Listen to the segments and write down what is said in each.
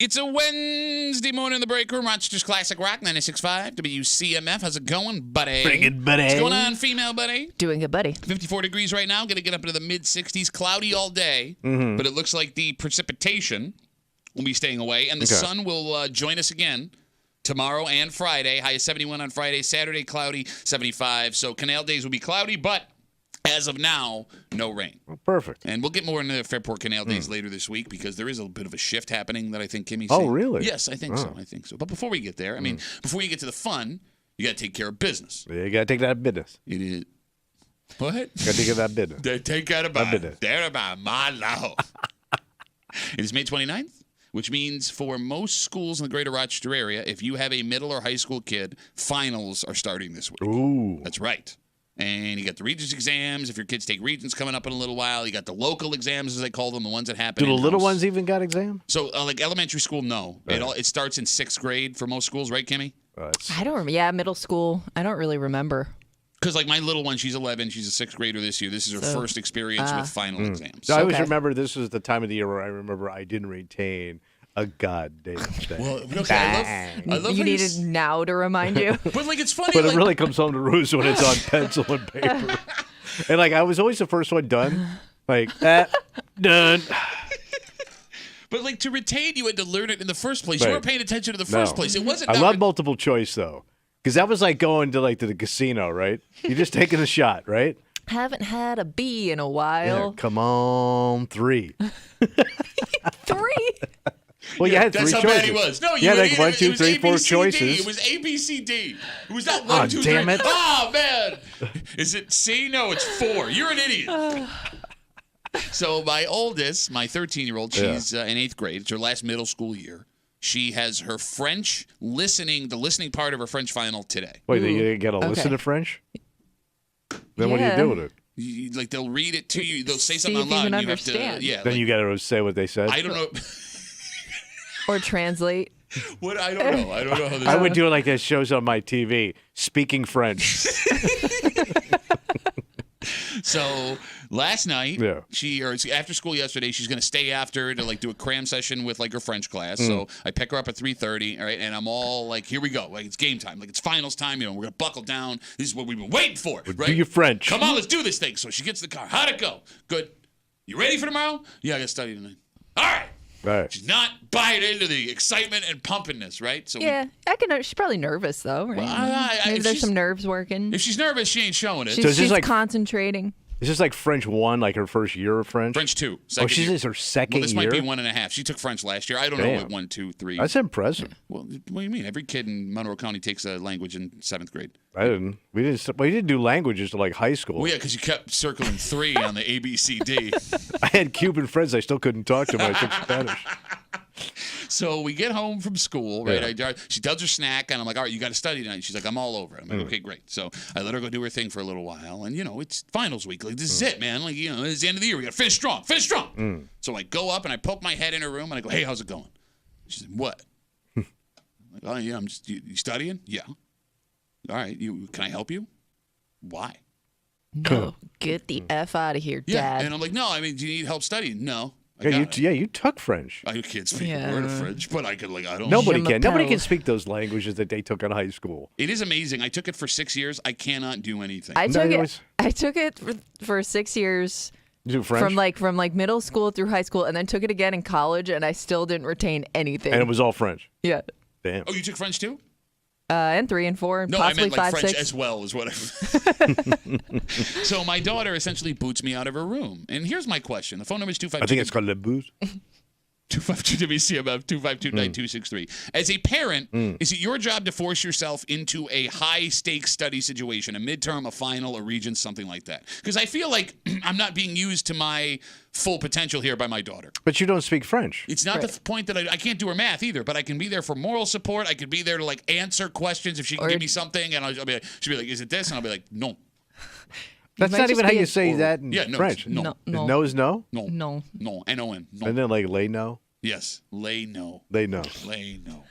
It's a Wednesday morning in the break room. Rochester's Classic Rock, 96.5 WCMF. How's it going, buddy? Pretty good, buddy. What's going on, female buddy? Doing good, buddy. 54 degrees right now. Going to get up into the mid-60s. Cloudy all day, but it looks like the precipitation will be staying away, and the sun will join us again tomorrow and Friday. High of 71 on Friday. Saturday, cloudy, 75. So canal days will be cloudy, but as of now, no rain. Well, perfect. And we'll get more into the Fairport Canal days later this week because there is a bit of a shift happening that I think Kimmy's Oh, seeing. really? Yes, I think so. I think so. But before we get there, I mean, before you get to the fun, you got to take care of business. Yeah, you got to take that business. It is. What? You got to take care of that business. They take care of my business. They're about my law. It is May 29th, which means for most schools in the greater Rochester area, if you have a middle or high school kid, finals are starting this week. Ooh. That's right. And you got the Regents exams. If your kids take Regents coming up in a little while, you got the local exams, as they call them, the ones that happen. Do the little in-house. ones even got exam? So, like elementary school, no. It starts in 6th grade for most schools, right, Kimmy? I don't remember. Yeah, middle school. I don't really remember. Because, like, my little one, she's 11. She's a 6th grader this year. This is her first experience with final exams. So I always remember this was the time of the year where I remember I didn't retain a goddamn thing. Well, okay, I love You needed now to remind you. But, like, it's funny. But like, it really comes home to roost when it's on pencil and paper. And, like, I was always the first one done. Like, done. But, like, to retain, you had to learn it in the first place. Right. You weren't paying attention to the first place. It wasn't. I love multiple choice, though. Because that was like going to, like, to the casino, right? You're just taking a shot, right? Haven't had a B in a Yeah, while. come on, 3. 3? Well, you had That's 3 how choices. bad he was. No, you had like 1, 2, 3, 4 ABCD. choices. It was ABCD. It was not 1, 2, 3. damn it. Oh, man. Is it C? No, it's 4. You're an idiot. So my oldest, my 13-year-old, she's in 8th grade. It's her last middle school year. She has her French the listening part of her French final today. Wait, you got to listen to French? Then what do you Yeah. do with it? Like, they'll read it to you. They'll say See something if you out loud. can And you have to, understand. Then you got to say what they said? I don't know. Or translate. What? I don't know. I don't know how this I would do it like that shows on my TV, speaking French. So last night, Yeah. or after school yesterday, she's going to stay after to like do a cram session with like her French class. So I pick her up at 3:30, all right, and I'm all like, here we go, like it's game time, like it's finals time. You know, we're gonna buckle down. This is what we've been waiting for, right? Do your French. Come on, let's do this thing. So she gets in the car. How'd it go? Good. You ready for tomorrow? Yeah, I got to study tonight. All right. Right. She's not buying into the excitement and pumpingness, right? So Yeah, I can. She's probably nervous though, right? Maybe if there's she's- some nerves working. If she's nervous, she ain't showing it. She's, So is this she's like- concentrating. Is this like French 1, like her first year of French? French 2. Oh, Second she's year. is her second Well, this year? might be 1.5. She took French last year. I don't know Damn. what 1, 2, 3. That's impressive. Well, what do you mean? Every kid in Monroe County takes a language in 7th grade. I didn't. We didn't do languages to like high school. Well, yeah, because you kept circling 3 on the ABCD. I had Cuban friends I still couldn't talk to when I took Spanish. So we get home from school, right? She does her snack, and I'm like, all right, you got to study tonight. She's like, I'm all over it. I'm like, okay, great. So I let her go do her thing for a little while. And, you know, it's finals week. Like, this is it, man. Like, you know, it's the end of the year. We got to finish strong. Finish strong. So I go up, and I poke my head in her room, and I go, hey, how's it going? She said, what? I'm like, oh, yeah, I'm just, you studying? Yeah. All right, can I help you? Why? No, get the F out of here, Yeah, Dad. and I'm like, no, I mean, do you need help studying? No. You took French. I can't speak a word of French, but I could, like, I don't Nobody Je can. Nobody m'appelle. can speak those languages that they took in high school. It is amazing. I took it for 6 years. I cannot do anything. I No, took it it. was- I took it for 6 years. You do French? From middle school through high school, and then took it again in college, and I still didn't retain anything. And it was all French. Yeah. Damn. Oh, you took French too? And 3 and 4, and No, I possibly meant like 5, French 6. as well is what I. So my daughter essentially boots me out of her room. And here's my question. The phone number is 252. I think it's called Le Booze. 252 WCMF 252-9263. As a parent, is it your job to force yourself into a high-stakes study situation, a midterm, a final, a regent, something like that? Because I feel like I'm not being used to my full potential here by my daughter. But you don't speak French. It's not the point that I can't do her math either, but I can be there for moral support. I could be there to like answer questions if she can give me something, and I'll be like, she'll be like, "Is it this?" And I'll be like, "No." That's might not just even how be you a- say that in Yeah, no, French. no. No. No is no? No. No. No. N-O-N. No. And then like lay no? Yes. Lay no. They know. Lay no.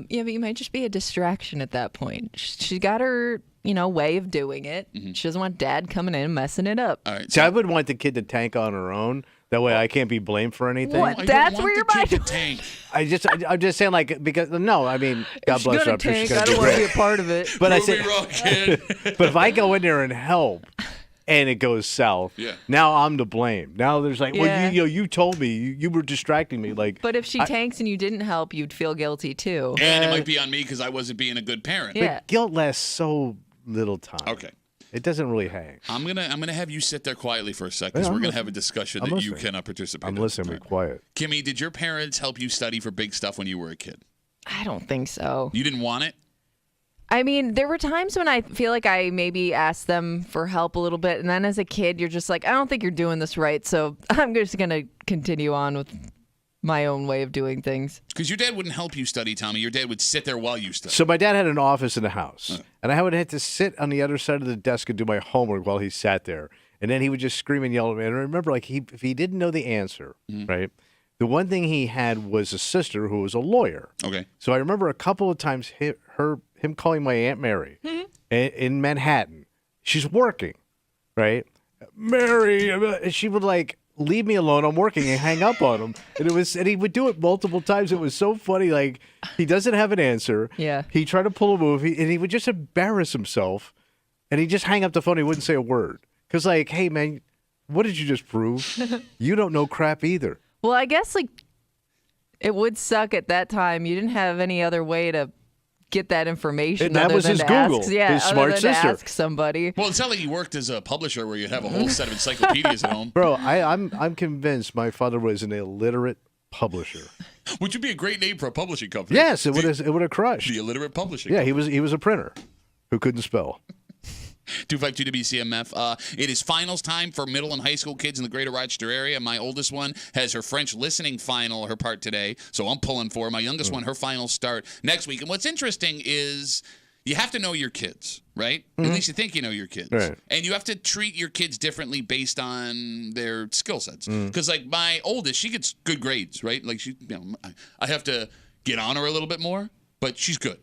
Yeah, but you might just be a distraction at that point. She got her, way of doing it. She doesn't want Dad coming in and messing it up. All right. See, I would want the kid to tank on her own That way I can't be blamed for anything. What? I That's don't where want your the kid mind- to tank. I'm just saying, like, because no, I mean, God She's bless her. gonna I'm sure she's tank. I gonna don't do want to be great. a part of it. But I Prove me say, wrong, kid. but if I go in there and help, and it goes south, Yeah. now I'm to blame. Now there's like, well, Yeah. you told me, you were distracting me, like. But if she tanks and you didn't help, you'd feel guilty too. And it might be on me because I wasn't being a good parent. Yeah. Guilt lasts so little time. Okay. It doesn't really hang. I'm gonna have you sit there quietly for a second because Yeah, we're I'm gonna listening. have a discussion I'm that you listening. cannot participate I'm in. listening. Be quiet. Kimmy, did your parents help you study for big stuff when you were a kid? I don't think so. You didn't want it? I mean, there were times when I feel like I maybe asked them for help a little bit. And then as a kid, you're just like, I don't think you're doing this right. So I'm just going to continue on with my own way of doing things. Because your dad wouldn't help you study, Tommy. Your dad would sit there while you studied. So my dad had an office in the house, and I would have to sit on the other side of the desk and do my homework while he sat there. And then he would just scream and yell at me. And I remember, like, if he didn't know the answer, right, the one thing he had was a sister who was a lawyer. Okay. So I remember a couple of times him calling my Aunt Mary in Manhattan. She's working, right? Mary, and she would like leave me alone. I'm working and hang up on him. And he would do it multiple times. It was so funny. Like, he doesn't have an answer. Yeah. He tried to pull a move, and he would just embarrass himself, and he'd just hang up the phone. He wouldn't say a word. Because, like, hey, man, what did you just prove? You don't know crap either. Well, I guess like it would suck at that time. You didn't have any other way to get that information. And that other was than his to Google, ask, yeah, his other smart than sister. To ask somebody. Well, it's not like you worked as a publisher where you'd have a whole set of encyclopedias at home. Bro, I'm convinced my father was an illiterate publisher. Which would be a great name for a publishing company. Yes, it would have crushed. The illiterate publishing. Yeah, he was a printer who couldn't spell. 252 WCMF. It is finals time for middle and high school kids in the greater Rochester area. My oldest one has her French listening final, her part today, so I'm pulling for her. My youngest one, her finals start next week. And what's interesting is you have to know your kids, right? At least you think you know your kids. Right. And you have to treat your kids differently based on their skill sets. Because, like, my oldest, she gets good grades, right? Like, I have to get on her a little bit more, but she's good.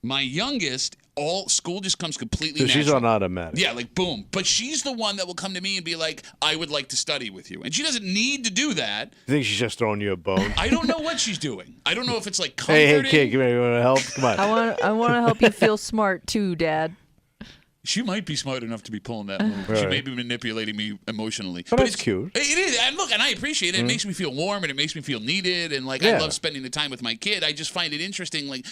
My youngest, all school just comes completely So natural. she's on automatic. Yeah, like boom. But she's the one that will come to me and be like, I would like to study with you. And she doesn't need to do that. You think she's just throwing you a bone? I don't know what she's doing. I don't know if it's like Hey, comforting. kid, come here. You want to help? Come on. I want to help you feel smart too, Dad. She might be smart enough to be pulling that move. She Right. may be manipulating me emotionally. But it's it's cute. It is. And look, and I appreciate it. It makes me feel warm and it makes me feel needed. And like, I Yeah. love spending the time with my kid. I just find it interesting. Like,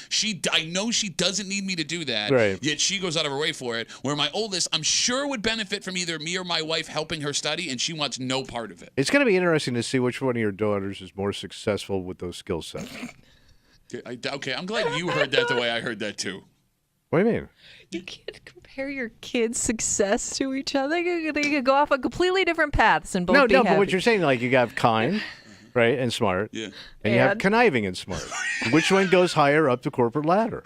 I know she doesn't need me to do that. Right. Yet she goes out of her way for it. Where my oldest, I'm sure would benefit from either me or my wife helping her study, and she wants no part of it. It's going to be interesting to see which one of your daughters is more successful with those skill sets. Okay, I'm glad you heard that the way I heard that too. What do you mean? You can't compare your kids' success to each other. They could go off on completely different paths and both No, be happy. but what you're saying, like, you got kind, right, and smart. Yeah. And you have And? conniving and smart. Which one goes higher up the corporate ladder?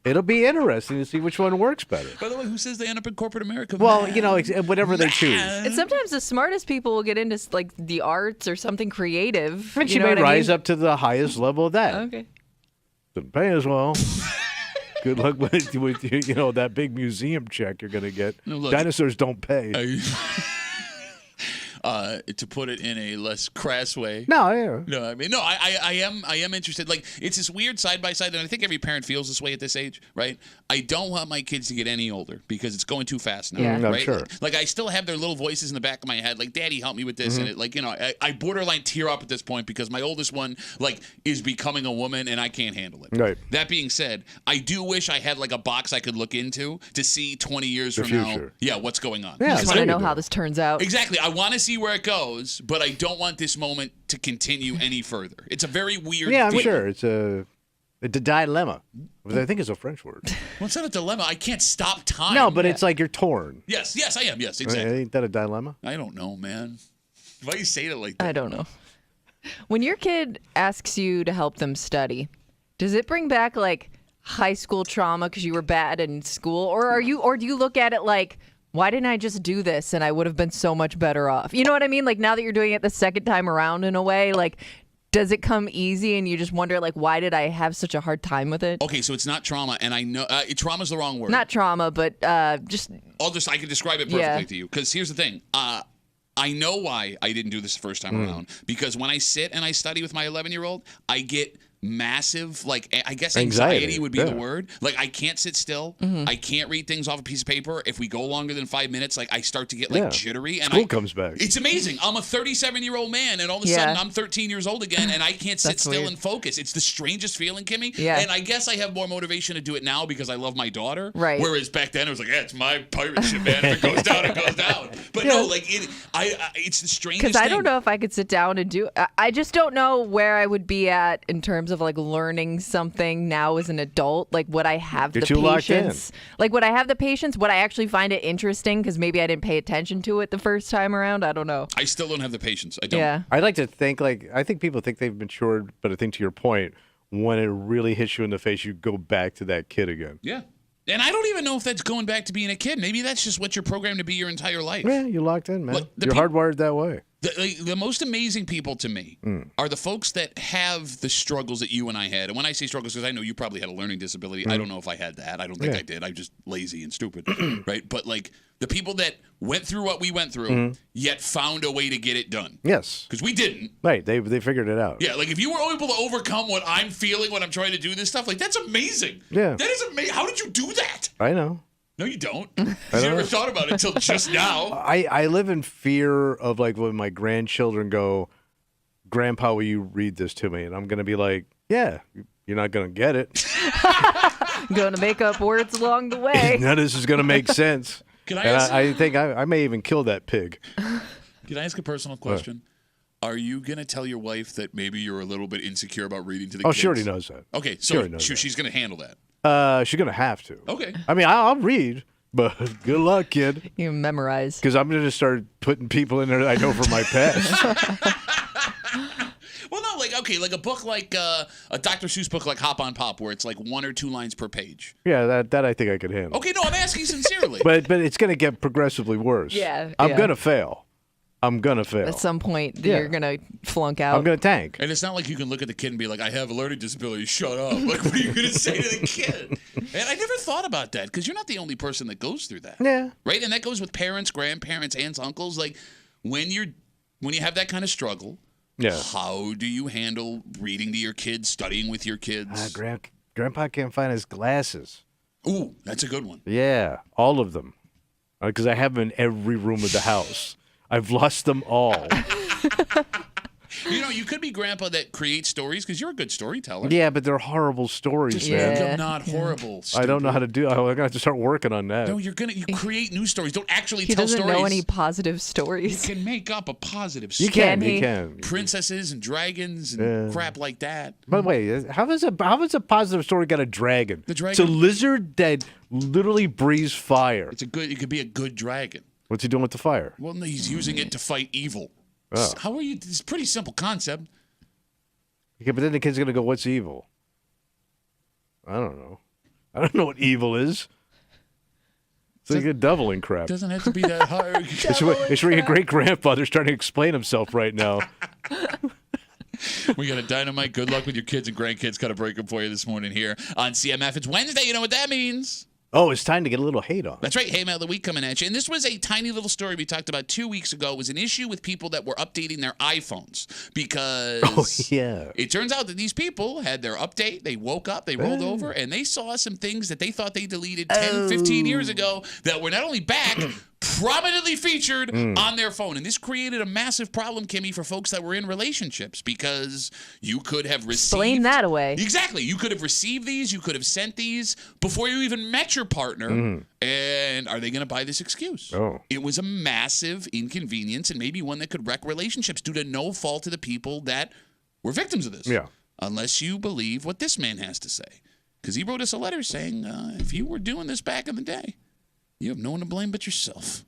It'll be interesting to see which one works better. By the way, who says they end up in corporate America? Well, you know, whatever they choose. And sometimes the smartest people will get into like the arts or something creative. And you she know may what I rise mean? up to the highest level of that. Okay. Doesn't pay as well. Good luck with that big museum check you're going to get. No, look, Dinosaurs don't pay. To put it in a less crass way. No, yeah. No, I mean, no, I am interested. Like, it's this weird side by side, and I think every parent feels this way at this age, right? I don't want my kids to get any older because it's going too fast now, Yeah. I'm right? sure. Like, I still have their little voices in the back of my head, like, Daddy, help me with this, and it, like, I borderline tear up at this point because my oldest one, like, is becoming a woman, and I can't handle it. Right. That being said, I do wish I had like a box I could look into to see 20 years from now, future. yeah, what's going on. Yeah, I just sure want to you know do. how this turns out. Exactly. I want to see where it goes, but I don't want this moment to continue any further. It's a very weird Yeah, I'm thing. sure. It's a dilemma. Which I think is a French word. Well, it's not a dilemma. I can't stop time. No, but it's like you're torn. Yes, I am. Yes, exactly. Ain't that a dilemma? I don't know, man. Why you say it like that? I don't know. When your kid asks you to help them study, does it bring back like high school trauma because you were bad in school, or do you look at it like, why didn't I just do this and I would have been so much better off? You know what I mean? Like, now that you're doing it the second time around in a way, like, does it come easy and you just wonder, like, why did I have such a hard time with it? Okay, so it's not trauma, and I know trauma's the wrong word. Not trauma, but just I can describe it perfectly Yeah. to you. Because here's the thing. I know why I didn't do this the first time around. Because when I sit and I study with my 11-year-old, I get massive, like, I guess anxiety would be the word. Like, I can't sit still. I can't read things off a piece of paper. If we go longer than 5 minutes, like, I start to get, like, jittery. And School comes back. It's amazing. I'm a 37-year-old man, and all of a sudden I'm 13 years old again, and I can't sit still and focus. It's the strangest feeling, Kimmy. Yeah. And I guess I have more motivation to do it now because I love my daughter. Right. Whereas back then, it was like, it's my pirate ship, man. If it goes down, it goes down. But no, like, it's the strangest thing. Because I don't know if I could sit down and do I just don't know where I would be at in terms of, like, learning something now as an adult. Like, would I have the patience? Like, would I have the patience? Would I actually find it interesting? Because maybe I didn't pay attention to it the first time around. I don't know. I still don't have the patience. I don't. Yeah. I like to think, like, I think people think they've matured, but I think to your point, when it really hits you in the face, you go back to that kid again. Yeah. And I don't even know if that's going back to being a kid. Maybe that's just what you're programmed to be your entire life. Yeah, you're locked in, man. You're hardwired that way. The most amazing people to me are the folks that have the struggles that you and I had. And when I say struggles, because I know you probably had a learning disability. I don't know if I had that. I don't think I did. I'm just lazy and stupid, right? But, like, the people that went through what we went through, yet found a way to get it done. Yes. Because we didn't. Right. They figured it out. Yeah, like, if you were able to overcome what I'm feeling when I'm trying to do this stuff, like, that's amazing. Yeah. That is amazing. How did you do that? I know. No, you don't. Because you never thought about it until just now. I live in fear of, like, when my grandchildren go, Grandpa, will you read this to me? And I'm going to be like, yeah, you're not going to get it. Going to make up words along the way. None of this is going to make sense. Can I ask? I think I may even kill that pig. Can I ask a personal question? Are you going to tell your wife that maybe you're a little bit insecure about reading to the kids? Oh, she already knows that. Okay, so she's going to handle that. She's going to have to. Okay. I mean, I'll read, but good luck, kid. You memorize. Because I'm going to start putting people in there that I know from my past. Well, no, like, okay, like a book like a Dr. Seuss book like Hop on Pop, where it's like 1 or 2 lines per page. Yeah, that I think I could handle. Okay, no, I'm asking sincerely. but it's going to get progressively worse. Yeah. I'm going to fail. I'm going to fail. At some point, you're going to flunk out. I'm going to tank. And it's not like you can look at the kid and be like, I have a learning disability, shut up. Like, what are you going to say to the kid? And I never thought about that, because you're not the only person that goes through that. Yeah. Right? And that goes with parents, grandparents, aunts, uncles. Like, when you have that kind of struggle, how do you handle reading to your kids, studying with your kids? Grandpa can't find his glasses. Ooh, that's a good one. Yeah, all of them. Because I have them in every room of the house. I've lost them all. You know, you could be Grandpa that creates stories, because you're a good storyteller. Yeah, but they're horrible stories, Just man. make them not horrible. Stupid. I don't know how to do it. I'm going to have to start working on that. No, you create new stories. Don't actually he tell stories. He doesn't know any positive stories. You can make up a positive story. You can. Princesses and dragons and crap like that. By the way, how is a positive story got a dragon? The dragon. It's a lizard that literally breathes fire. It could be a good dragon. What's he doing with the fire? Well, no, he's using it to fight evil. Oh. How are you? It's a pretty simple concept. Okay, but then the kid's going to go, what's evil? I don't know. I don't know what evil is. It's like a doubling crap. It doesn't have to be that hard. It's where your great-grandfather's trying to explain himself right now. We got a dynamite. Good luck with your kids and grandkids. Got a break up for you this morning here on CMF. It's Wednesday. You know what that means. Oh, it's time to get a little hate on. That's right. Hey, Mail of the Week coming at you. And this was a tiny little story we talked about 2 weeks ago. It was an issue with people that were updating their iPhones because it turns out that these people had their update. They woke up, they rolled over, and they saw some things that they thought they deleted 10, 15 years ago that were not only back, prominently featured on their phone. And this created a massive problem, Kimmy, for folks that were in relationships, because you could have received... Explain that away. Exactly. You could have received these. You could have sent these before you even met your partner. And are they going to buy this excuse? Oh. It was a massive inconvenience, and maybe one that could wreck relationships due to no fault of the people that were victims of this. Yeah. Unless you believe what this man has to say. Because he wrote us a letter saying, if you were doing this back in the day, you have no one to blame but yourself.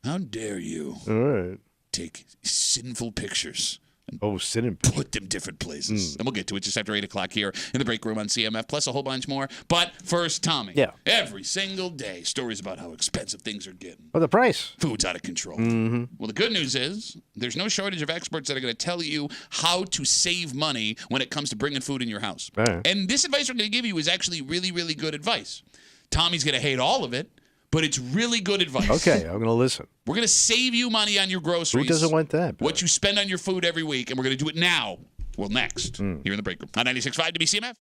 How dare you take sinful pictures and put them different places. And we'll get to it just after 8 o'clock here in the break room on CMF, plus a whole bunch more. But first, Tommy. Yeah. Every single day, stories about how expensive things are getting. Oh, the price. Food's out of control. Well, the good news is there's no shortage of experts that are going to tell you how to save money when it comes to bringing food in your house. And this advice we're going to give you is actually really, really good advice. Tommy's going to hate all of it, but it's really good advice. Okay, I'm going to listen. We're going to save you money on your groceries. Who doesn't want that? What you spend on your food every week, and we're going to do it now. Well, next, here in the break room. On 96.5 WCMF.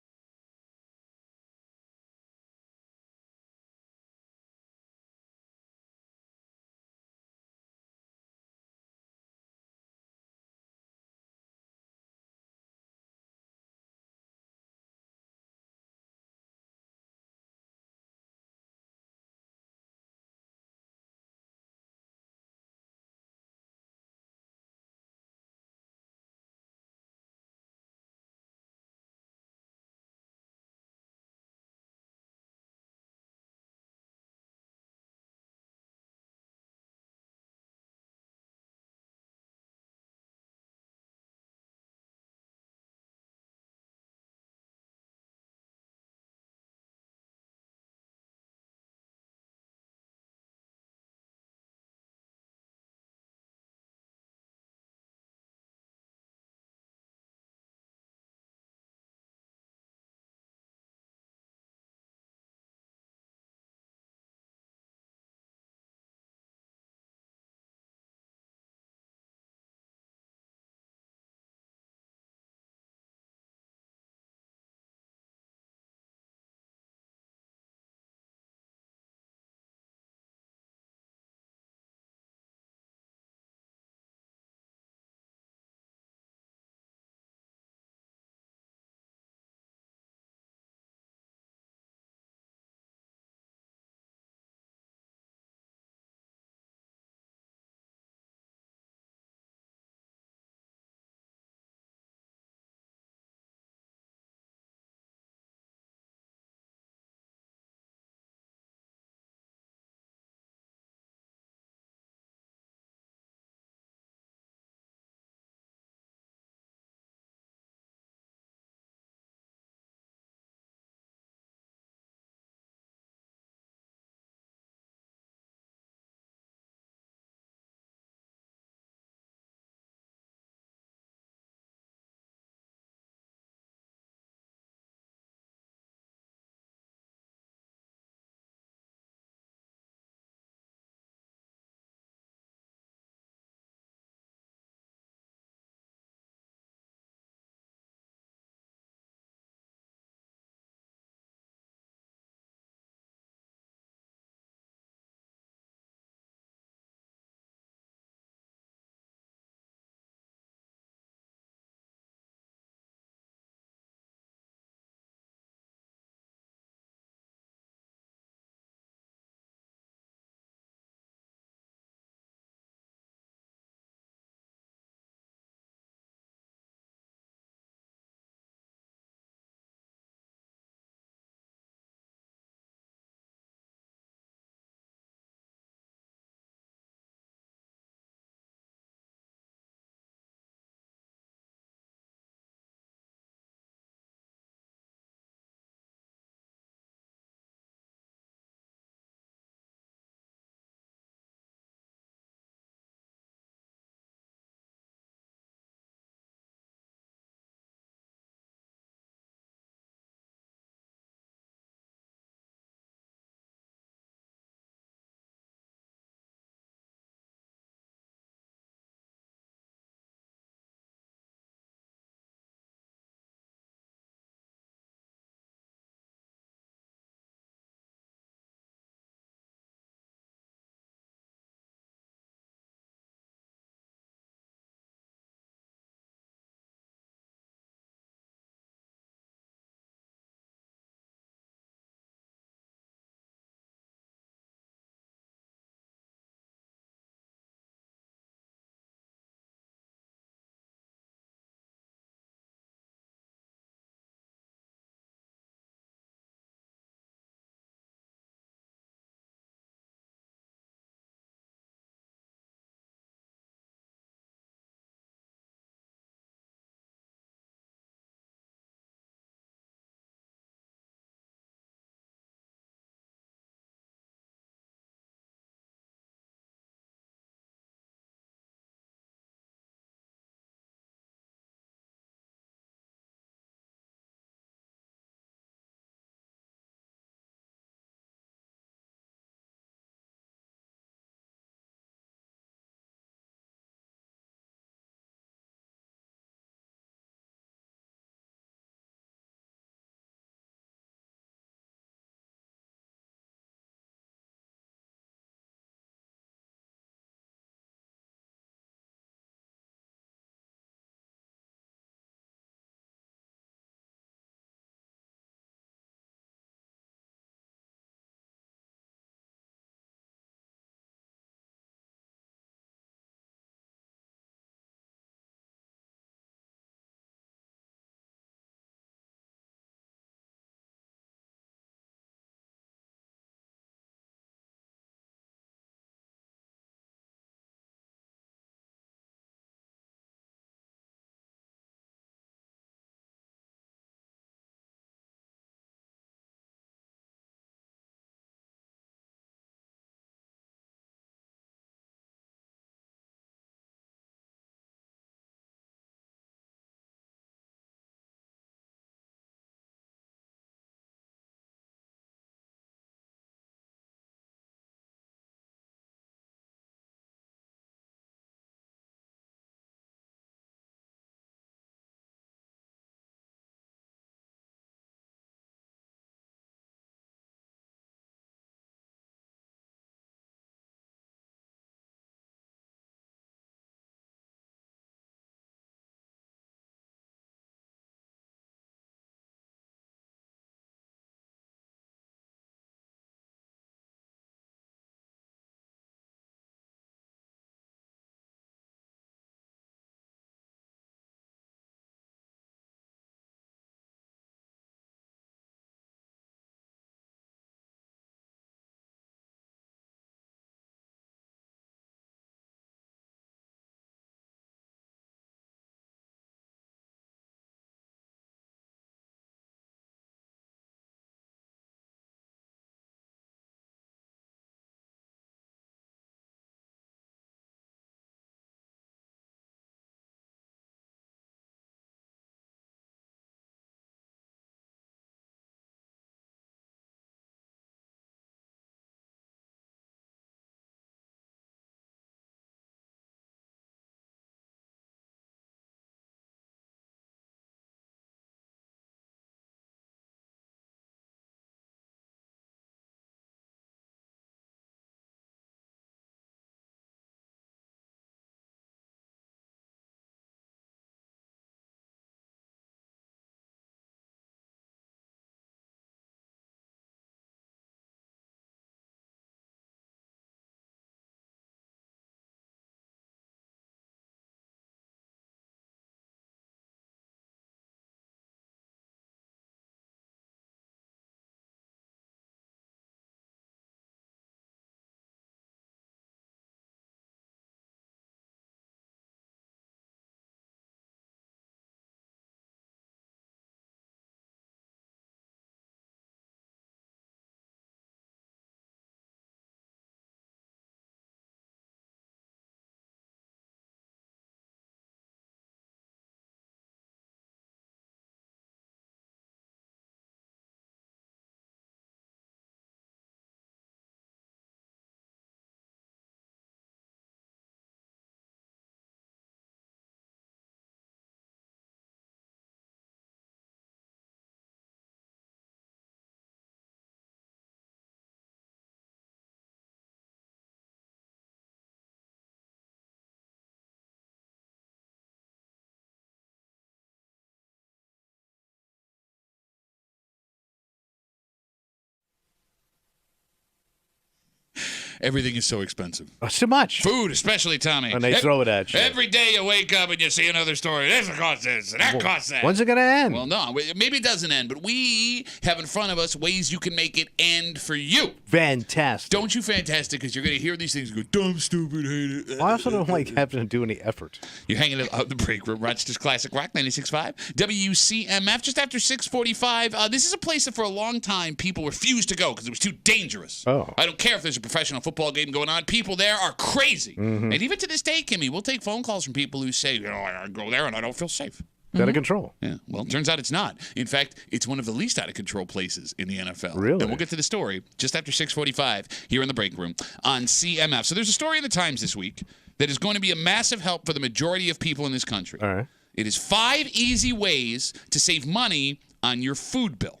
everything is so expensive. It's too much. Food, especially, Tommy. And they throw it at you. Every day you wake up and you see another story. This costs this, and that costs that. When's it going to end? Well, no, maybe it doesn't end, but we have in front of us ways you can make it end for you. Fantastic. Don't you fantastic, because you're going to hear these things and go, dumb, stupid, hate it. I also don't like having to do any effort. You're hanging out in the break room. Rochester's Classic Rock 96.5. WCMF, just after 6:45. This is a place that for a long time people refused to go because it was too dangerous. Oh. I don't care if there's a professional football game going on. People there are crazy. And even to this day, Kimmy, we'll take phone calls from people who say, I go there and I don't feel safe. Out of control. Yeah, well, it turns out it's not. In fact, it's one of the least out of control places in the NFL. Really? And we'll get to the story just after 6:45 here in the break room on CMF. So there's a story in the Times this week that is going to be a massive help for the majority of people in this country. All right. It is 5 easy ways to save money on your food bill.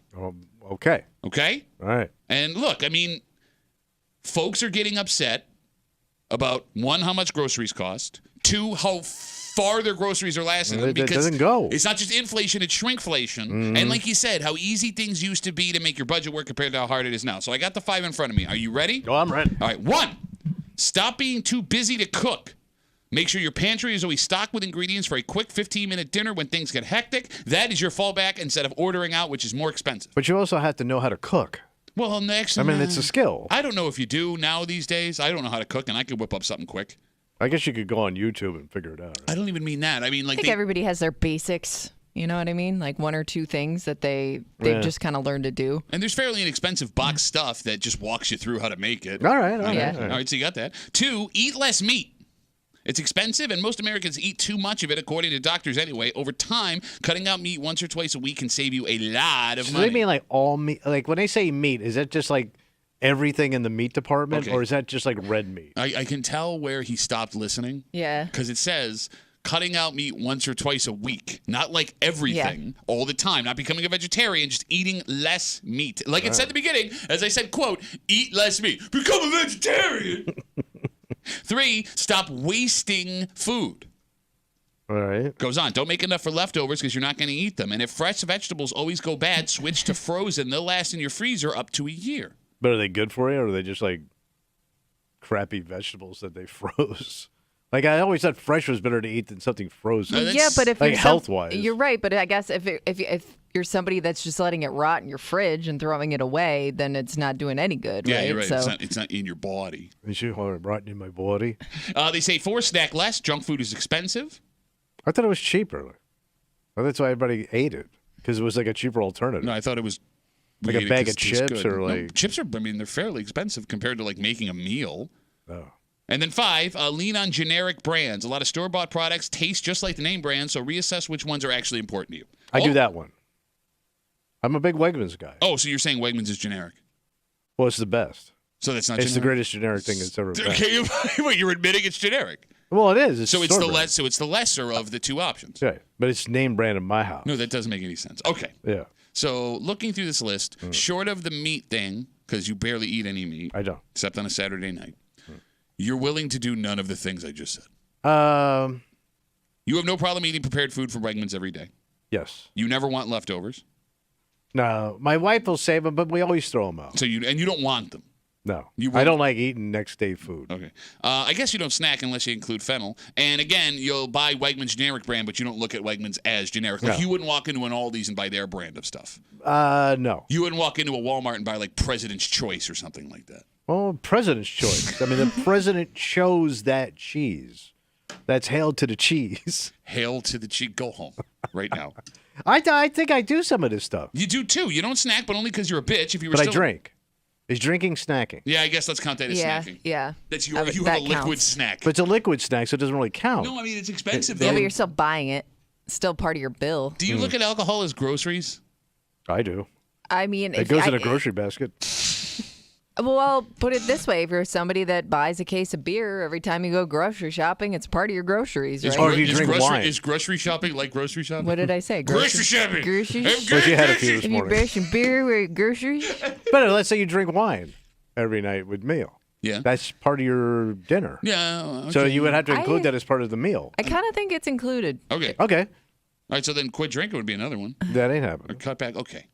Okay. Okay? All right. And look, I mean, folks are getting upset about, 1, how much groceries cost, 2, how far their groceries are lasting them, because it doesn't go. It's not just inflation, it's shrinkflation. And like you said, how easy things used to be to make your budget work compared to how hard it is now. So I got the 5 in front of me. Are you ready? Oh, I'm ready. All right. 1, stop being too busy to cook. Make sure your pantry is always stocked with ingredients for a quick 15-minute dinner when things get hectic. That is your fallback instead of ordering out, which is more expensive. But you also have to know how to cook. Well, next, I mean, it's a skill. I don't know if you do now these days. I don't know how to cook, and I could whip up something quick. I guess you could go on YouTube and figure it out. Right? I don't even mean that. I mean, like, I think everybody has their basics. You know what I mean? Like 1 or 2 things that they've just kind of learned to do. and there's fairly inexpensive box stuff that just walks you through how to make it. All right. Yeah. All right, so you got that. 2, eat less meat. It's expensive, and most Americans eat too much of it, according to doctors anyway. Over time, cutting out meat once or twice a week can save you a lot of So money. they mean like all meat? Like when they say meat, is that just like everything in the meat department, Okay. or is that just like red meat? I can tell where he stopped listening. Yeah. Because it says cutting out meat once or twice a week. Not like everything all the time. Not becoming a vegetarian, just eating less meat. Like it said at the beginning, as I said, quote, eat less meat. Become a vegetarian. 3, stop wasting food. All right. Goes on, don't make enough for leftovers because you're not going to eat them. And if fresh vegetables always go bad, switch to frozen. They'll last in your freezer up to a year. But are they good for you, or are they just like crappy vegetables that they froze? Like I always thought fresh was better to eat than something frozen. No, that's- Yeah, but if like you're health-wise. you're right. But I guess if you're somebody that's just letting it rot in your fridge and throwing it away, then it's not doing any good. Yeah, right? you're right. So It's not in your body. You should have it rotten in my body. They say 4, snack less. Junk food is expensive. I thought it was cheaper. Well, that's why everybody ate it, because it was like a cheaper alternative. No, I thought it was Like we a ate it bag 'cause of it was chips good. or No, like- chips are. I mean, they're fairly expensive compared to like making a meal. Oh. And then 5, lean on generic brands. A lot of store-bought products taste just like the name brand, so reassess which ones are actually important to you. I do that one. I'm a big Wegmans guy. Oh, so you're saying Wegmans is generic? Well, it's the best. So that's not It's the generic? greatest generic thing that's ever been. Okay, wait, you're admitting it's generic. Well, it is. It's So it's store-brand. so it's the lesser of the 2 options. Yeah, but it's name brand in my house. No, that doesn't make any sense. Okay. Yeah, So looking through this list, short of the meat thing, because you barely eat any meat, I don't. except on a Saturday night, you're willing to do none of the things I just said. You have no problem eating prepared food from Wegmans every day. Yes. You never want leftovers. No, my wife will save them, but we always throw them out. So you don't want them. No, You I won't- don't like eating next day food. Okay. I guess you don't snack unless you include fennel. And again, you'll buy Wegmans generic brand, but you don't look at Wegmans as generic. Like No. you wouldn't walk into an Aldi's and buy their brand of stuff. No. You wouldn't walk into a Walmart and buy like President's Choice or something like that. Well, President's choice. I mean, the president chose that cheese. That's hail to the cheese. Hail to the cheek. Go home right now. I think I do some of this stuff, You do too. You don't snack, but only because you're a bitch. If you were but still I drink. Is drinking snacking? Yeah, I guess let's count that as yeah, snacking. yeah. That's you That have a liquid counts. snack. But it's a liquid snack, so it doesn't really count. No, I mean it's expensive Yeah, though. but you're still buying it. It's still part of your bill. Do you look at alcohol as groceries? I do. I mean, It goes in a grocery basket. Well, I'll put it this way: if you're somebody that buys a case of beer every time you go grocery shopping, it's part of your groceries, right? Or if you drink wine. Is grocery shopping like grocery shopping? What did I say? Grocery shopping. Groceries. But you had a few this If you morning. buy some beer with groceries. But let's say you drink wine every night with meal. Yeah. That's part of your dinner. Yeah. Okay. So you would have to include I- that as part of the meal. I kind of think it's included. Okay. Okay. All right. So then quit drinking would be another one. That ain't Or happening. cut back. Okay.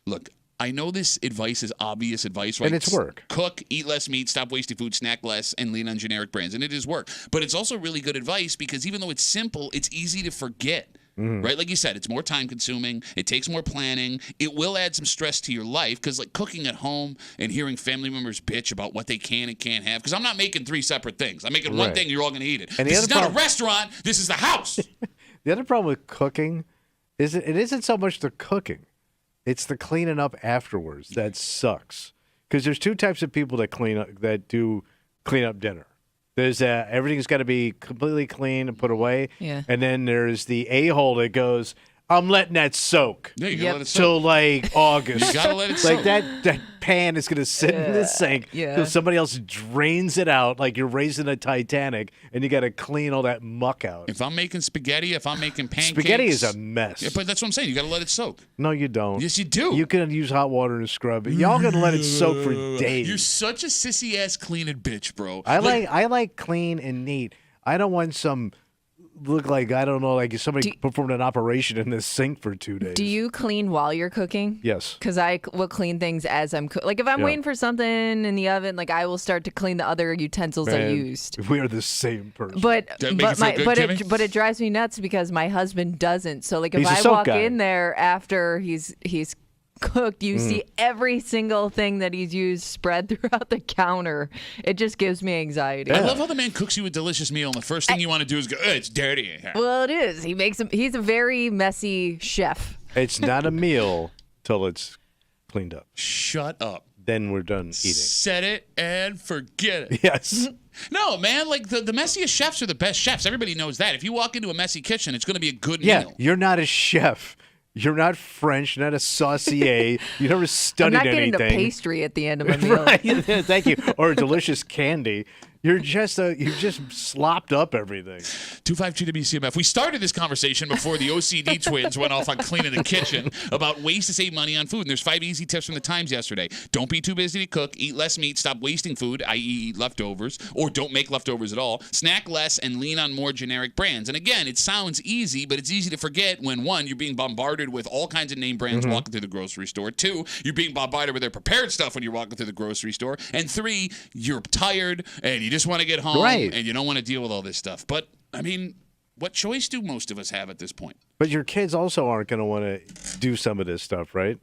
Look, I know this advice is obvious advice, right? And it's work. Cook, eat less meat, stop wasting food, snack less, and lean on generic brands. And it is work. But it's also really good advice because even though it's simple, it's easy to forget. Right? Like you said, it's more time consuming. It takes more planning. It will add some stress to your life because like cooking at home and hearing family members bitch about what they can and can't have. Because I'm not making 3 separate things. I'm making one thing. You're all going to eat it. And this is not a restaurant. This is the house. The other problem with cooking is it isn't so much the cooking. It's the cleaning up afterwards that sucks. Because there's 2 types of people that do clean up dinner. There's everything's got to be completely clean and put away. Yeah. And then there's the a-hole that goes, I'm letting that soak. Yeah, you gotta let it soak. Till like August. You gotta let it soak. Like that pan is gonna sit in the sink till somebody else drains it out, like you're raising a Titanic, and you gotta clean all that muck out. If I'm making spaghetti, if I'm making pancakes. Spaghetti is a mess. Yeah, but that's what I'm saying. You gotta let it soak. No, you don't. Yes, you do. You can use hot water and scrub it. Y'all gonna let it soak for days. You're such a sissy ass cleaning bitch, bro. I like clean and neat. I don't want some look like I don't know, like somebody performed an operation in this sink for 2 days. Do you clean while you're cooking? Yes. Because I will clean things as I'm cooking. Like if I'm waiting for something in the oven, like I will start to clean the other utensils I used. We are the same person. But Kimmy? it drives me nuts because my husband doesn't. So like if He's a I soap walk guy. in there after he's cooked, you see every single thing that he's used spread throughout the counter. It just gives me anxiety. I love how the man cooks you a delicious meal, and the first thing you want to do is go, it's dirty in here. Well, it is. He's a very messy chef. It's not a meal till it's cleaned up. Shut up. Then we're done eating. Set it and forget it. Yes. No, man, like the messiest chefs are the best chefs. Everybody knows that. If you walk into a messy kitchen, it's going to be a good meal. You're not a chef. You're not French, not a saucier. You never I'm studied not getting anything. the pastry at the end of my meal. Right. Thank you. Or a delicious candy. You've just slopped up everything. 252 WCMF. We started this conversation before the OCD twins went off on cleaning the kitchen about ways to save money on food. And there's 5 easy tips from the Times yesterday. Don't be too busy to cook. Eat less meat. Stop wasting food, i.e. eat leftovers. Or don't make leftovers at all. Snack less and lean on more generic brands. And again, it sounds easy, but it's easy to forget when, 1, you're being bombarded with all kinds of name brands walking through the grocery store. 2, you're being bombarded with their prepared stuff when you're walking through the grocery store. And 3, you're tired and you just want to get home and you don't want to deal with all this stuff. But, I mean, what choice do most of us have at this point? But your kids also aren't going to want to do some of this stuff, right?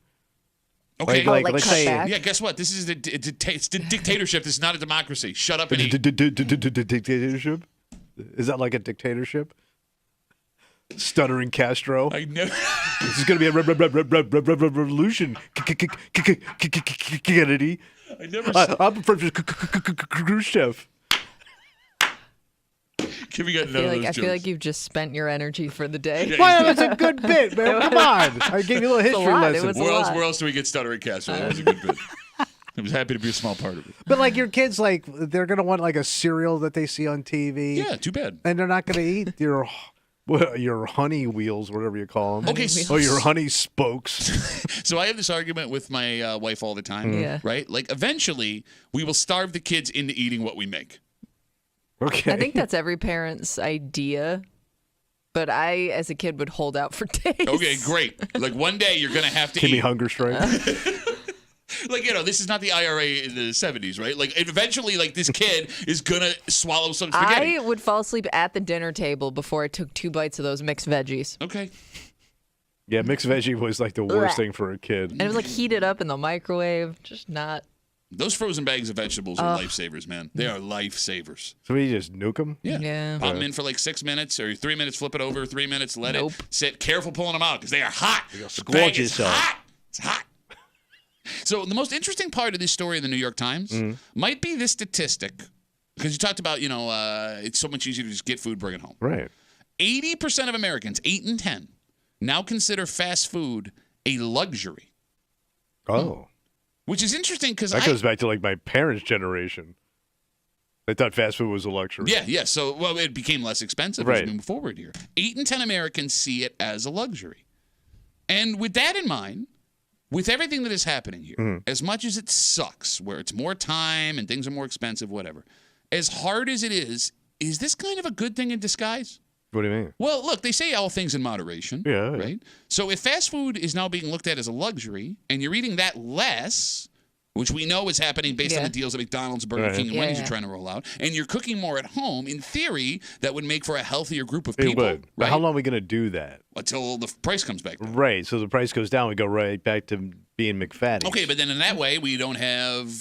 Okay. Like let's cut say, back? Yeah, guess what? This is it's the dictatorship. This is not a democracy. Shut up and eat. Dictatorship? Is that like a dictatorship? Stuttering Castro? I never. This is going to be a revolution. Kennedy. I never. I'm from Khrushchev. Kimmy got none of those I feel like jokes. you've just spent your energy for the day. Well, it's a good bit, man. Come on. I gave you a little history lot. It lesson. was- Where else do we get stuttering Castro? That was a good bit. I was happy to be a small part of it. But like your kids, like they're gonna want like a cereal that they see on TV. Yeah, too bad. And they're not gonna eat your honey wheels, whatever you call them. Okay, Or your honey spokes. So I have this argument with my wife all the time, Yeah. right? Like, eventually, we will starve the kids into eating what we make. Okay. I think that's every parent's idea. But I, as a kid, would hold out for days. Okay, great. Like, one day, you're going to have to Give me eat. hunger strike. Like, this is not the IRA in the 70s, right? Like, eventually, like, this kid is going to swallow some spaghetti. I would fall asleep at the dinner table before I took 2 bites of those mixed veggies. Okay. Yeah, mixed veggie was like the worst thing for a kid. And it was like heated up in the microwave. Just not. Those frozen bags of vegetables are lifesavers, man. They are lifesavers. So we just nuke them? Yeah. Pop them in for like 6 minutes or 3 minutes, flip it over, 3 minutes, let Nope. it sit. Careful pulling them out because they are hot. The scorch bag is yourself. hot. It's hot. So the most interesting part of this story in the New York Times might be this statistic, because you talked about, it's so much easier to just get food, bring it home. Right. 80% of Americans, 8 in 10, now consider fast food a luxury, Oh. which is interesting because That goes back to like my parents' generation. They thought fast food was a luxury. Yeah. So, it became less expensive as we move forward here. 8 in 10 Americans see it as a luxury. And with that in mind, with everything that is happening here, as much as it sucks, where it's more time and things are more expensive, whatever, as hard as it is this kind of a good thing in disguise? What do you mean? Well, look, they say all things in moderation. Yeah. Right? So if fast food is now being looked at as a luxury and you're eating that less, which we know is happening based on the deals that McDonald's, Burger King, and Wendy's are trying to roll out, and you're cooking more at home, in theory, that would make for a healthier group of people. It would. But how long are we going to do that? Until the price comes back down. Right. So the price goes down. We go right back to being McFadden. Okay, but then in that way, we don't have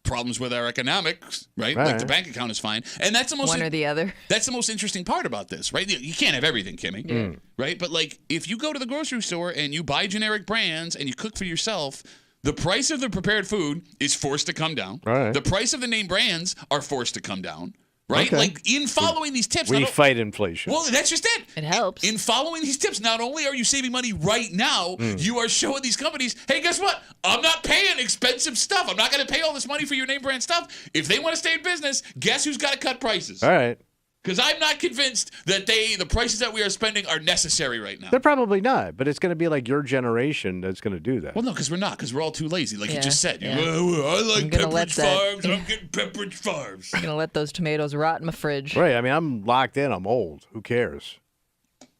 problems with our economics, right? Like the bank account is fine. And that's the most one or the other. That's the most interesting part about this, right? You can't have everything, Kimmy, right? But like if you go to the grocery store and you buy generic brands and you cook for yourself, the price of the prepared food is forced to come down. Right. The price of the name brands are forced to come down. Right? Okay. Like in following these tips. We fight inflation. Well, that's just it. It helps. In following these tips, not only are you saving money right now, you are showing these companies, hey, guess what? I'm not paying expensive stuff. I'm not going to pay all this money for your name brand stuff. If they want to stay in business, guess who's got to cut prices? All right. Because I'm not convinced that the prices that we are spending are necessary right now. They're probably not, but it's going to be like your generation that's going to do that. Well, no, because we're not, because we're all too lazy, like you just said. Yeah. I like Pepperidge Farms. Yeah. I'm getting Pepperidge Farms. I'm going to let those tomatoes rot in my fridge. Right. I mean, I'm locked in. I'm old. Who cares?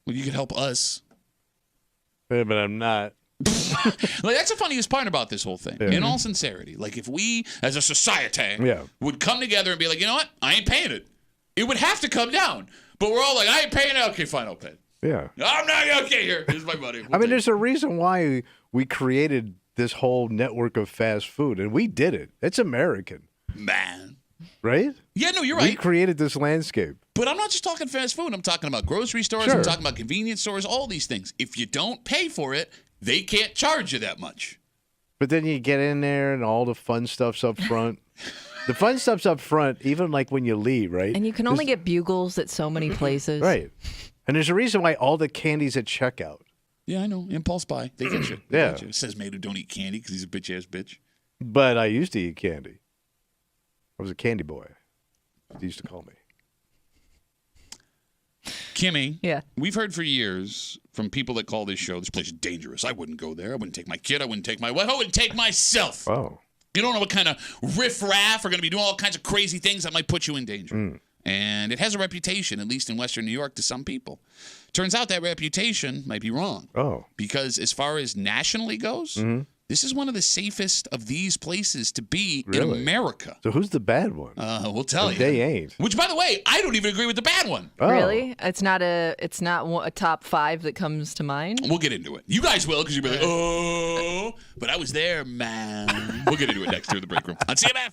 Well, you could help us. Yeah, but I'm not. Like that's the funniest part about this whole thing. Yeah. In all sincerity, like if we, as a society, would come together and be like, you know what? I ain't paying it. It would have to come down. But we're all like, I ain't paying it. Okay, fine, I'll pay it. Yeah. I'm not okay here. Here's my money. I mean, there's a reason why we created this whole network of fast food, and we did it. It's American. Man. Right? Yeah, no, you're right. We created this landscape. But I'm not just talking fast food. I'm talking about grocery stores. Sure. I'm talking about convenience stores, all these things. If you don't pay for it, they can't charge you that much. But then you get in there and all the fun stuff's up front. The fun stuff's up front, even like when you leave, right? And you can only get bugles at so many places. Right. And there's a reason why all the candy's at checkout. Yeah, I know. Impulse buy. They get you. Yeah. Get you. It says made who don't eat candy because he's a bitch-ass bitch. But I used to eat candy. I was a candy boy. They used to call me. Kimmy, Yeah. we've heard for years from people that call this show, this place is dangerous. I wouldn't go there. I wouldn't take my kid. I wouldn't take my wife. I wouldn't take myself. Oh. You don't know what kind of riff-raff are going to be doing all kinds of crazy things that might put you in danger. And it has a reputation, at least in Western New York, to some people. Turns out that reputation might be wrong. Oh. Because as far as nationally goes, this is one of the safest of these places to be in Really? America. So who's the bad one? We'll tell you. They ain't. Which, by the way, I don't even agree with the bad one. Oh. Really? It's not a top 5 that comes to mind. We'll get into it. You guys will, because you'll be like, oh, but I was there, man. We'll get into it next here in the break room on CMF.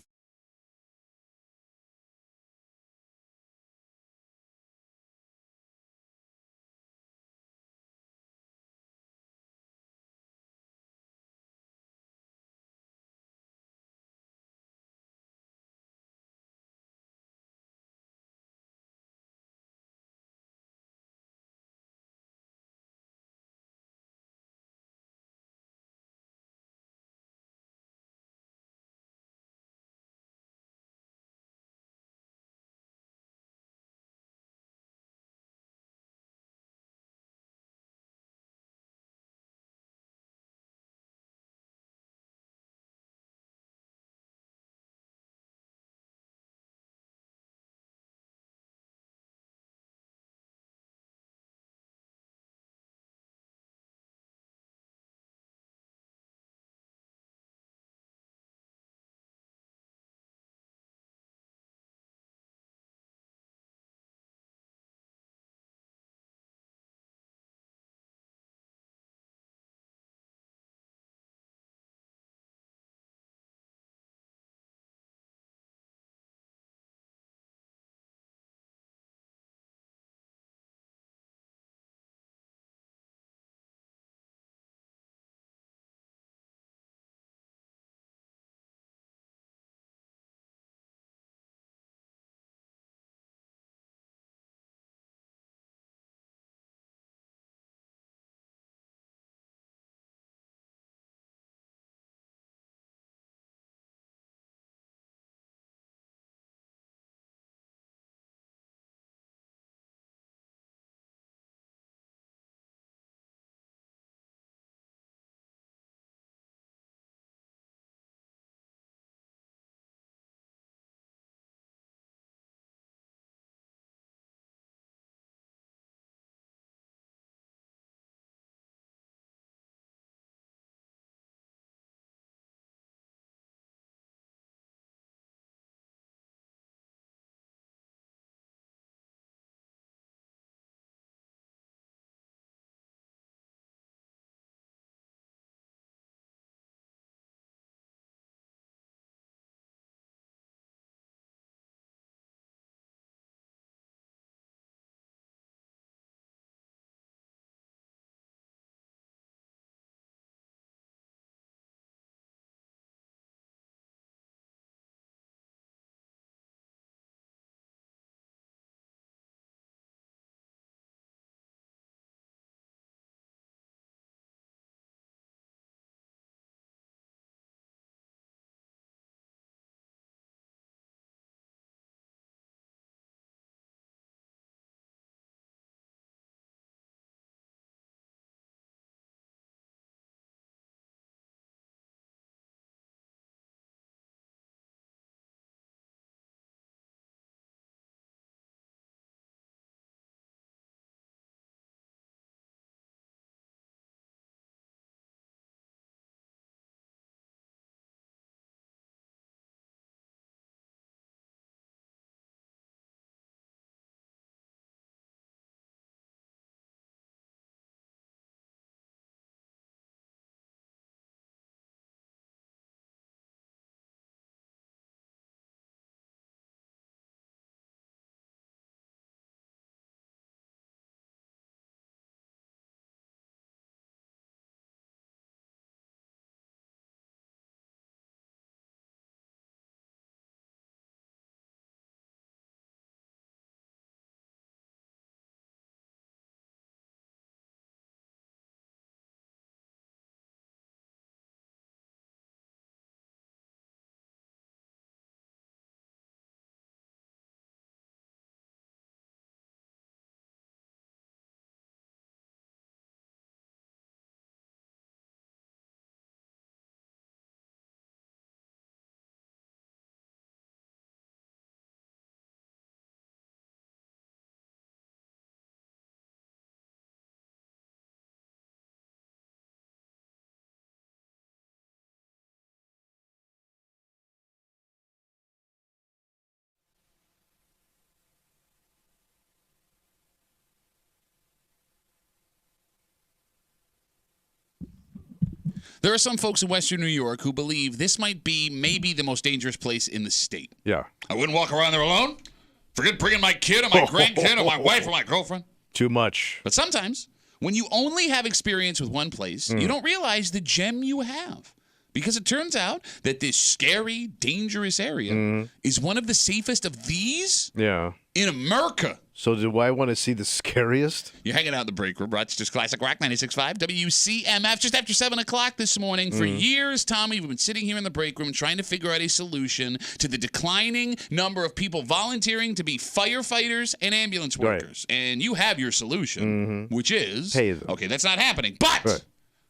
There are some folks in Western New York who believe this might be maybe the most dangerous place in the state. Yeah. I wouldn't walk around there alone. Forget bringing my kid or my grandkid or my wife or my girlfriend. Too much. But sometimes, when you only have experience with one place, you don't realize the gem you have. Because it turns out that this scary, dangerous area is one of the safest of these in America. So do I want to see the scariest? You're hanging out in the break room. Rochester's Classic Rock 96.5 WCMF just after 7 o'clock this morning. For years, Tommy, we've been sitting here in the break room trying to figure out a solution to the declining number of people volunteering to be firefighters and ambulance workers. Right. And you have your solution, which is, pay them. Okay, that's not happening. But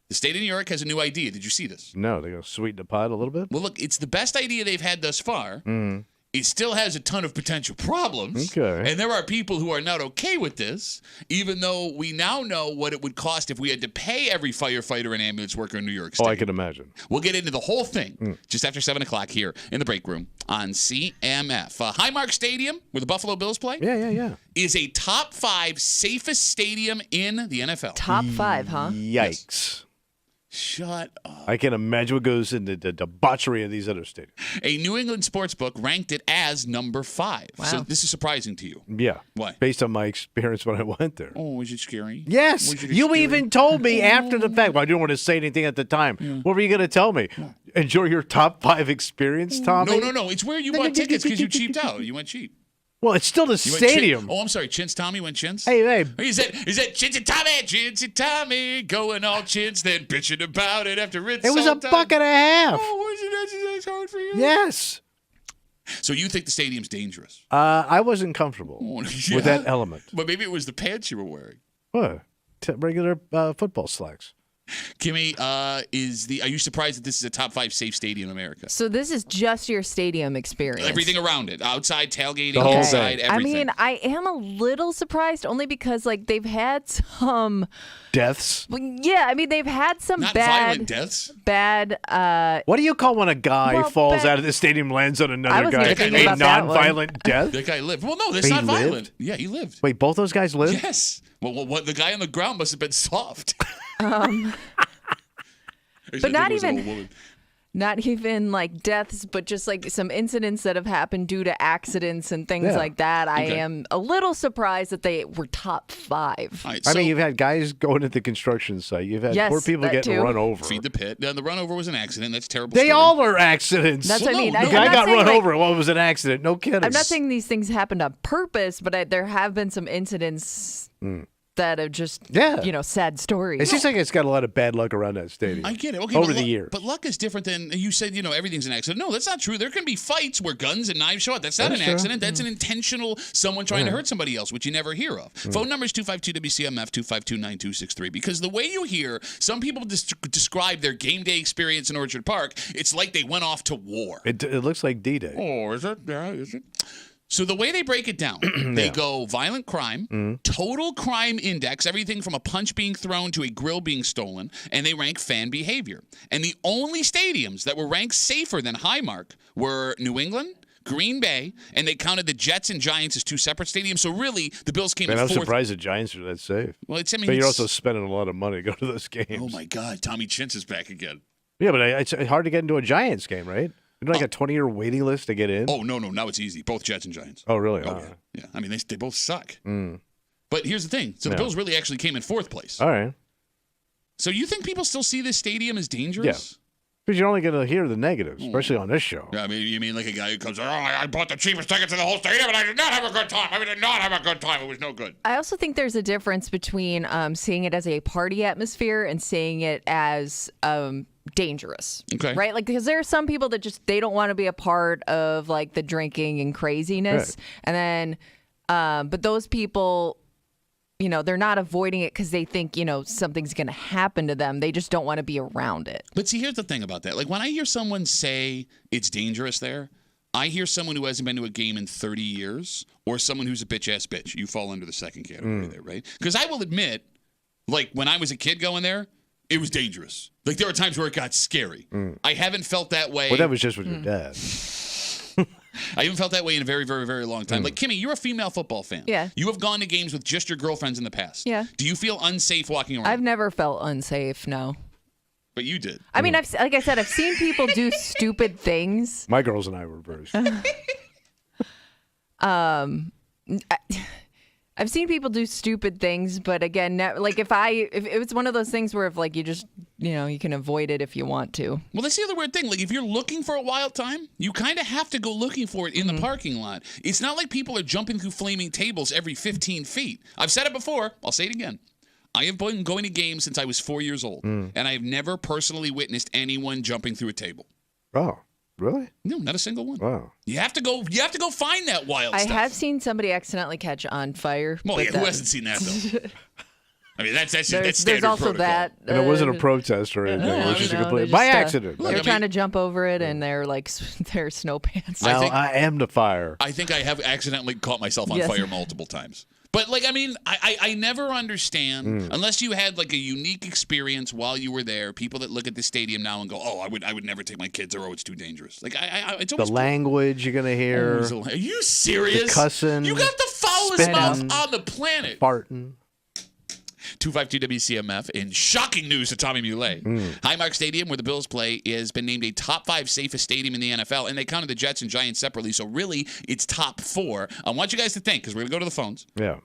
the state of New York has a new idea. Did you see this? No, they're going to sweeten the pot a little bit? Well, look, it's the best idea they've had thus far. It still has a ton of potential problems. Okay. And there are people who are not okay with this, even though we now know what it would cost if we had to pay every firefighter and ambulance worker in New York State. Oh, I can imagine. We'll get into the whole thing just after 7 o'clock here in the break room on CMF. Highmark Stadium, where the Buffalo Bills play, is a top 5 safest stadium in the NFL. Top 5, huh? Yikes. Yes. Shut up. I can imagine what goes into the debauchery of these other stadiums. A New England sports book ranked it as number 5. Wow. So this is surprising to you. Yeah. Why? Based on my experience when I went there. Oh, was it scary? Yes. Was it You scary? even told me after the fact. Well, I didn't want to say anything at the time. What were you going to tell me? Enjoy your top 5 experience, Tommy? No. It's where you bought tickets because you cheaped out. You went cheap. Well, it's still the You went stadium. Oh, I'm sorry. Chintz Tommy went chintz? Hey. Is that Chintzy Tommy going all chintz, then bitching about it after it's It was a buck and a half. Oh, was it? That's hard for you? Yes. So you think the stadium's dangerous? I wasn't comfortable with that element. But maybe it was the pants you were wearing. What? Regular football slacks. Kimmy, are you surprised that this is a top 5 safe stadium in America? So this is just your stadium experience. Everything around it, outside tailgating, The whole inside, thing. everything. I mean, I am a little surprised only because they've had some Deaths? they've had some not bad violent deaths. What do you call when a guy falls bad- out of the stadium, lands on I another wasn't guy? even thinking A about that one. non-violent death? That guy lived. Well, no, that's He not lived? violent. Yeah, he lived. Wait, both those guys lived? Yes. Well, the guy on the ground must have been soft. But not even like deaths, but just like some incidents that have happened due to accidents and things like that. I am a little surprised that they were top 5. All right, I mean, you've had guys going to the construction site. You've had poor people that getting too. run over. feed the pit. Now, the run over was an accident. That's terrible. They story. all are accidents. That's what I mean. no, I'm the guy not got saying, run like- over. Well, it was an accident. No kidding. I'm not saying these things happened on purpose, but there have been some incidents that are just, sad stories. It seems like it's got a lot of bad luck around that stadium. I get it. Okay, over but the years. But luck is different than you said. Everything's an accident. No, that's not true. There can be fights where guns and knives show up. That's not an accident. That's an intentional someone trying to hurt somebody else, which you never hear of. Phone number is 252-WCMF 252-9263. Because the way you hear some people describe their game day experience in Orchard Park, it's like they went off to war. It looks like D-Day. Oh, is it? Yeah, is it? So the way they break it down, they go violent crime, total crime index, everything from a punch being thrown to a grill being stolen, and they rank fan behavior. And the only stadiums that were ranked safer than Highmark were New England, Green Bay, and they counted the Jets and Giants as 2 separate stadiums. So really, the Bills came in I'm 4th. surprised the Giants are that safe. Well, but But you're also spending a lot of money to go to those games. Oh, my God. Tommy Chintz is back again. Yeah, but it's hard to get into a Giants game, right? Isn't it like a 20-year waiting list to get in? Oh, no. Now it's easy. Both Jets and Giants. Oh, really? Oh, yeah. I mean, they both suck. But here's the thing. So the Bills really actually came in 4th place. All right. So you think people still see this stadium as dangerous? Yeah. Because you're only going to hear the negatives, especially on this show. I mean, you mean like a guy who comes, I bought the cheapest tickets in the whole stadium, and I did not have a good time. It was no good. I also think there's a difference between seeing it as a party atmosphere and seeing it as dangerous. Okay. Right? Like, because there are some people that just, they don't want to be a part of like the drinking and craziness. Right. And then, but those people, they're not avoiding it because they think, something's going to happen to them. They just don't want to be around it. But see, here's the thing about that. Like, when I hear someone say it's dangerous there, I hear someone who hasn't been to a game in 30 years or someone who's a bitch-ass bitch. You fall into the second category there, right? Because I will admit, like, when I was a kid going there, it was dangerous. Like, there were times where it got scary. I haven't felt that way. Well, that was just with your dad. I haven't felt that way in a very, very, very long time. Like, Kimmy, you're a female football fan. Yeah. You have gone to games with just your girlfriends in the past. Yeah. Do you feel unsafe walking around? I've never felt unsafe, no. But you did. I mean, like I said, I've seen people do stupid things. My girls and I were very I've seen people do stupid things, but again, like if it's one of those things where if like you just, you can avoid it if you want to. Well, that's the other weird thing. Like if you're looking for a wild time, you kind of have to go looking for it in the parking lot. It's not like people are jumping through flaming tables every 15 feet. I've said it before. I'll say it again. I have been going to games since I was 4 years old, and I have never personally witnessed anyone jumping through a table. Oh, really? No, not a single one. Wow. You have to go find that wild stuff. I have seen somebody accidentally catch on fire. Well, yeah, who hasn't seen that though? I mean, that's standard there's also protocol. that. And it wasn't a protest or anything. It was just a complete by accident. They're trying to jump over it, and they're like their snow pants. Now I am the fire. I think I have accidentally caught myself on fire multiple times. But, like, I mean, I never understand, unless you had, like, a unique experience while you were there, people that look at the stadium now and go, oh, I would never take my kids, or, oh, it's too dangerous. Like, it's always... The language you're going to hear. Are you serious? The cussing. You got the foulest mouth on the planet. Farting. 252 WCMF. In shocking news to Tommy Muley, Highmark Stadium, where the Bills play, has been named a top 5 safest stadium in the NFL, and they counted the Jets and Giants separately, so really, it's top 4. I want you guys to think, because we're going to go to the phones. Yeah.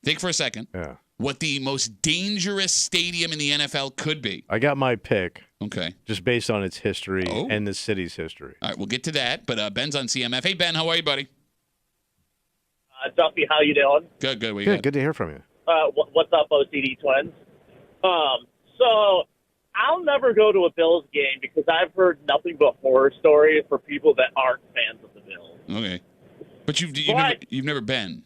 Think for a second. Yeah. What the most dangerous stadium in the NFL could be. I got my pick. Okay. Just based on its history and the city's history. All right, we'll get to that, but Ben's on CMF. Hey, Ben, how are you, buddy? Duffy, how you doing? Good. Good to hear from you. What's up, OCD twins? So I'll never go to a Bills game because I've heard nothing but horror stories for people that aren't fans of the Bills. Okay. But you've never been.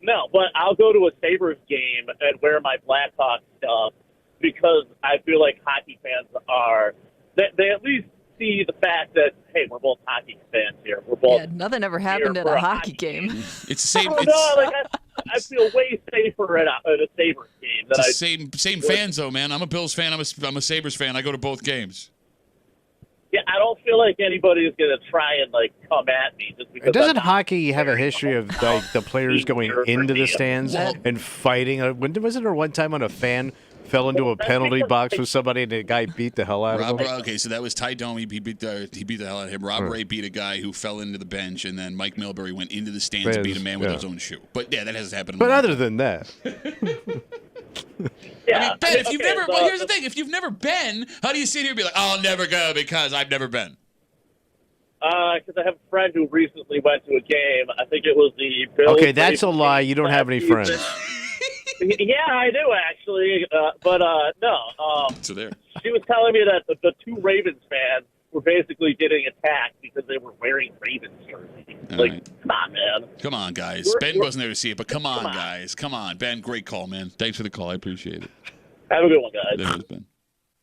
No, but I'll go to a Sabres game and wear my Blackhawks stuff because I feel like hockey fans are they at least see the fact that, hey, we're both hockey fans here. We're both nothing ever happened at a hockey game. It's the same. I feel way safer at a Sabres game. Same fans though, man. I'm a Bills fan. I'm a Sabres fan. I go to both games. Yeah, I don't feel like anybody is going to try and come at me just because. Doesn't hockey have a history of the players going into the stands and fighting? Wasn't there one time when a fan fell into a penalty box with somebody and the guy beat the hell out of him? Okay, so that was Ty Dome. He beat the hell out of him. Rob Ray beat a guy who fell into the bench, and then Mike Milbury went into the stands and beat a man with his own shoe. But yeah, that hasn't happened. But other than that. Yeah, I mean, Ben, here's the thing. If you've never been, how do you sit here and be like, I'll never go because I've never been? Because I have a friend who recently went to a game. I think it was the Bills. Okay, that's a lie. You don't have any friends. Yeah, I do actually, but no. So there. She was telling me that the two Ravens fans were basically getting attacked because they were wearing Ravens jerseys. Right. Come on, man. Come on, guys. Ben wasn't there to see it, but come on, guys. Come on. Ben, great call, man. Thanks for the call. I appreciate it. Have a good one, guys. There it is, Ben.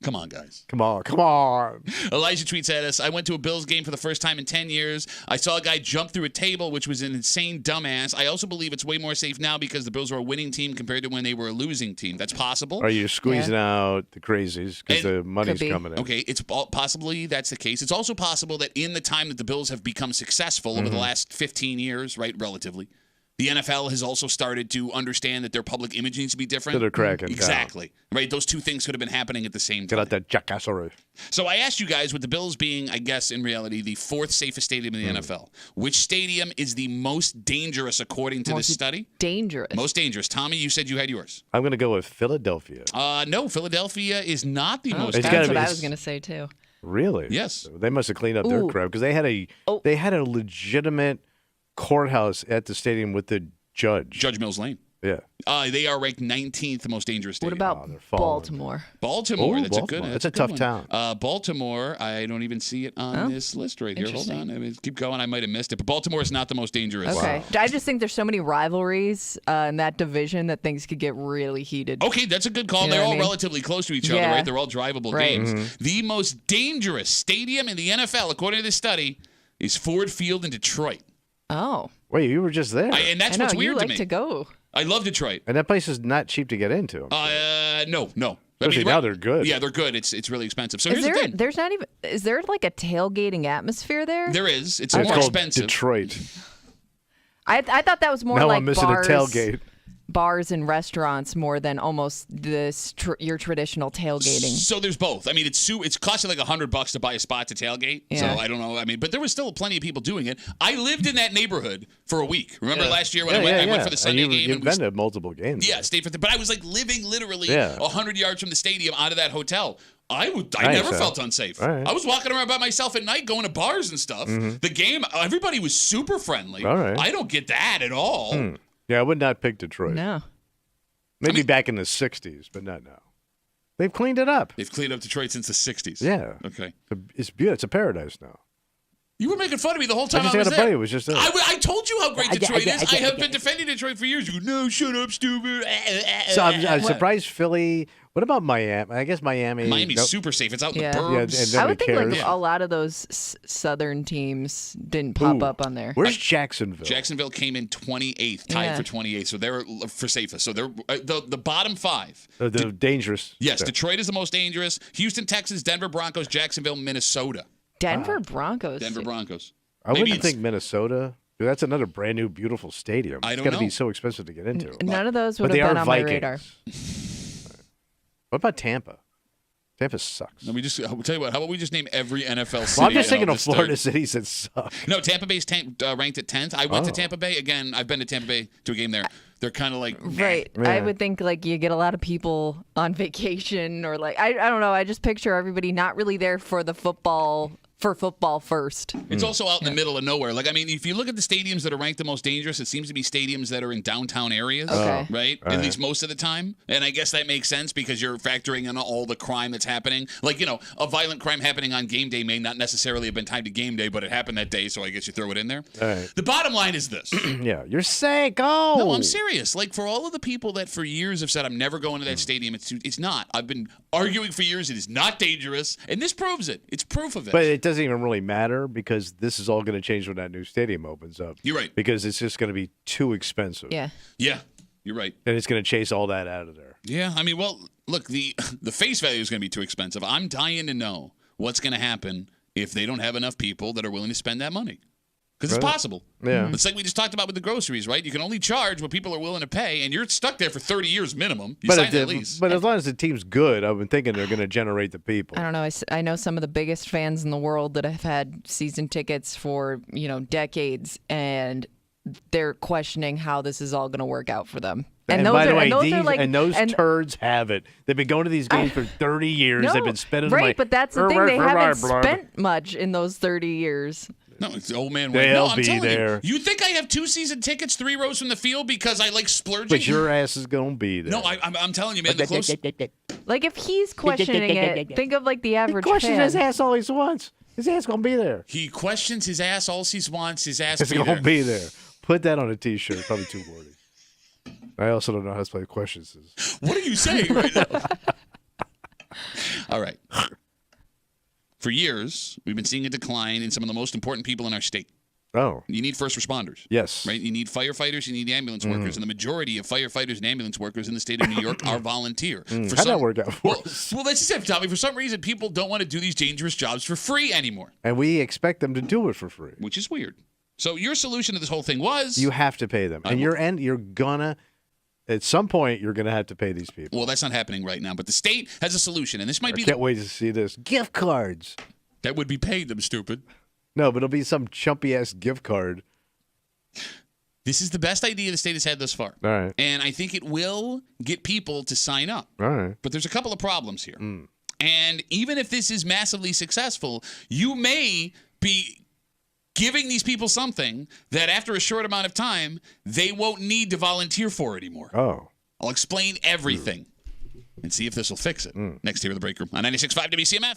Come on, guys. Come on. Elijah tweets at us, I went to a Bills game for the first time in 10 years. I saw a guy jump through a table, which was an insane dumbass. I also believe it's way more safe now because the Bills are a winning team compared to when they were a losing team. That's possible. Are you squeezing out the crazies because the money's coming in? Okay, it's possibly that's the case. It's also possible that in the time that the Bills have become successful over the last 15 years, right, relatively, the NFL has also started to understand that their public image needs to be different. So they're cracking Exactly. down. Right? Those two things could have been happening at the same time. Get out that jackassery. So I asked you guys, with the Bills being, I guess, in reality, the 4th safest stadium in the NFL, which stadium is the most dangerous according to this study? Dangerous. Most dangerous. Tommy, you said you had yours. I'm going to go with Philadelphia. No, Philadelphia is not the most dangerous. That's what I was going to say, too. Really? Yes. They must have cleaned up their crap because they had a legitimate courthouse at the stadium with the Judge Mills Lane. Yeah. They are ranked 19th most dangerous stadium. What about Baltimore? Baltimore. That's Baltimore. That's a tough town. Baltimore, I don't even see it on this list right here. Hold on. I mean, keep going. I might have missed it. But Baltimore is not the most dangerous. Okay. Wow. I just think there's so many rivalries in that division that things could get really heated. Okay, that's a good call. They're all relatively close to each other, right? They're all drivable games. Mm-hmm. The most dangerous stadium in the NFL, according to this study, is Ford Field in Detroit. Oh. Wait, you were just there. And that's what's weird to me. You like to go. I love Detroit. And that place is not cheap to get into. No. Especially now they're good. Yeah, they're good. It's really expensive. So here's the thing. Is there like a tailgating atmosphere there? There is. It's more expensive. Detroit. I thought that was more now like I'm missing bars. a tailgate. bars and restaurants more than almost your traditional tailgating. So there's both. I mean, it's costing like $100 to buy a spot to tailgate. Yeah. So I don't know. I mean, but there was still plenty of people doing it. I lived in that neighborhood for a week. Remember last year when I went for the Sunday game? You've been to multiple games. Yeah, stayed for but I was like living literally 100 yards from the stadium out of that hotel. I never felt unsafe. Right. I was walking around by myself at night, going to bars and stuff. The game, everybody was super friendly. All right. I don't get that at all. Yeah, I would not pick Detroit. No. Maybe back in the 60s, but not now. They've cleaned it up. They've cleaned up Detroit since the 60s. Yeah. Okay. It's beautiful. It's a paradise now. You were making fun of me the whole time I just was had a there. buddy who was just there. I told you how great Detroit is. I have been defending Detroit for years. You go, no, shut up, stupid. So I'm surprised Philly. What about Miami? I guess Miami. Miami's super safe. It's out in the Yeah. burbs. Yeah, I would think cares. like a lot of those southern teams didn't pop up on there. Where's Jacksonville? Jacksonville came in 28th, tied for 28th. So they're for safest. So they're the bottom five. The dangerous. Yes, Detroit is the most dangerous. Houston, Texas, Denver Broncos, Jacksonville, Minnesota. Denver Broncos. Denver Broncos. I wouldn't think Minnesota. Dude, that's another brand new, beautiful stadium. I don't It's got to know. be so expensive to get into. None of those But would they have are been on my Vikings. radar. What about Tampa? Tampa sucks. Let me just I'll tell you what. How about we just name every NFL city? Well, I'm just and thinking I'll of just Florida start- cities that suck. No, Tampa Bay's ranked at 10th. I went to Tampa Bay again. I've been to Tampa Bay to a game there. They're kind of like Right. Yeah. I would think like you get a lot of people on vacation or like I don't know. I just picture everybody not really there for the football first. It's also out in the middle of nowhere. Like, I mean, if you look at the stadiums that are ranked the most dangerous, it seems to be stadiums that are in downtown areas, Okay. right? At least most of the time. And I guess that makes sense because you're factoring in all the crime that's happening. Like, a violent crime happening on game day may not necessarily have been tied to game day, but it happened that day, so I guess you throw it in there. All right. The bottom line is this. Yeah, you're sick. Go. No, I'm serious. Like, for all of the people that for years have said, I'm never going to that stadium, it's not. I've been arguing for years. It is not dangerous. And this proves it. It's proof of it. But it doesn't even really matter because this is all going to change when that new stadium opens up. You're right. Because it's just going to be too expensive. Yeah. Yeah, you're right. And it's going to chase all that out of there. Yeah, I mean, well, look, the face value is going to be too expensive. I'm dying to know what's going to happen if they don't have enough people that are willing to spend that money. Because it's possible. Yeah. It's like we just talked about with the groceries, right? You can only charge what people are willing to pay, and you're stuck there for 30 years minimum. You signed that lease. But as long as the team's good, I've been thinking they're going to generate the people. I don't know. I know some of the biggest fans in the world that have had season tickets for, decades, and they're questioning how this is all going to work out for them. And those by the are, way, and those these, are like, and those and- turds have it. They've been going to these games for 30 years. No, They've been spending right, money. but that's the thing. They haven't spent much in those 30 years. No, it's the old man. They'll No, I'm be telling there. you. You think I have 2 season tickets 3 rows from the field because I like splurging? But your ass is going to be there. No, I'm telling you, man. The close. Like if he's questioning it, think of like the average Question fan. his ass all he wants. His ass going to be there. He questions his ass all he wants. His ass It's be going there. to be there. Put that on a T-shirt. Probably too wordy. I also don't know how to play questions. What are you saying right now? All right. For years, we've been seeing a decline in some of the most important people in our state. Oh. You need first responders. Yes. Right? You need firefighters, you need ambulance workers, and the majority of firefighters and ambulance workers in the state of New York are volunteer. How'd that work out for us? Well, that's just it, Tommy. For some reason, people don't want to do these dangerous jobs for free anymore, And we expect them to do it for free. which is weird. So your solution to this whole thing was You have to pay them. And you're gonna, at some point, you're gonna have to pay these people. well, that's not happening right now, but the state has a solution, and this might I be can't wait to see this. Gift cards. that would be paid them, stupid. No, but it'll be some chumpy ass gift card. This is the best idea the state has had thus far. All right. And I think it will get people to sign up. All right. But there's a couple of problems here. And even if this is massively successful, you may be giving these people something that after a short amount of time, they won't need to volunteer for anymore. Oh. I'll explain everything and see if this will fix it. Next here at the Break Room on 96.5 WCMF.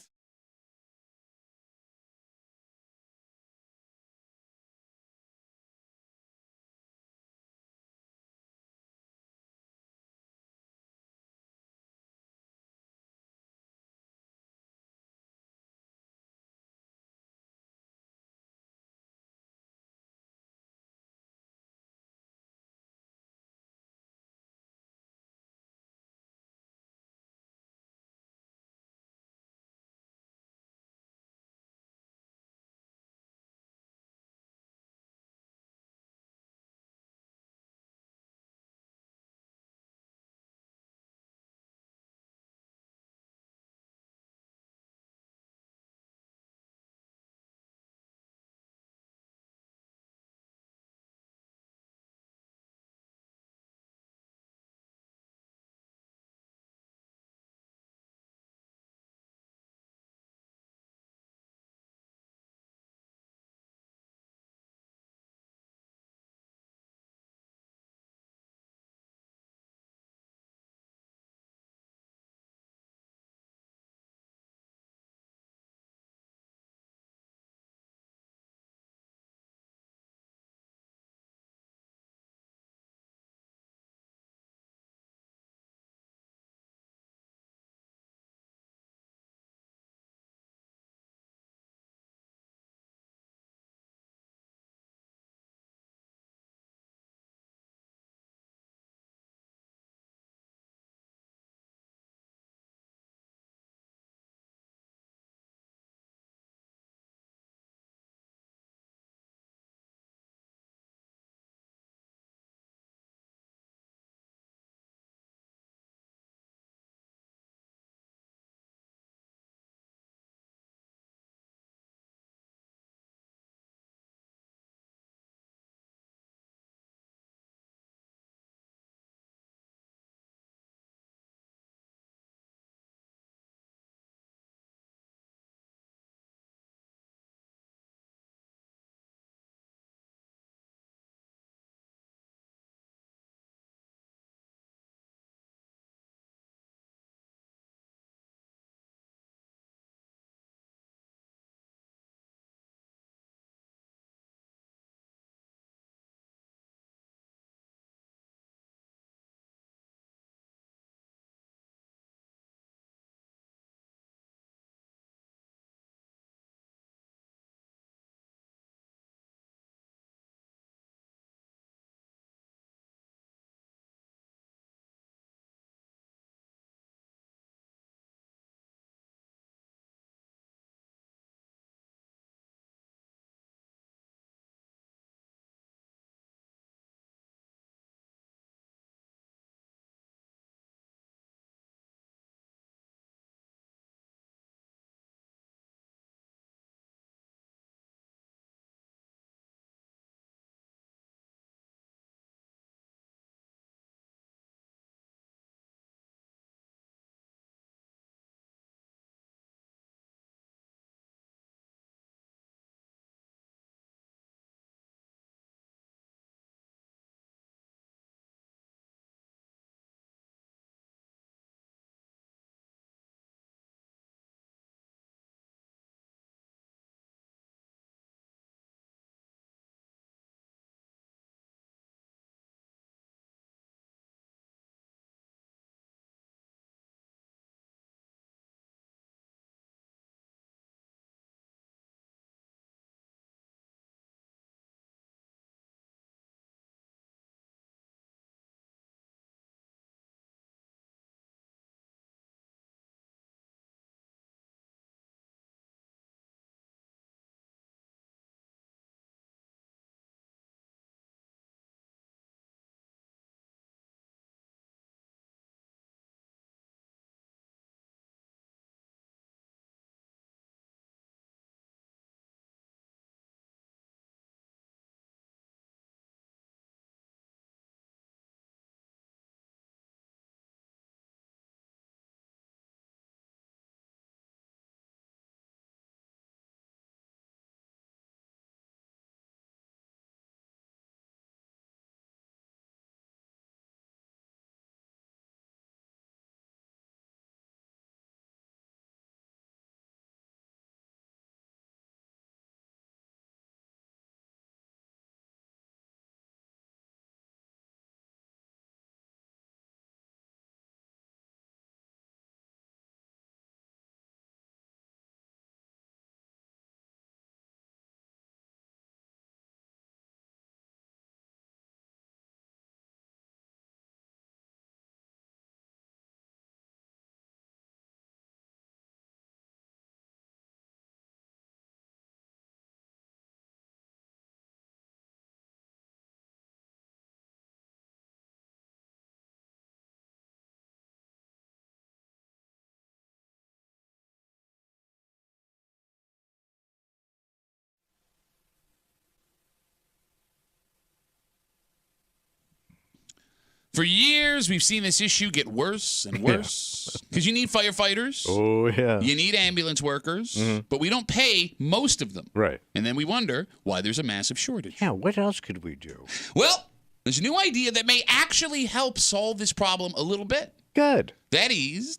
For years, we've seen this issue get worse and worse because you need firefighters. Oh, yeah. You need ambulance workers, but we don't pay most of them. Right. And then we wonder why there's a massive shortage. Yeah, what else could we do? Well, there's a new idea that may actually help solve this problem a little bit. Good. That is,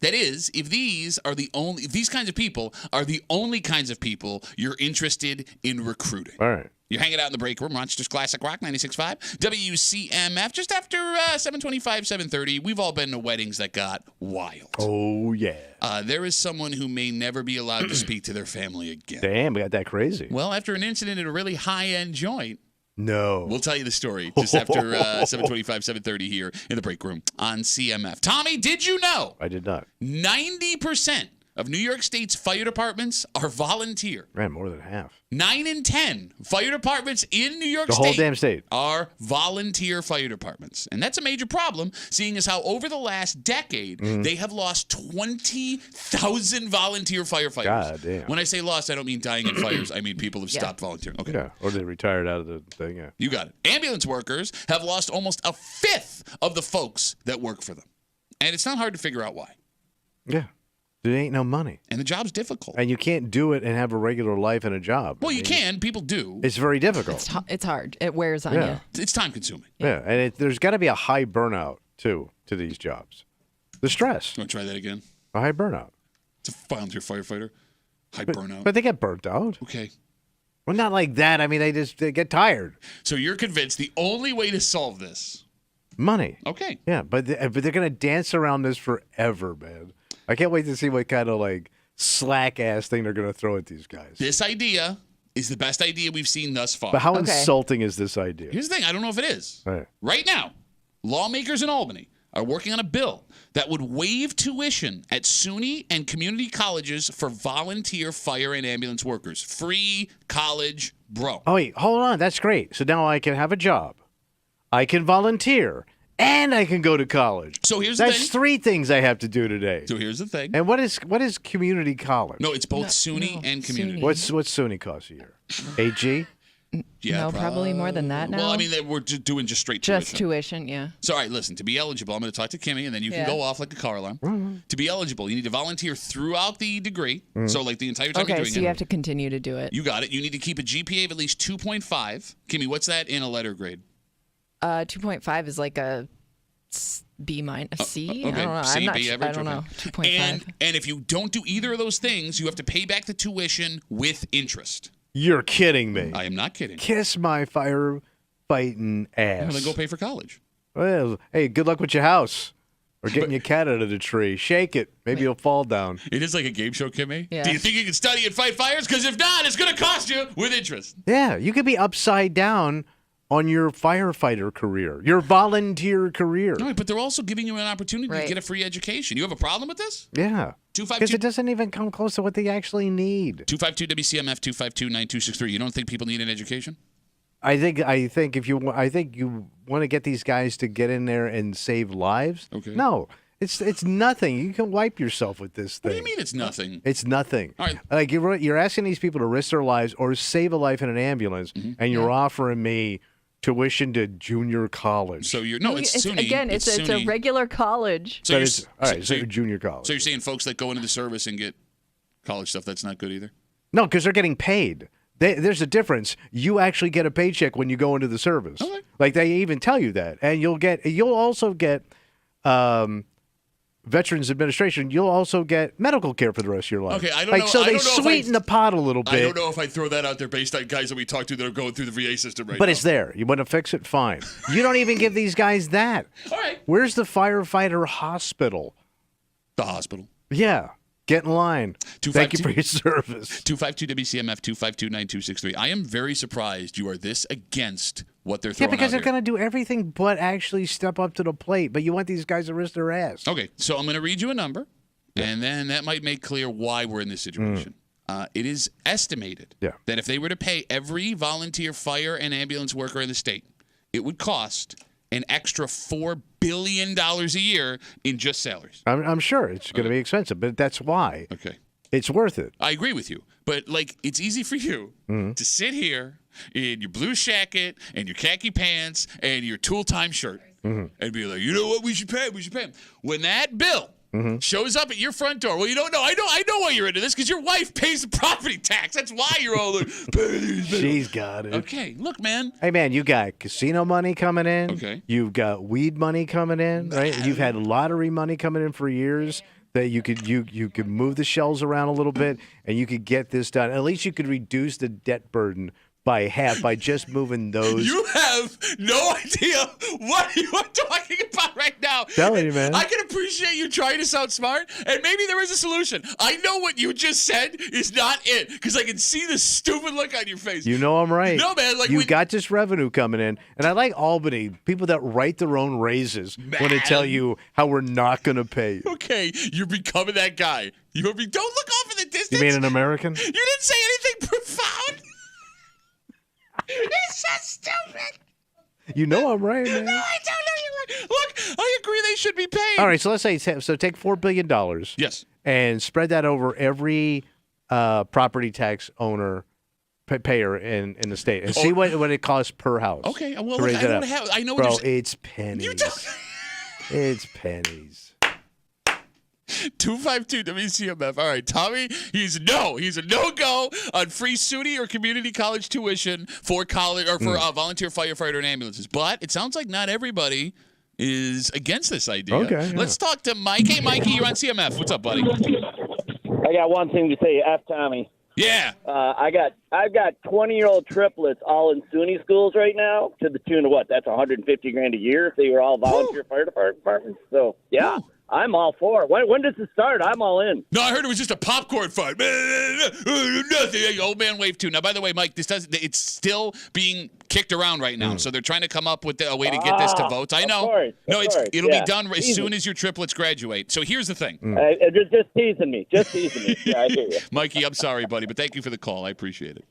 if these kinds of people are the only kinds of people you're interested in recruiting. All right. You're hanging out in the break room, Rochester's Classic Rock 96.5, WCMF, just after 7:25, 7:30. We've all been to weddings that got wild. Oh, yeah. There is someone who may never be allowed to speak to their family again. Damn, we got that crazy. Well, after an incident at a really high-end joint, No. we'll tell you the story just after 7:25, 7:30 here in the break room on CMF. Tommy, did you know I did not. 90% of New York State's fire departments are volunteer? Man, more than half. 9 in 10 fire departments in New York The State whole damn state. are volunteer fire departments. And that's a major problem, seeing as how over the last decade, they have lost 20,000 volunteer firefighters. God damn. When I say lost, I don't mean dying in fires. I mean people have stopped volunteering. Okay. Yeah, or they retired out of the thing, yeah. You got it. Ambulance workers have lost almost a fifth of the folks that work for them. And it's not hard to figure out why. Yeah. There ain't no money. And the job's difficult. And you can't do it and have a regular life and a job. Well, you can. People do. It's very difficult. It's hard. It wears on Yeah. you. It's time consuming. Yeah, and there's got to be a high burnout, too, to these jobs. The stress, You want to try that again? a high burnout. It's a volunteer firefighter. High burnout. But they get burnt out. Okay. Well, not like that. I mean, they get tired. So you're convinced the only way to solve this. Money. Okay. Yeah, but they're going to dance around this forever, man. I can't wait to see what kind of, like, slack-ass thing they're going to throw at these guys. This idea is the best idea we've seen thus far. But how Okay. insulting is this idea? Here's the thing. I don't know if it is. Right. Right now, lawmakers in Albany are working on a bill that would waive tuition at SUNY and community colleges for volunteer fire and ambulance workers. Free college, bro. Oh, wait, hold on. That's great. So now I can have a job. I can volunteer. And I can go to college. So here's the That's thing. 3 things I have to do today. So here's the thing. And what is community college? No, it's both SUNY and community. SUNY. What's SUNY cost a year? AG? Yeah, No, probably more than that now. Well, I mean, we're just doing just straight Just tuition. tuition, yeah. So, all right, listen, to be eligible, I'm going to talk to Kimmy, and then you can Yeah. go off like a car alarm. To be eligible, you need to volunteer throughout the degree. So, like the entire time you're Okay, doing so you it. have to continue to do it. You got it. You need to keep a GPA of at least 2.5. Kimmy, what's that in a letter grade? 2.5 is like a B minus C. Okay, I don't know. C, I'm not B sure. average. I don't know. okay. 2.5. And if you don't do either of those things, you have to pay back the tuition with interest. You're kidding me. I am not kidding. Kiss my firefighting ass. Well, then go pay for college. Well, hey, good luck with your house. Or getting your cat out of the tree. Shake it. Maybe it'll fall down. It is like a game show, Kimmy. Yeah. Do you think you can study and fight fires? Because if not, it's going to cost you with interest. Yeah, you could be upside down on your firefighter career, your volunteer career. No, but they're also giving you an opportunity to Right. get a free education. You have a problem with this? Yeah. 252 Because it doesn't even come close to what they actually need. 252 WCMF 252-9263. You don't think people need an education? I think you want to get these guys to get in there and save lives. Okay. No, it's nothing. You can wipe yourself with this thing. What do you mean it's nothing? It's nothing. All right. Like you're asking these people to risk their lives or save a life in an ambulance, Mm-hmm. and you're offering me tuition to junior college. So you're no, it's SUNY. Again, it's a SUNY. regular college. So But you're, it's all right. So you're- junior college. so you're saying folks that go into the service and get college stuff, that's not good either? No, because they're getting paid. There's a difference. You actually get a paycheck when you go into the service. Okay. Like they even tell you that, and you'll also get Veterans Administration. You'll also get medical care for the rest of your life. Okay, I don't like, know- So I they don't know if sweeten the pot a little bit. I don't know if I throw that out there based on guys that we talk to that are going through the VA system right But now. it's there. You want to fix it? Fine. You don't even give these guys that. All right. Where's the firefighter hospital? The hospital. Yeah. Get in line. Thank you 252 for your service. 252 WCMF 252-9263. I am very surprised you are this against what they're Yeah, throwing because out they're here. going to do everything but actually step up to the plate. But you want these guys to risk their ass. Okay, so I'm going to read you a number, and then that might make clear why we're in this situation. It is estimated Yeah. that if they were to pay every volunteer fire and ambulance worker in the state, it would cost an extra $4 billion a year in just salaries. I'm sure it's going to be expensive, but that's why Okay. it's worth it. I agree with you. But, like, it's easy for you to sit here in your blue jacket and your khaki pants and your tool time shirt and be like, you know what, we should pay him. When that bill shows up at your front door, well, you don't know. I know why you're into this, because your wife pays the property tax. That's why you're all like, pay these bills. She's got it. Okay, look, man. Hey, man, you got casino money coming in. Okay. You've got weed money coming in, right? You've had lottery money coming in for years that you could move the shells around a little bit, and you could get this done. At least you could reduce the debt burden by half by just moving those. You have no idea what you are talking about right now. Telling you, man. I can appreciate you trying to sound smart, and maybe there is a solution. I know what you just said is not it, because I can see the stupid look on your face. You know I'm right. No, man. Like you got this revenue coming in, and I like Albany, people that write their own raises when they tell you how we're not going to pay you. Okay, you're becoming that guy. Don't look off in the distance. You mean an American? You didn't say anything profound. It's so stupid. You know I'm right, man. No, I don't know you're right. Look, I agree they should be paid. All right, so let's say, so take $4 billion. Yes. And spread that over every property tax owner, payer in the state. And see what it costs per house. Okay, well, to look, raise it up. I know Bro, what you're it's pennies. You don't. It's pennies. 252 WCMF. All right, Tommy, he's a no-go on free SUNY or community college tuition for college or for volunteer firefighter and ambulances. But it sounds like not everybody is against this idea. Okay. Yeah. Let's talk to Mike. Hey, Mikey, you're on CMF. What's up, buddy? I got one thing to say. F Tommy. Yeah. I've got 20-year-old triplets all in SUNY schools right now to the tune of what? That's $150,000 a year if they were all volunteer fire departments. So yeah. Ooh. I'm all for it. When does it start? I'm all in. No, I heard it was just a popcorn fight. Nothing. Hey, old man wave 2. Now, by the way, Mike, it's still being kicked around right now. So they're trying to come up with a way to get this to votes. I know. It'll be done as soon as your triplets graduate. So here's the thing. Just teasing me. Yeah, I hear you. Mikey, I'm sorry, buddy, but thank you for the call. I appreciate it.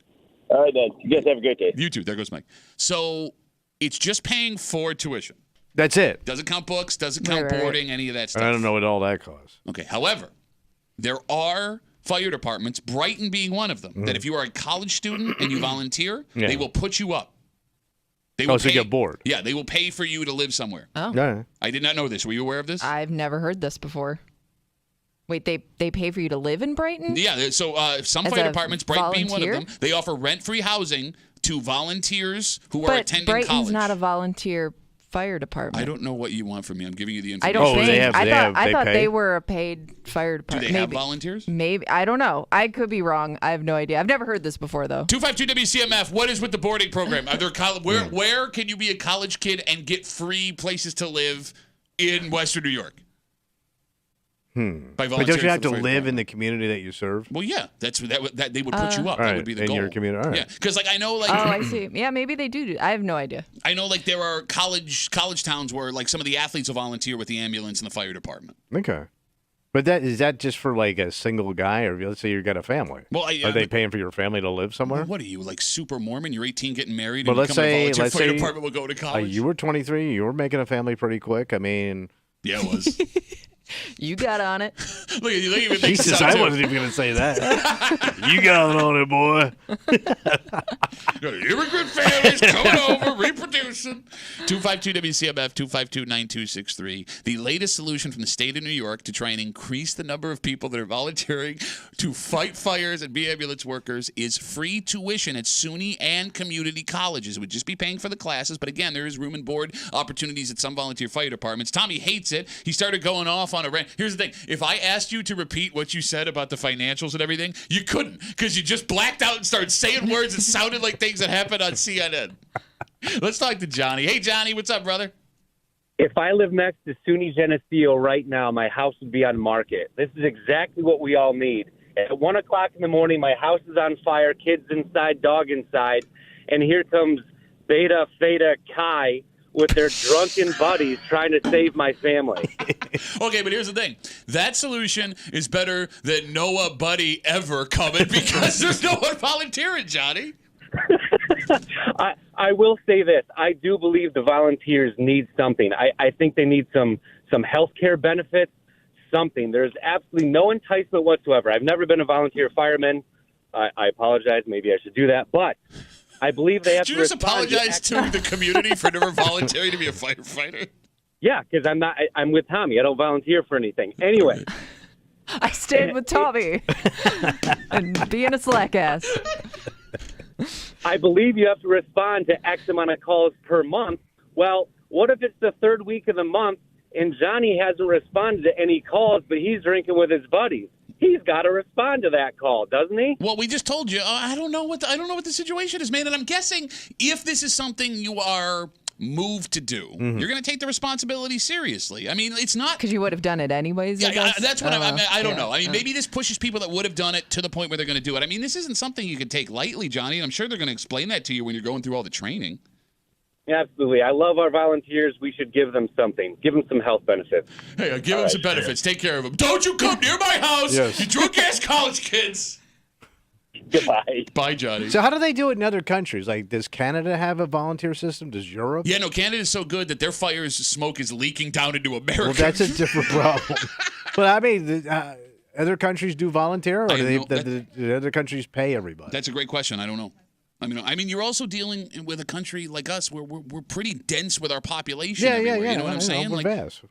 All right, then. You guys have a great day. You too. There goes Mike. So it's just paying for tuition. That's it. Doesn't count books, doesn't count boarding, any of that stuff. I don't know what all that costs. Okay. However, there are fire departments, Brighton being one of them, that if you are a college student and you volunteer, they will put you up. They will so you get bored. Yeah, they will pay for you to live somewhere. Oh. Yeah. I did not know this. Were you aware of this? I've never heard this before. Wait, they pay for you to live in Brighton? Yeah, so some As fire a departments, Brighton being one of volunteer? them, they offer rent-free housing to volunteers who are attending Brighton's college. not a volunteer fire department. I don't know what you want from me. I'm giving you the I information. don't think. I thought pay? they were a paid fire Do department. they have volunteers? Maybe. I don't know. I could be wrong. I have no idea. I've never heard this before, though. 252 WCMF, what is with the boarding program? Are there where can you be a college kid and get free places to live in Western New York? By But don't you have to for the fire live in department? the community that you serve? Well, yeah, that they would put you up. That Right, would be the in goal. your community. All right. Yeah, because I know Oh, I see. Yeah, maybe they do. I have no idea. I know there are college towns where some of the athletes will volunteer with the ambulance and the fire department. Okay. But is that just for a single guy, or let's say you've got a family? Well, are they paying for your family to live somewhere? What are you, super Mormon? You're 18, getting married, But and let's becoming a say volunteer fire department will go to college. you were 23. You were making a family pretty quick. I mean, yeah, it was. You got on it. Look at you. Jesus, I wasn't even going to say that. You got on it, boy. Immigrant families coming over, reproducing. 252 WCMF 252-9263. The latest solution from the state of New York to try and increase the number of people that are volunteering to fight fires and be ambulance workers is free tuition at SUNY and community colleges. It would just be paying for the classes, but again, there is room and board opportunities at some volunteer fire departments. Tommy hates it. He started going off on a rant. Here's the thing. If I asked you to repeat what you said about the financials and everything, you couldn't, because you just blacked out and started saying words that sounded like things that happened on CNN. Let's talk to Johnny. Hey, Johnny, what's up, brother? If I live next to SUNY Geneseo right now, my house would be on market. This is exactly what we all need. At 1 o'clock in the morning, my house is on fire, kids inside, dog inside, and here comes Beta Theta Chi with their drunken buddies trying to save my family. Okay, but here's the thing. That solution is better than Noah Buddy ever coming because there's no one volunteering, Johnny. I will say this. I do believe the volunteers need something. I think they need some health care benefits, something. There's absolutely no enticement whatsoever. I've never been a volunteer fireman. I apologize. Maybe I should do that. But I believe they have Did to you just respond apologize to the community for never volunteering to be a firefighter? Yeah, because I'm with Tommy. I don't volunteer for anything. Anyway. I stayed with Tommy and being a slack ass. I believe you have to respond to X amount of calls per month. Well, what if it's the third week of the month and Johnny hasn't responded to any calls, but he's drinking with his buddies? He's got to respond to that call, doesn't he? Well, we just told you. I don't know what the situation is, man. And I'm guessing if this is something you are moved to do, you're going to take the responsibility seriously. I mean, it's not because you would have done it anyways. Yeah, that's what I don't know. I mean, maybe this pushes people that would have done it to the point where they're going to do it. I mean, this isn't something you can take lightly, Johnny. And I'm sure they're going to explain that to you when you're going through all the training. Absolutely. I love our volunteers. We should give them something. Give them some health benefits. Hey, give them some benefits. Take care of them. Don't you come near my house, you drunk-ass college kids. Goodbye. Bye, Johnny. So how do they do it in other countries? Like, does Canada have a volunteer system? Does Europe? Yeah, no, Canada's so good that their fire's smoke is leaking down into America. Well, that's a different problem. But, I mean, other countries do volunteer, or do other countries pay everybody? That's a great question. I don't know. I mean, you're also dealing with a country like us where we're pretty dense with our population. Yeah. You know what I'm saying? We're vast.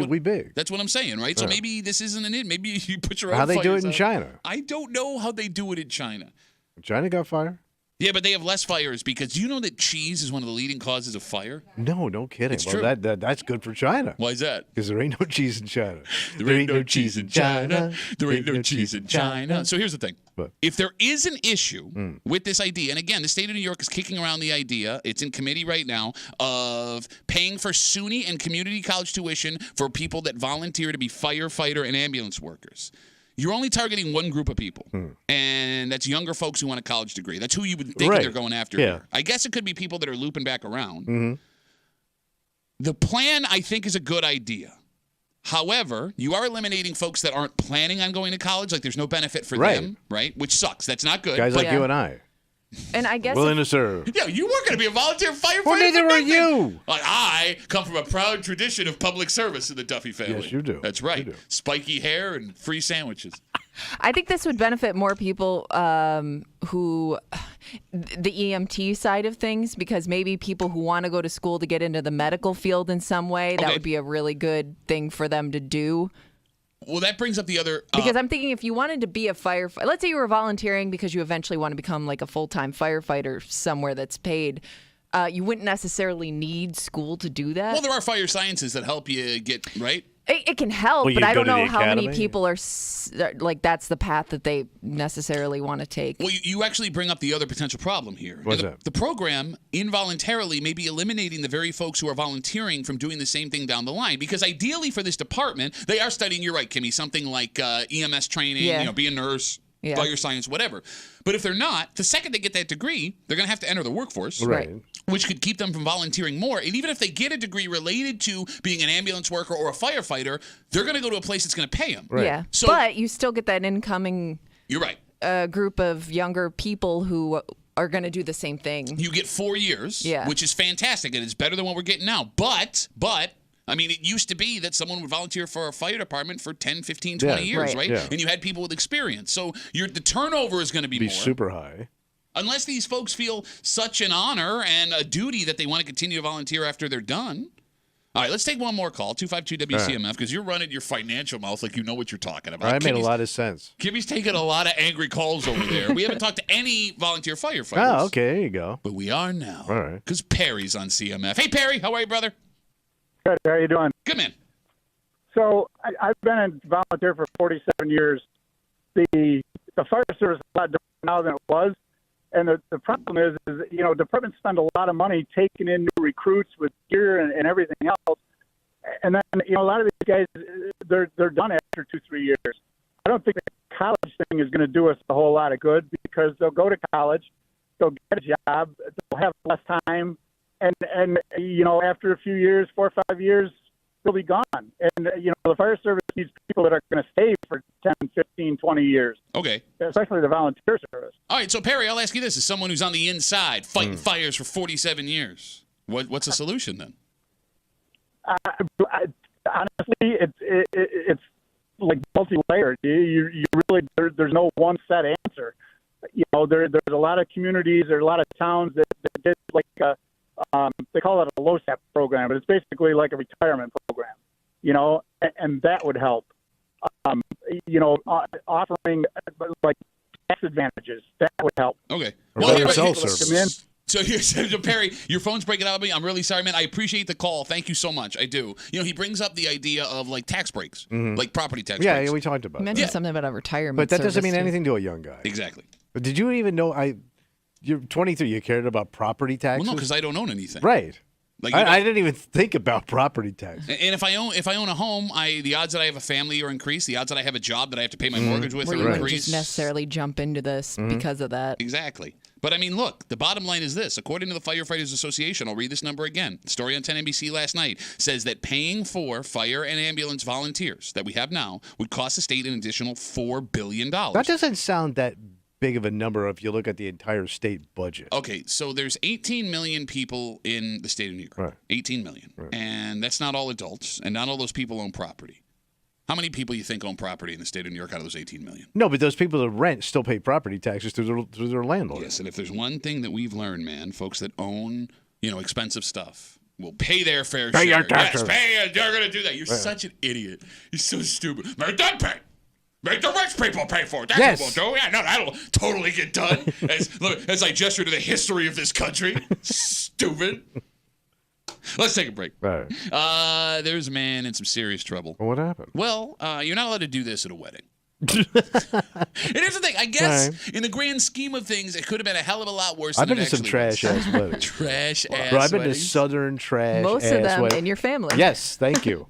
We big. That's what I'm saying, right? So maybe this isn't an it. Maybe you put your own. How they do it in out. China? I don't know how they do it in China. China got fire? Yeah, but they have less fires because do you know that cheese is one of the leading causes of fire? No kidding. It's well, true. That's good for China. Why is that? Because there ain't no cheese in China. There ain't no cheese in China. There ain't no cheese in China. So here's the thing. What? If there is an issue with this idea, and again, the state of New York is kicking around the idea, it's in committee right now, of paying for SUNY and community college tuition for people that volunteer to be firefighter and ambulance workers. You're only targeting one group of people, and that's younger folks who want a college degree. That's who you would think they're going after here. I guess it could be people that are looping back around. The plan, I think, is a good idea. However, you are eliminating folks that aren't planning on going to college. Like, there's no benefit for them, right? Which sucks. That's not good. Guys like you and I. And I guess willing to serve. Yeah, you weren't going to be a volunteer firefighter. Well, neither are you. Like, I come from a proud tradition of public service in the Duffy family. Yes, you do. That's right. You do. Spiky hair and free sandwiches. I think this would benefit more people who the EMT side of things, because maybe people who want to go to school to get into the medical field in some way, that would be a really good thing for them to do. Well, that brings up the other... because I'm thinking if you wanted to be a firefighter, let's say you were volunteering because you eventually want to become like a full-time firefighter somewhere that's paid, you wouldn't necessarily need school to do that. Well, there are fire sciences that help you get, right? It can help, Well, but I don't know how academy? many people are like that's the path that they necessarily want to take. Well, you actually bring up the other potential problem here. What's that? The program involuntarily may be eliminating the very folks who are volunteering from doing the same thing down the line. Because ideally for this department, they are studying, you're right, Kimmy, something like EMS training, be a nurse, fire science, whatever. But if they're not, the second they get that degree, they're going to have to enter the workforce. Right. Which could keep them from volunteering more. And even if they get a degree related to being an ambulance worker or a firefighter, they're going to go to a place that's going to pay them. Right. Yeah. So, but you still get that incoming you're right. Group of younger people who are going to do the same thing. You get 4 years, Yeah. which is fantastic, and it's better than what we're getting now. But, I mean, it used to be that someone would volunteer for a fire department for 10, 15, 20 years, right? Yeah. And you had people with experience. So the turnover is going to be more. Super high. Unless these folks feel such an honor and a duty that they want to continue to volunteer after they're done. All right, let's take one more call, 252-WCMF, because you're running your financial mouth like you know what you're talking about. That made a lot of sense. Kimmy's taking a lot of angry calls over there. We haven't talked to any volunteer firefighters. Oh, okay, there you go. But we are now. All right. Because Perry's on CMF. Hey, Perry, how are you, brother? Good. How you doing? Good, man. So I've been a volunteer for 47 years. The fire service is a lot different now than it was. And the problem is, departments spend a lot of money taking in new recruits with gear and everything else. And then, a lot of these guys, they're done after 2-3 years. I don't think the college thing is going to do us a whole lot of good because they'll go to college, they'll get a job, they'll have less time. And after a few years, 4 or 5 years, they'll be gone. And, the fire service needs people that are going to stay for 10, 15, 20 years. Okay. Especially the volunteer service. All right, so Perry, I'll ask you this. As someone who's on the inside fighting fires for 47 years, what's the solution then? Honestly, it's like multi-layered. You really, there's no one set answer. There's a lot of communities, there's a lot of towns that did like They call it a LoSAP program, but it's basically like a retirement program, and that would help. Offering like tax advantages, that would help. Okay. Well, so here's so Perry, your phone's breaking out on me. I'm really sorry, man. I appreciate the call. Thank you so much. I do. He brings up the idea of like tax breaks, like property tax breaks. Yeah, we talked about You that. mentioned something about a retirement But that doesn't mean service, too. anything to a young guy. Exactly. But did you even know you're 23, you cared about property taxes? Well, no, because I don't own anything. Right. Like I didn't even think about property tax. And if I own a home, the odds that I have a family are increased. The odds that I have a job that I have to pay my mortgage with Where are you wouldn't increased. just necessarily jump into this because of that. Exactly. But I mean, look, the bottom line is this. According to the Firefighters Association, I'll read this number again. The story on 10 NBC last night says that paying for fire and ambulance volunteers that we have now would cost the state an additional $4 billion. That doesn't sound that big of a number if you look at the entire state budget. Okay, so there's 18 million people in the state of New York. Right. 18 million. Right. And that's not all adults, and not all those people own property. How many people you think own property in the state of New York out of those 18 million? No, but those people that rent still pay property taxes through their landlord. Yes, and if there's one thing that we've learned, man, folks that own, expensive stuff will pay their fair share. Your taxes. Yes, you're going to do that. You're such an idiot. You're so stupid. Make them pay. Make the rich people pay for it. That's what we'll do. Yeah, no, that'll totally get done. As I gesture to the history of this country. Stupid. Let's take a break. Right. There's a man in some serious trouble. Well, what happened? Well, you're not allowed to do this at a wedding. And here's the thing. I guess in the grand scheme of things, it could have been a hell of a lot worse I've than been it to some actually trash-ass weddings. was. Trash-ass Bro, I've been weddings. to southern trash Most of them weddings. in your family. Yes, thank you.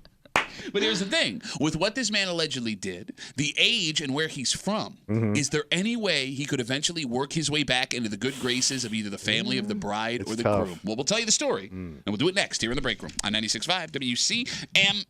But here's the thing. With what this man allegedly did, the age and where he's from, is there any way he could eventually work his way back into the good graces of either the family of the bride or the tough. groom? Well, we'll tell you the story, and we'll do it next here in the break room on 96.5 WCMF.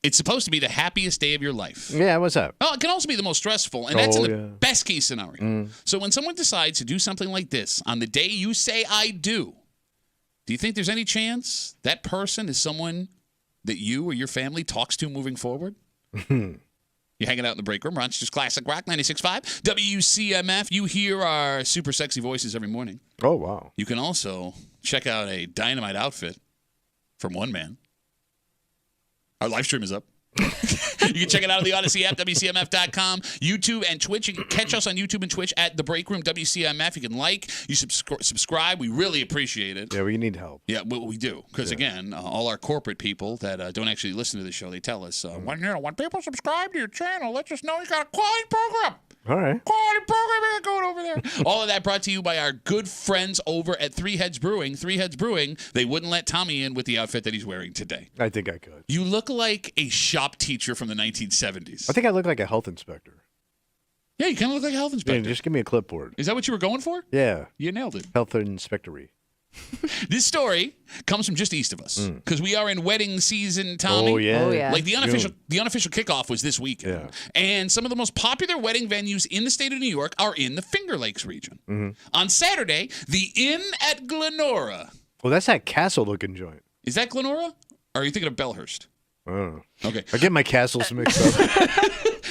It's supposed to be the happiest day of your life. Yeah, what's up? Oh, it can also be the most stressful, and that's in the yeah. best case scenario. So when someone decides to do something like this on the day you say I do you think there's any chance that person is someone that you or your family talks to moving forward? You're hanging out in the break room. Rochester's Classic Rock 96.5. WCMF. You hear our super sexy voices every morning. Oh, wow. You can also check out a dynamite outfit from one man. Our live stream is up. You can check it out on the Odyssey app, WCMF.com, YouTube, and Twitch. You can catch us on YouTube and Twitch at The Break Room, WCMF. You can you subscribe. We really appreciate it. Yeah, we need help. Yeah, well, we do. Because, again, all our corporate people that don't actually listen to the show, they tell us, when people subscribe to your channel, let us know you got a quality program. All right. Quality programming going over there. All of that brought to you by our good friends over at Three Heads Brewing. Three Heads Brewing, they wouldn't let Tommy in with the outfit that he's wearing today. I think I could. You look like a shop teacher from the 1970s. I think I look like a health inspector. Yeah, you kind of look like a health inspector. Yeah, just give me a clipboard. Is that what you were going for? Yeah. You nailed it. Health inspectory. This story comes from just east of us because we are in wedding season, Tommy. Oh, yeah. Oh, yeah. Like the unofficial kickoff was this weekend. Yeah. And some of the most popular wedding venues in the state of New York are in the Finger Lakes region. On Saturday, the Inn at Glenora. Well, that's that castle-looking joint. Is that Glenora? Or are you thinking of Bellhurst? I don't know. Okay. I get my castles mixed up.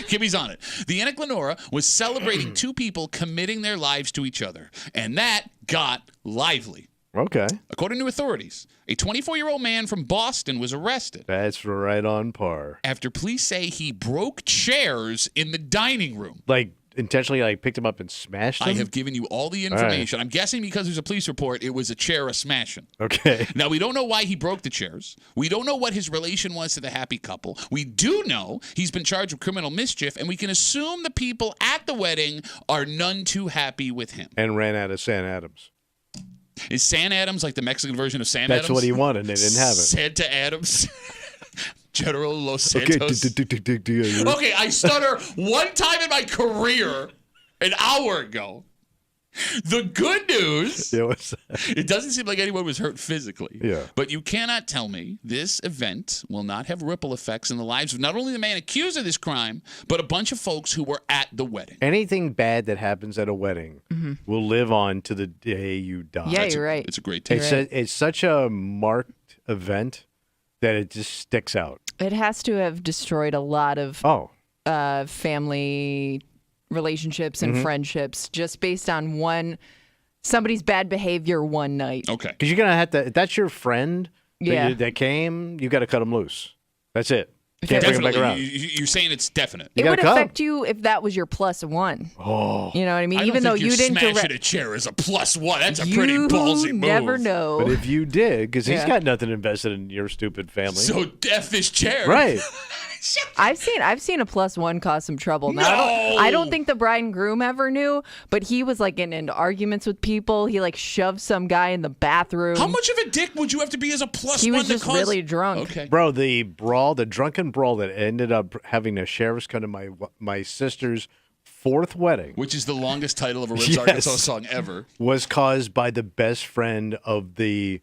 Kimmy's on it. The Inn at Glenora was celebrating two people committing their lives to each other. And that got lively. Okay. According to authorities, a 24-year-old man from Boston was arrested. That's right on par. After police say he broke chairs in the dining room. Like, intentionally, picked them up and smashed them? I have given you all the information. I'm guessing because there's a police report, it was a chair a-smashing. Okay. Now, we don't know why he broke the chairs. We don't know what his relation was to the happy couple. We do know he's been charged with criminal mischief, and we can assume the people at the wedding are none too happy with him. And ran out of San Adams. Is San Adams like the Mexican version of Sam Adams? That's what he wanted, and they didn't have it. Santa Adams. General Los Santos. Okay. Okay, I stutter one time in my career an hour ago. The good news, it doesn't seem like anyone was hurt physically. Yeah. But you cannot tell me this event will not have ripple effects in the lives of not only the man accused of this crime, but a bunch of folks who were at the wedding. Anything bad that happens at a wedding will live on to the day you die. Yeah, you're right. It's a great take. It's such a marked event that it just sticks out. It has to have destroyed a lot of family relationships and friendships just based on somebody's bad behavior one night. Okay. Because you're going to have to, if that's your friend Yeah. that came, you got to cut them loose. That's it. Can't bring them back Definitely. around. You're saying it's definite. It gotta would come. affect you if that was your +1. Oh. You know what I mean? I Even don't though think you didn't smashing a chair is a +1. That's a pretty you ballsy move. never know. But if you did, because he's Yeah. got nothing invested in your stupid family. So deaf this chair. Right. I've seen a +1 cause some trouble. Now, No! I don't think the bride and groom ever knew, but he was getting into arguments with people. He shoved some guy in the bathroom. How much of a dick would you have to be as a +1 He was to just cause? really drunk. Okay. Bro, the drunken brawl that ended up having a sheriff's come to my sister's 4th wedding Which is the longest title of a Rips Arkansas song ever. was caused by the best friend of the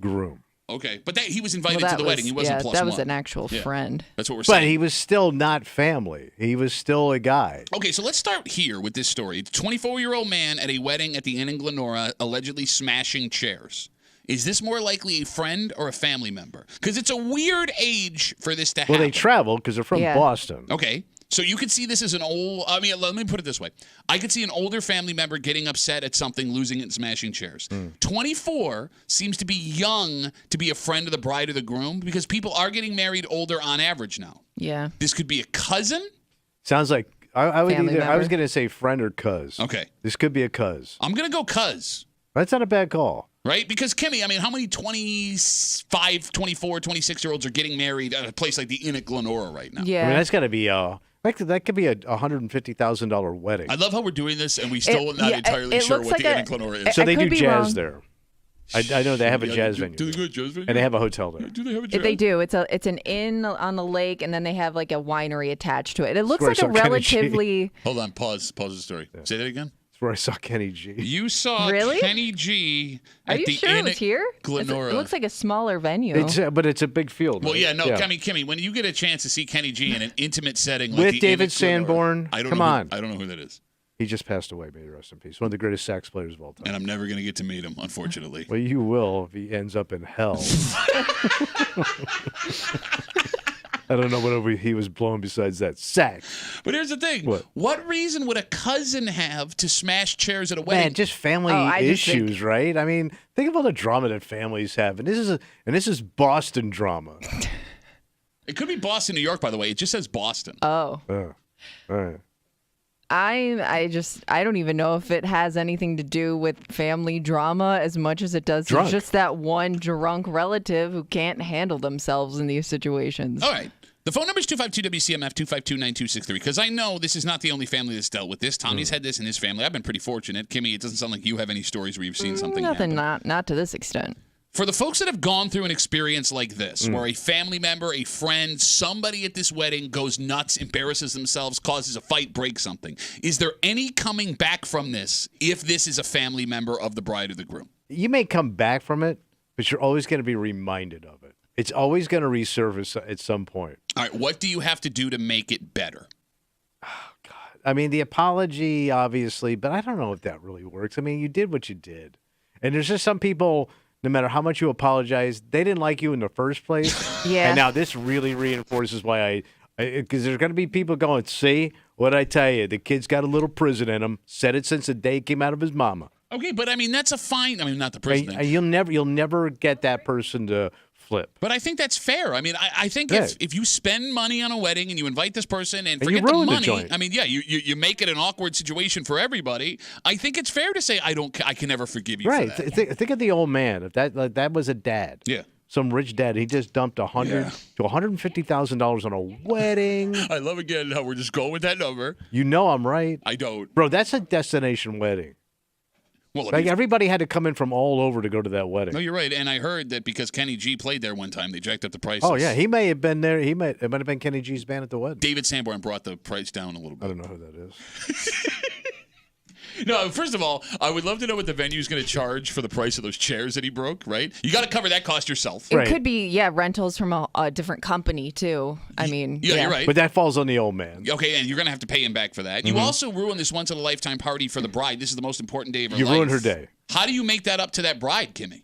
groom. Okay, but he was Well, invited that to the wedding. He wasn't +1. that was an actual Yeah. friend. That's what we're But saying. he was still not family. He was still a guy. Okay, so let's start here with this story. 24-year-old man at a wedding at the Inn in Glenora allegedly smashing chairs. Is this more likely a friend or a family member? Because it's a weird age for this to happen. Well, they traveled because they're from Yeah. Boston. Okay. So you could see this as let me put it this way. I could see an older family member getting upset at something, losing it, and smashing chairs. 24 seems to be young to be a friend of the bride or the groom because people are getting married older on average now. Yeah. This could be a cousin. Sounds like I was Family going member. to say friend or cuz. Okay. This could be a cuz. I'm going to go cuz. That's not a bad call. Right? Because, Kimmy, how many 25, 24, 26-year-olds are getting married at a place like the Inn at Glenora right now? Yeah. I mean, that's got to be that could be a $150,000 wedding. I love how we're doing this, and we still not entirely it sure looks what the like Inn at Glenora is. So I they do could be jazz wrong. there. I know they have a jazz venue. Do they go to jazz venue? And they have a hotel there. Do they have a jazz? They do. It's an inn on the lake, and then they have a winery attached to it. It looks Swear like a some kind of cheap. relatively. Hold on. Pause the story. Say that again. where I saw Kenny G. You saw Really? Kenny G Are at you the sure Inn it was at here? Glenora. It looks like a smaller venue. But it's a big field. Well, right? yeah, no, Kimmy, when you get a chance to see Kenny G in an intimate setting like With the David Inn at Glenora, Sanborn? I don't Come know on. I don't know who that is. He just passed away. May he rest in peace. One of the greatest sax players of all time. And I'm never going to get to meet him, unfortunately. Well, you will if he ends up in hell. I don't know what he was blowing besides that sax. But here's the thing. What reason would a cousin have to smash chairs at a wedding? Man, just family issues, right? I mean, think of all the drama that families have, and this is Boston drama. It could be Boston, New York, by the way. It just says Boston. Oh. All right. I don't even know if it has anything to do with family drama as much as it does Drunk. just that one drunk relative who can't handle themselves in these situations. All right. The phone number is 252-WCMF, 252-9263, because I know this is not the only family that's dealt with this. Tommy's had this in his family. I've been pretty fortunate. Kimmy, it doesn't sound like you have any stories where you've seen something Nothing, happen. not to this extent. For the folks that have gone through an experience like this, where a family member, a friend, somebody at this wedding goes nuts, embarrasses themselves, causes a fight, breaks something, is there any coming back from this if this is a family member of the bride or the groom? You may come back from it, but you're always going to be reminded of it. It's always going to resurface at some point. All right, what do you have to do to make it better? Oh, God. I mean, the apology, obviously, but I don't know if that really works. I mean, you did what you did. And there's just some people, no matter how much you apologize, they didn't like you in the first place. Yeah. And now this really reinforces why because there's going to be people going, see, what'd I tell you? The kid's got a little prison in him. Said it since the day he came out of his mama. Okay, but I mean, that's a fine. I mean, not the prison thing. You'll never get that person to flip. But I think that's fair. I mean, I think Yeah. if you spend money on a wedding and you invite this person and you forget the ruined the money, joint. I mean, yeah, you make it an awkward situation for everybody. I think it's fair to say I can never forgive you Right. for that. Think of the old man. If that was a dad. Yeah. Some rich dad. He just dumped $100,000 to $150,000 on a wedding. I love again how we're just going with that number. You know I'm right. I don't. Bro, that's a destination wedding. Well, Like everybody had to come in from all over to go to that wedding. no, you're right. And I heard that because Kenny G played there one time, they jacked up the prices. Oh yeah, he may have been there. It might have been Kenny G's band at the wedding. David Sanborn brought the price down a little I bit. don't know who that is. No, first of all, I would love to know what the venue's going to charge for the price of those chairs that he broke, right? You got to cover that cost yourself. It Right. could be, rentals from a different company, too. I mean, Yeah, you're right. But that falls on the old man. Okay, and you're going to have to pay him back for that. You also ruined this once-in-a-lifetime party for the bride. This is the most important day of her You life. ruined her day. How do you make that up to that bride, Kimmy?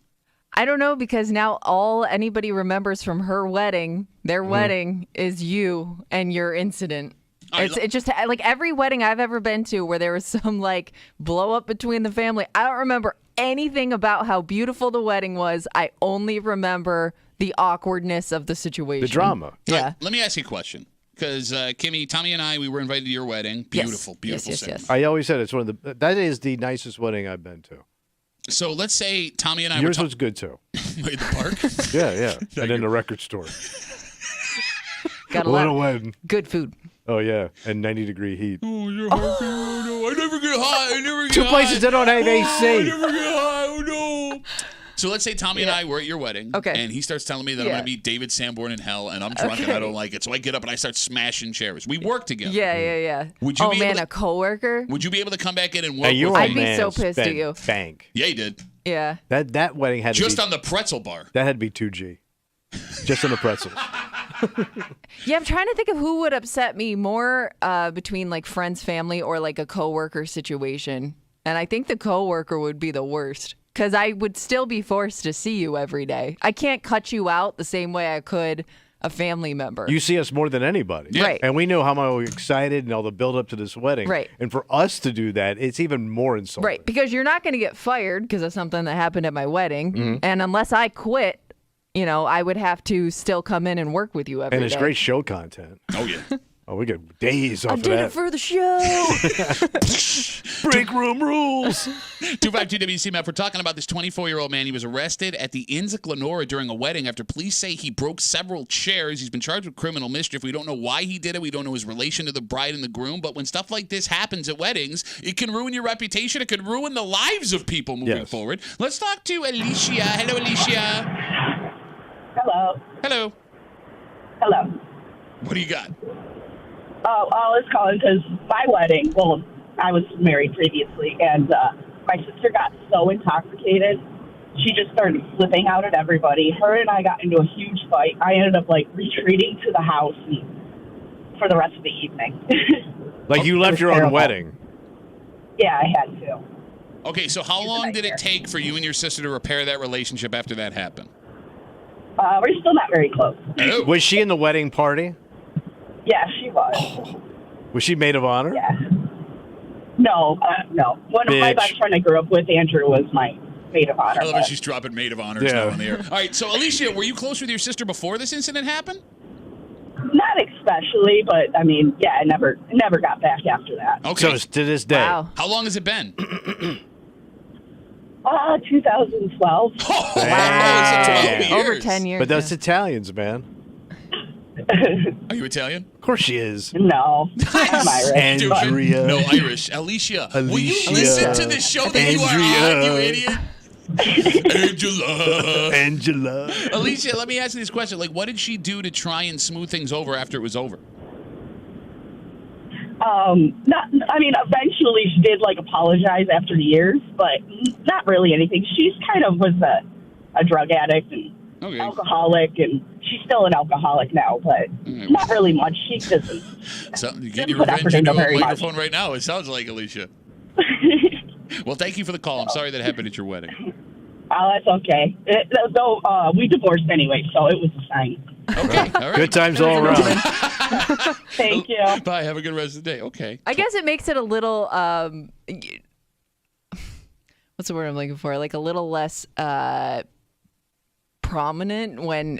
I don't know, because now all anybody remembers from her wedding, their wedding, is you and your incident. All right, It's just like every wedding I've ever been to where there was some like blow up between the family. I don't remember anything about how beautiful the wedding was. I only remember the awkwardness of the situation. The drama. Yeah. All right, let me ask you a question. Because, Kimmy, Tommy and I, we were invited to your wedding. Beautiful, beautiful Yes. ceremony. I always said it's that is the nicest wedding I've been to. So let's say Tommy and I Yours were was good too. at the park. Yeah. And then the record store. Got a What lot a of wedding. good food. Oh yeah, and 90-degree heat. Oh, you're hungry. Oh, no. I never get hot. I never get Two hot. places that don't have I AC. never get hot. Oh, no. So let's say Tommy and I were at your wedding. Okay. And he starts telling me that I'm Yeah. going to meet David Sanborn in hell, and I'm drunk and I don't like it. So I get up and I start smashing chairs. We work together. Yeah. Would you oh be man, able to- a coworker? Would you be able to come back in and work Hey, your with old I'd me? be man so pissed at spent you. bank. Yeah, he did. Yeah. That wedding had to Just be, on the pretzel bar. that had to be 2G. Just on the pretzels. Yeah, I'm trying to think of who would upset me more between like friends, family, or like a coworker situation. And I think the coworker would be the worst because I would still be forced to see you every day. I can't cut you out the same way I could a family member. You see us more than anybody. Yeah. Right. And we know how much we're excited and all the build up to this wedding. Right. And for us to do that, it's even more insulting. Right, because you're not going to get fired because of something that happened at my wedding. Mm-hmm. And unless I quit, I would have to still come in and work with you every day. And it's great show content. Oh, yeah. Oh, we get days off I of did that. it for the show. Break room rules. 252 WCMF. We're talking about this 24-year-old man. He was arrested at the Inns at Glenora during a wedding after police say he broke several chairs. He's been charged with criminal mischief. We don't know why he did it. We don't know his relation to the bride and the groom. But when stuff like this happens at weddings, it can ruin your reputation. It could ruin the lives of people moving Yes. forward. Let's talk to Alicia. Hello, Alicia. Hello. Hello. Hello. What do you got? Oh, I was calling because my wedding, well, I was married previously, and my sister got so intoxicated, she just started flipping out at everybody. Her and I got into a huge fight. I ended up retreating to the house for the rest of the evening. Like you left your own wedding. Yeah, I had to. Okay, so how long did it take for you and your sister to repair that relationship after that happened? We're still not very close. Oh. Was she in the wedding party? Yeah, she was. Was she maid of honor? Yeah. No, no. One of my best friend I grew up with, Andrew, was my maid of honor. I love how she's dropping maid of honors now on the air. All right, so Alicia, were you close with your sister before this incident happened? Not especially, but I mean, yeah, I never got back after that. Okay. So it's to this day. Wow. How long has it been? 2012. Oh, wow. It's 12 years. Over 10 years. But that's Italians, man. Are you Italian? Of course she is. No, I'm Irish. Andrea. No, Irish. Alicia, will you Alicia. listen to the show that you are on, you idiot? Angela. Alicia, let me ask you this question. What did she do to try and smooth things over after it was over? Eventually she did apologize after years, but not really anything. She's kind of was a drug addict and alcoholic, and she's still an alcoholic now, but not really much. She doesn't. You get your revenge into a microphone right now. It sounds like Alicia. Well, thank you for the call. I'm sorry that happened at your wedding. Oh, that's okay. We divorced anyway, so it was a sign. Okay, all right. Good times all around. Thank you. Bye. Have a good rest of the day. Okay. I guess it makes it a little, what's the word I'm looking for? A little less prominent when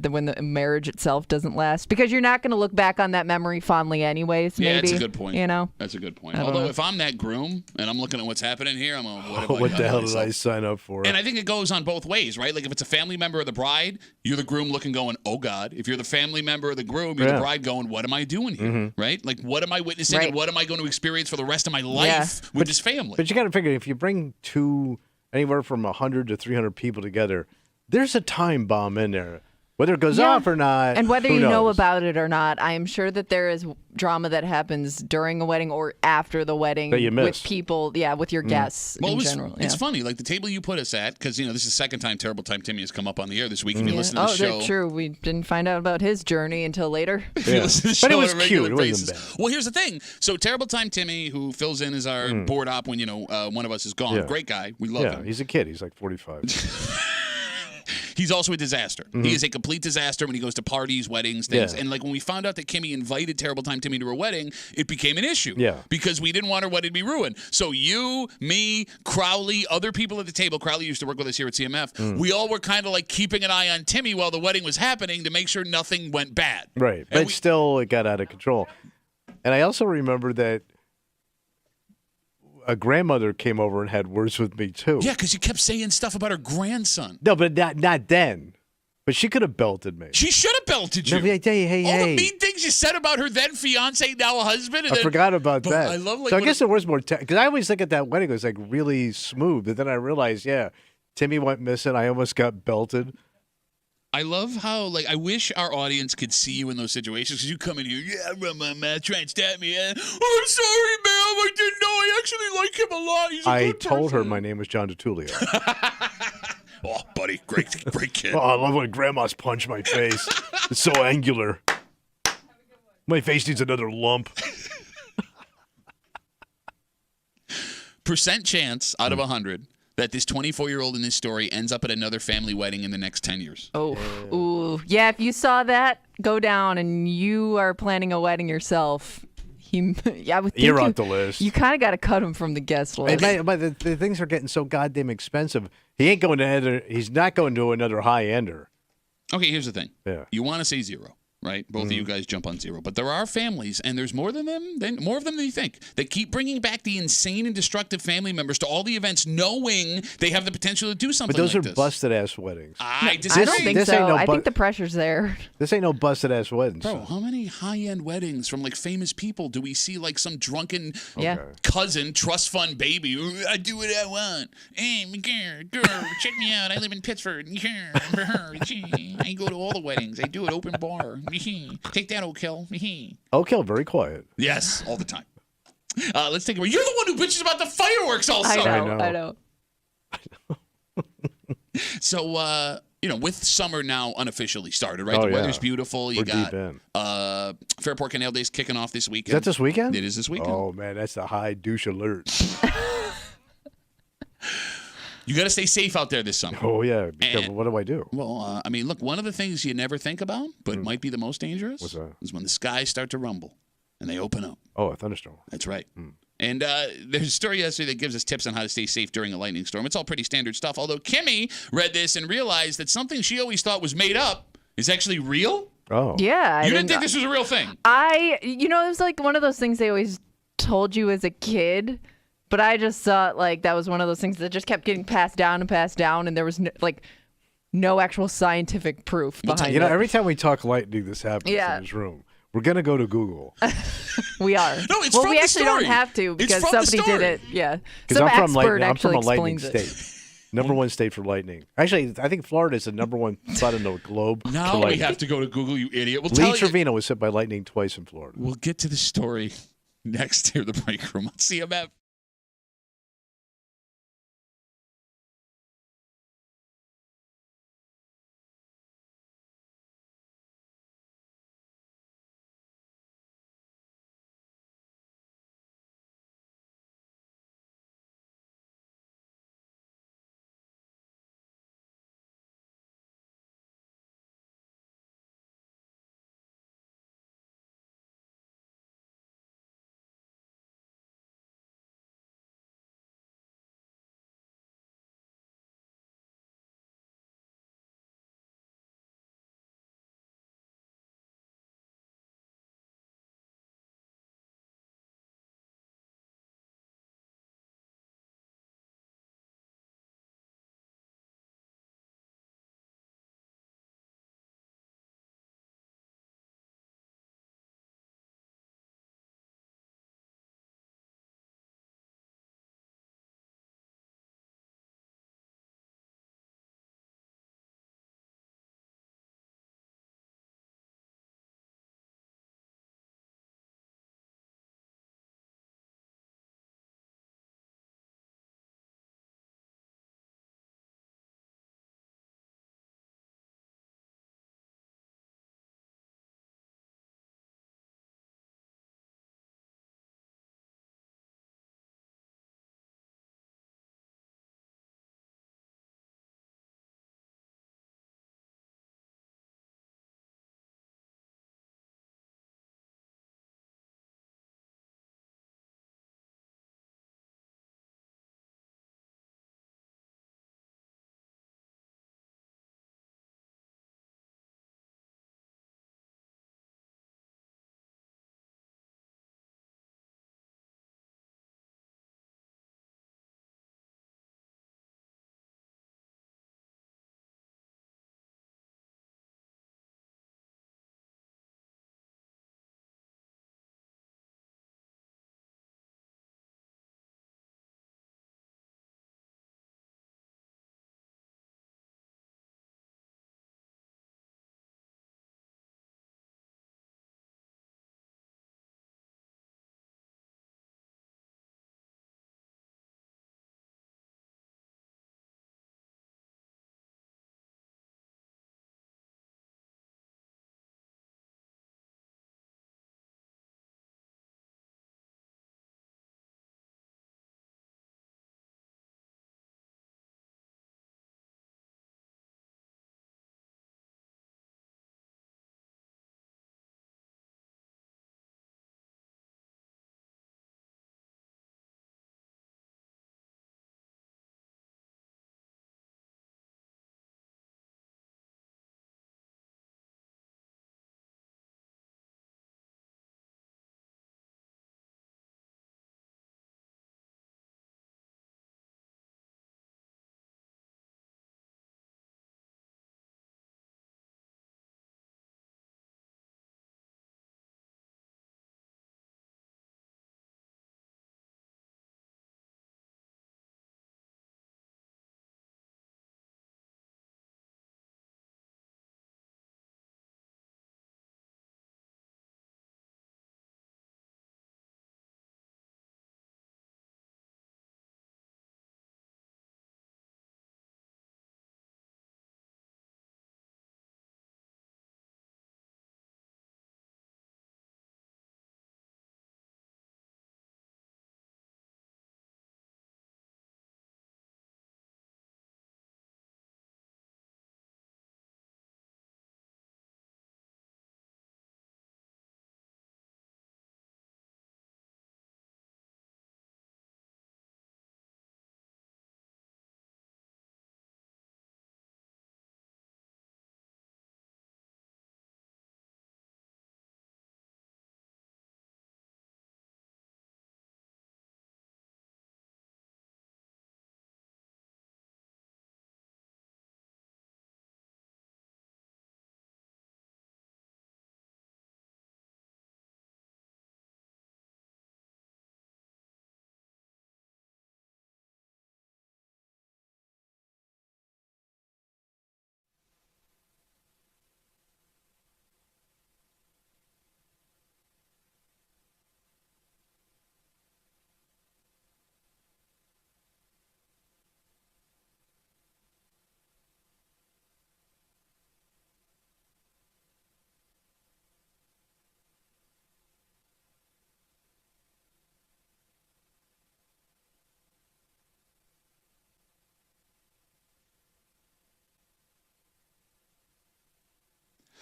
when the marriage itself doesn't last, because you're not going to look back on that memory fondly anyways. Maybe. Yeah, that's a good point. That's a good point. Although if I'm that groom and I'm looking at what's happening here, I'm what the hell did I sign up for? And I think it goes on both ways, right? If it's a family member of the bride, you're the groom looking going, oh God. If you're the family member of the groom, you're the bride going, what am I doing here? Right? What am I witnessing and what am I going to experience for the rest of my life with this family? But you got to figure, if you bring anywhere from 100 to 300 people together, there's a time bomb in there. Whether it goes off or not, and whether who you know knows? about it or not, I am sure that there is drama that happens during a wedding or after the wedding that you with missed. people, with your guests in general. It's funny, the table you put us at, because this is the second time Terrible Time Timmy has come up on the air this week. If you listen to the show, that's true. We didn't find out about his journey until later. If you listen to the show But it was on a regular cute. It wasn't basis. bad. Well, here's the thing. So Terrible Time Timmy, who fills in as our board op when one of us is gone, great guy. We love him. He's a kid. He's like 45. He's also a disaster. He is a complete disaster when he goes to parties, weddings, things. Yeah. And when we found out that Kimmy invited Terrible Time Timmy to her wedding, it became an issue. Yeah. Because we didn't want her wedding to be ruined. So you, me, Crowley, other people at the table, Crowley used to work with us here at CMF, we all were kind of keeping an eye on Timmy while the wedding was happening to make sure nothing went bad. Right. But still, it got out of control. And I also remember that a grandmother came over and had words with me too. Yeah, because you kept saying stuff about her grandson. No, but not then. But she could have belted me. She should have belted you. No, I tell you, All the mean things you said about her then fiance, now husband. And I forgot about that. I love so I guess there was more because I always think at that wedding it was really smooth, but then I realized, Timmy went missing. I almost got belted. I love how, I wish our audience could see you in those situations, because you come in here, I run my mouth, try and stab me. Oh, I'm sorry, ma'am. I didn't know. I actually like him a lot. He's a good told her person." my name was John DeTulio. Oh, buddy, great kid. Oh, I love when grandmas punch my face. It's so angular. My face needs another lump. Percent chance out of 100 that this 24-year-old in this story ends up at another family wedding in the next 10 years. Oh, ooh. Yeah, if you saw that go down and you are planning a wedding yourself, I would think you're off the list. You kind of got to cut him from the guest list. But the things are getting so goddamn expensive. He's not going to another high-ender. Okay, here's the thing. Yeah. You want to say zero, right? Both of you guys jump on zero. But there are families, and there's more of them than you think, that keep bringing back the insane and destructive family members to all the events, knowing they have the potential to do something But those like are this. busted-ass weddings. I I disagree. don't think so. I think the pressure's there. This ain't no busted-ass weddings. Bro, how many high-end weddings from famous people do we see some drunken Yeah. cousin trust fund baby? "Ooh, I do what I want. Hey, girl, check me out. I live in Pittsburgh. I go to all the weddings. I do it open bar. Take that, Oak Hill. Oak Hill, very quiet. Yes, all the time. Let's take a break. You're the one who bitches about the fireworks all I summer. know. So, with summer now unofficially started, right? Oh, The weather's yeah. beautiful. You We're got deep in. Fairport Canal Days kicking off this Is weekend. that this weekend? It is this weekend. Oh, man, that's the high douche alert. You got to stay safe out there this summer. Oh, yeah. Be careful. What do I do? Well, look, one of the things you never think about, but might be the most dangerous, What's that? is when the skies start to rumble and they open up. Oh, a thunderstorm. That's right. And there's a story yesterday that gives us tips on how to stay safe during a lightning storm. It's all pretty standard stuff, although Kimmy read this and realized that something she always thought was made up is actually real. Oh. Yeah. You didn't think this was a real thing? It was like one of those things they always told you as a kid, but I just thought like that was one of those things that just kept getting passed down, and there was no actual scientific proof behind it. Every time we talk lightning, this happens in this room. We're going to go to Google. We are. No, it's well, from we the actually story. don't have to It's because from the somebody did story. it. Yeah. Because Some I'm from expert I'm from a actually lightning explains state. Number one state for lightning. Actually, I think Florida is the number one spot in the globe. Now for we lightning. have to go to Google, you idiot. We'll Lee tell you. Trevino was hit by lightning twice in Florida. We'll get to the story next here, the break room on CMF.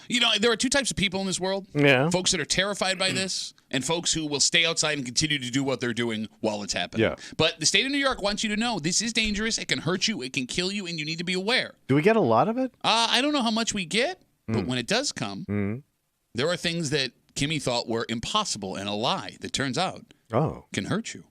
You know, there are two types of people in this world. Yeah. Folks that are terrified by this and folks who will stay outside and continue to do what they're doing while it's happening. Yeah. But the state of New York wants you to know this is dangerous. It can hurt you. It can kill you, and you need to be aware. Do we get a lot of it? I don't know how much we get, but when it does come, there are things that Kimmy thought were impossible and a lie that turns out can hurt you.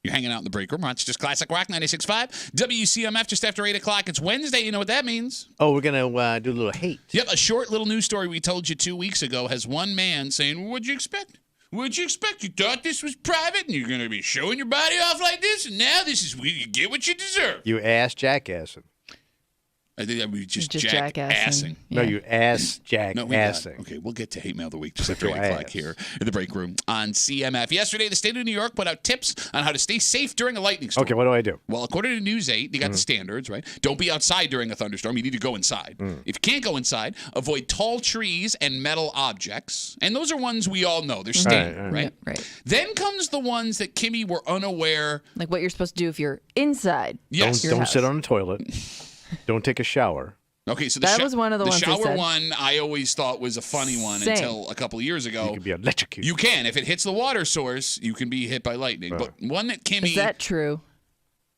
You're hanging out in the break room. Rochester's Classic Rock 96.5. WCMF just after 8 o'clock. It's Wednesday. You know what that means. Oh, we're going to do a little hate. Yep, a short little news story we told you 2 weeks ago has one man saying, what'd you expect? What'd you expect? You thought this was private and you're going to be showing your body off like this? And now this is where you get what you deserve. You ass jackassing. I think that would be just jackassing. jackassing. No, you ass No, jackassing. okay, we'll get to Hate Mail of the Week just after 8 your o'clock ass. here in the break room on CMF. Yesterday, the state of New York put out tips on how to stay safe during a lightning storm. Okay, what do I do? Well, according to News 8, they got the standards, right? Don't be outside during a thunderstorm. You need to go inside. If you can't go inside, avoid tall trees and metal objects. And those are ones we all know. They're standard, right? Right. Then comes the ones that Kimmy were unaware. Like what you're supposed to do if you're inside. Yes. Your Don't house. sit on the toilet. Don't take a shower. Okay, so That was one of the ones they shower said. one I always thought was a funny one Same. until a couple of years ago. You could be electrocuted. You can. If it hits the water source, you can be hit by lightning. But one that Kimmy... Is that true?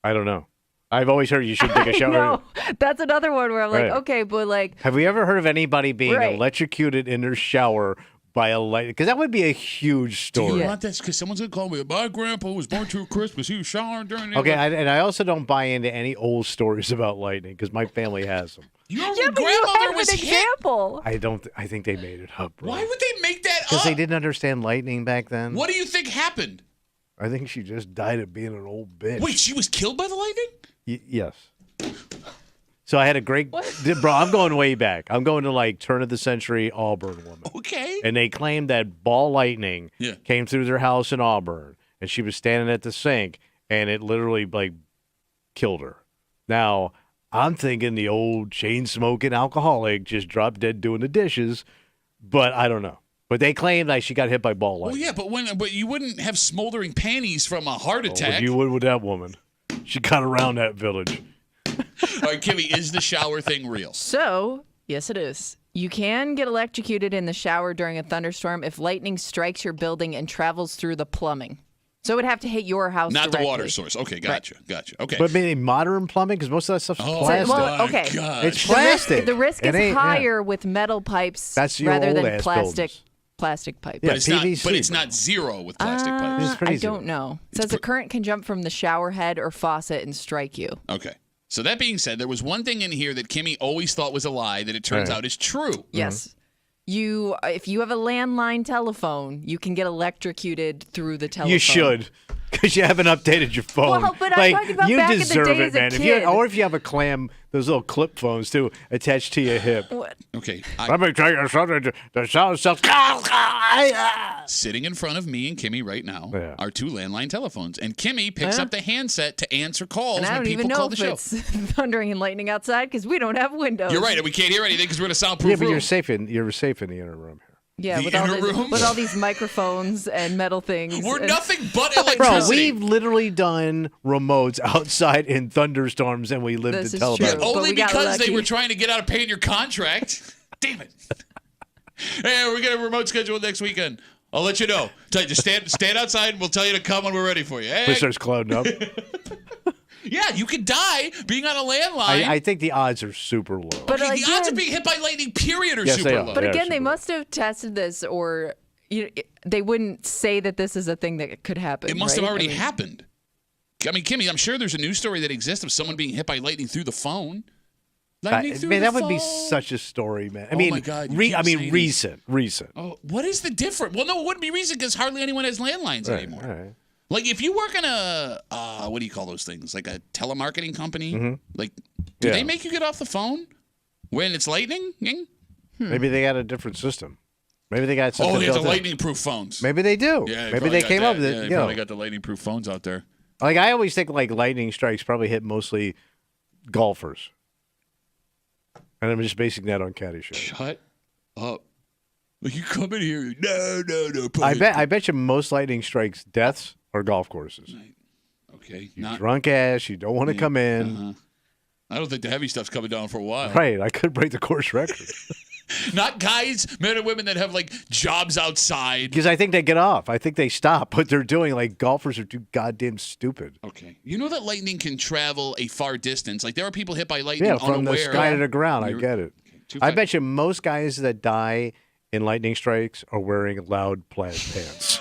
I don't know. I've always heard you should take a shower. No, that's another one where I'm like, Right. okay, but like, Have we ever heard of anybody being Right. electrocuted in their shower by a light? Because that would be a huge Do story. you want this? Because someone's going to call me, my grandpa was born to Christmas. He was showering during the... Okay, and I also don't buy into any old stories about lightning because my family has them. Your yeah, but you grandmother have was an hit. example. I think they made it up, bro. Why would they make that up? Because they didn't understand lightning back then. What do you think happened? I think she just died of being an old bitch. Wait, she was killed by the lightning? Yes. So I had a great... Bro, I'm going way back. I'm going to like turn of the century Auburn woman. Okay. And they claimed that ball lightning Yeah. came through their house in Auburn, and she was standing at the sink, and it literally like killed her. Now I'm thinking the old chain smoking alcoholic just dropped dead doing the dishes, but I don't know. But they claim that she got hit by ball Well, lightning. yeah, but you wouldn't have smoldering panties from a heart What attack. you would with that woman? She got around that village. All right, Kimmy, is the shower thing real? So, yes, it is. You can get electrocuted in the shower during a thunderstorm if lightning strikes your building and travels through the plumbing. So it would have to hit your house Not directly. the water source. Okay, gotcha. Okay. But maybe modern plumbing, because most of that stuff's Oh, plastic. well, my okay. gosh. It's plastic. The risk It is ain't- higher with metal pipes That's your rather than old-ass plastic pipes. Yeah, But it's PVC, not. But it's bro. not zero with plastic pipes. It's pretty I don't know. It says the current can jump from the shower head or faucet and strike you. Okay. So that being said, there was one thing in here that Kimmy always thought was a lie that it turns Right. out is true. Yes. If you have a landline telephone, you can get electrocuted through the telephone. You should, because you haven't updated your phone. Well, but I'm talking about you back in the deserve day it, as a man. kid. Or if you have a clam, those little clip phones too, attached to your hip. What? Okay. Let me tell you something. The sound stuff. Sitting in front of me and Kimmy right now Yeah. are two landline telephones, and Kimmy picks Yeah. up the handset to answer calls And I when don't people even call know the if show. it's thundering and lightning outside because we don't have windows. You're right, and we can't hear anything because we're in a soundproof Yeah, but room. you're safe in the inner room here. Yeah, The with inner room? with all these microphones and metal things. We're and- nothing but Bro, electricity. we've literally done remotes outside in thunderstorms, and we lived This to is tell true. about it. But Only we got because they lucky. were trying to get out of paying your contract. Damn it. Hey, we're going to remote schedule next weekend. I'll let you know. Tell you, just stand outside and we'll tell you to come when we're ready for you. Hey, It starts clouding up. yeah, you could die being on a landline. I think the odds are super low. But Okay, the odds again- of being hit by lightning, period, are Yes, super they are. low. But Yeah, again, they super. must have tested this, or they wouldn't say that this is a thing that could happen. It must have right? already I mean, happened. I mean, Kimmy, I'm sure there's a news story that exists of someone being hit by lightning through the phone. Lightning through Man, the that would be phone. such a story, man. I Oh mean, my God, you keep saying it. recent. Oh, what is the difference? Well, no, it wouldn't be recent because hardly anyone has landlines anymore. Right. Like, if you work in a, what do you call those things? Like a telemarketing company? Like, do Yeah. they make you get off the phone when it's lightning? Maybe they got a different system. Maybe they got something Oh, they have the built in. lightning-proof phones. Maybe they do. Yeah, Maybe they came up with it. Yeah, they you know. probably got the lightning-proof phones out there. Like I always think, like lightning strikes probably hit mostly golfers, and I'm just basing that on Caddyshack. Shut up. Like, you come in here. No. I bet you most lightning strikes deaths are golf courses. Okay. Drunk ass, you don't want to come in. I don't think the heavy stuff's coming down for a while. Right, I could break the course record. Not guys, men and women that have like jobs outside. Because I think they get off. I think they stop what they're doing. Like golfers are too goddamn stupid. Okay. You know that lightning can travel a far distance. Like there are people hit by lightning Yeah, from unaware. the sky to the ground. I get it. Okay, I bet you most guys that die in lightning strikes are wearing loud plaid pants.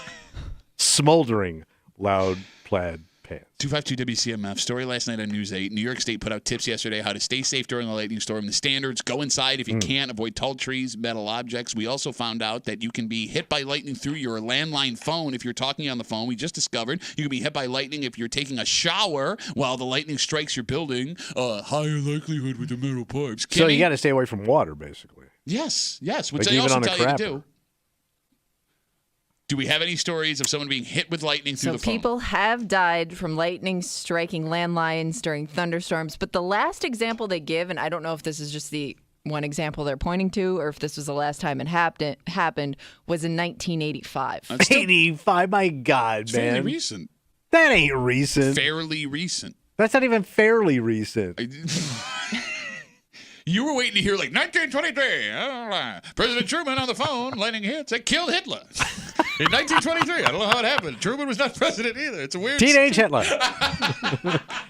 Smoldering loud plaid pants. 252 WCMF. Story last night on News 8. New York State put out tips yesterday how to stay safe during a lightning storm. The standards: go inside if you can, avoid tall trees, metal objects. We also found out that you can be hit by lightning through your landline phone if you're talking on the phone. We just discovered you can be hit by lightning if you're taking a shower while the lightning strikes your building. Higher likelihood with the metal pipes. So you got to stay away from water, basically. Yes, which Like they even also on a tell you to crapper. do. Do we have any stories of someone being hit with lightning through So the phone? people have died from lightning striking landlines during thunderstorms, but the last example they give, and I don't know if this is just the one example they're pointing to or if this was the last time it happened, was in 1985. 85, my God, It's man. fairly recent. That ain't recent. Fairly recent. That's not even fairly recent. You were waiting to hear like 1923. President Truman on the phone, lightning hits. That killed Hitler. In 1923. I don't know how it happened. Truman was not president either. It's a weird. Teenage Hitler.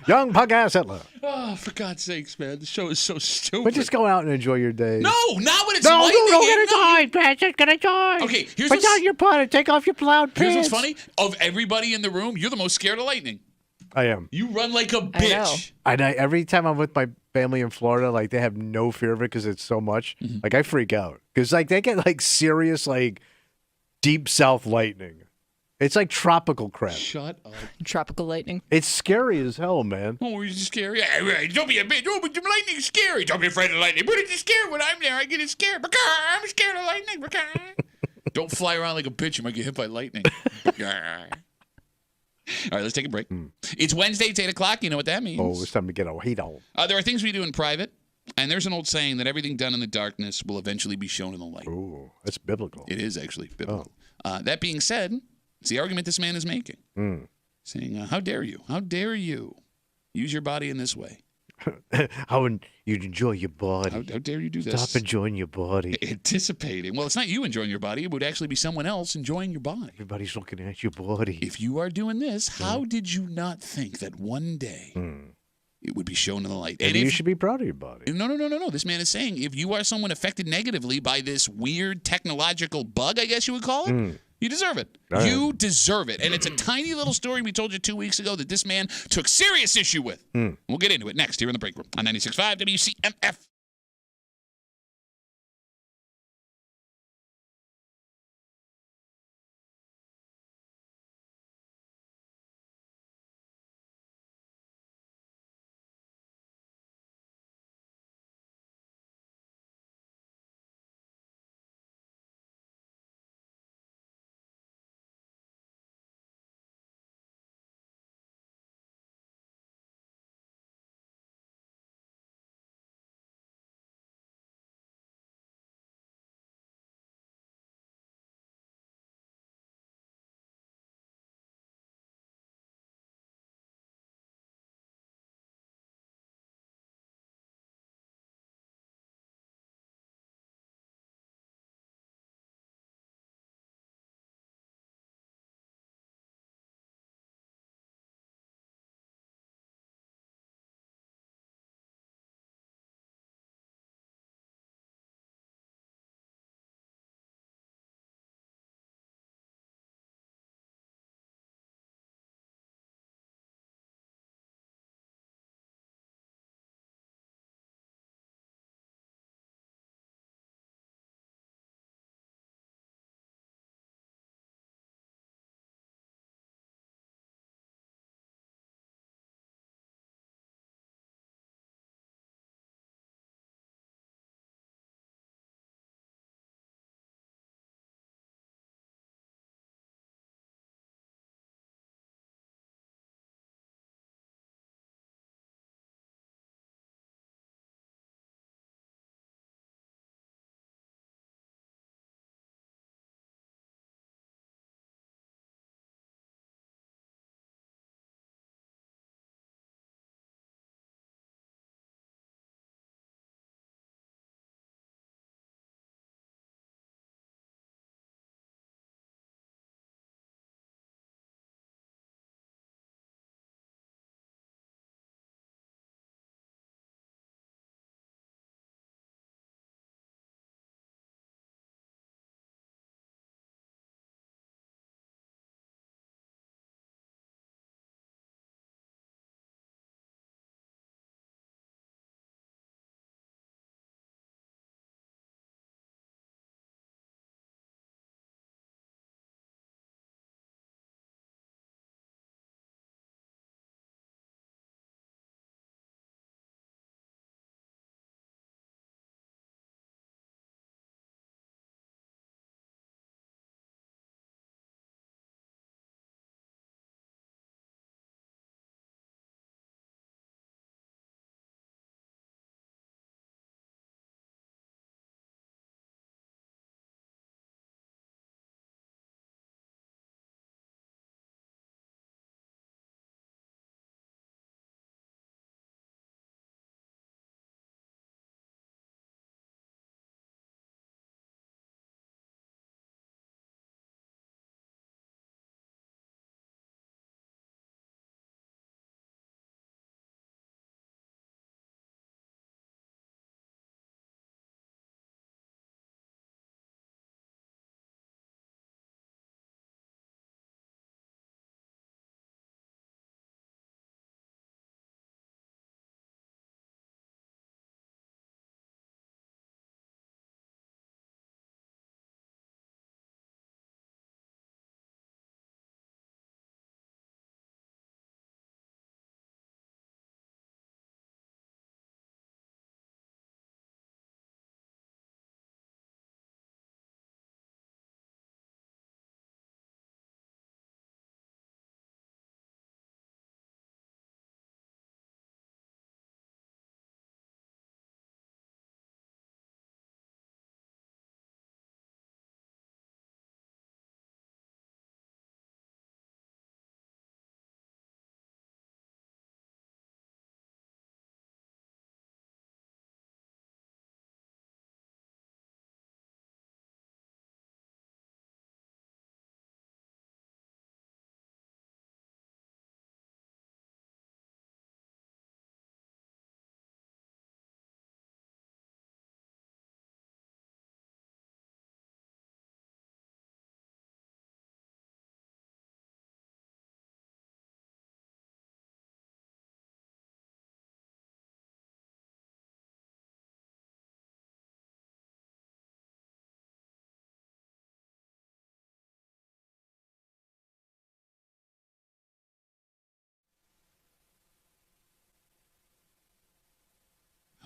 Young punk-ass Hitler. Oh, for God's sakes, man. The show is so stupid. But just go out and enjoy your day. No, not when it's No, lightning. don't get a joy, Patrick. Get a joy. Okay, here's Put what's, down your pot and take off your loud here's pants. what's funny. Of everybody in the room, you're the most scared of lightning. I am. You run like a I know. bitch. And every time I'm with my family in Florida, like they have no fear of it because it's so much. Like I freak out because like they get like serious like deep south lightning. It's like tropical crap. Shut up. Tropical lightning. It's scary as hell, man. Oh, you're scary. Yeah, right. Don't be a bitch. Oh, but the lightning's scary. Don't be afraid of lightning. But it's scary when I'm there. I get scared. I'm scared of lightning. Don't fly around like a bitch. You might get hit by lightning. All right, let's take a break. It's Wednesday, it's 8 o'clock. You know what that means. Oh, it's time to get a heat on. There are things we do in private, and there's an old saying that everything done in the darkness will eventually be shown in the light. Ooh, that's biblical. It is actually biblical. That being said, it's the argument this man is making. Saying, how dare you? How dare you use your body in this way? How you enjoy your body. How dare you do this? Stop enjoying your body. Anticipating. Well, it's not you enjoying your body. It would actually be someone else enjoying your body. Everybody's looking at your body. If you are doing this, how did you not think that one day it would be shown in the light? And you should be proud of your body. No. This man is saying if you are someone affected negatively by this weird technological bug, I guess you would call it, you deserve it. All You deserve it. And it's a tiny little story we told you 2 weeks ago that this man took serious issue with. We'll get into it next here in the break room on 96.5 WCMF.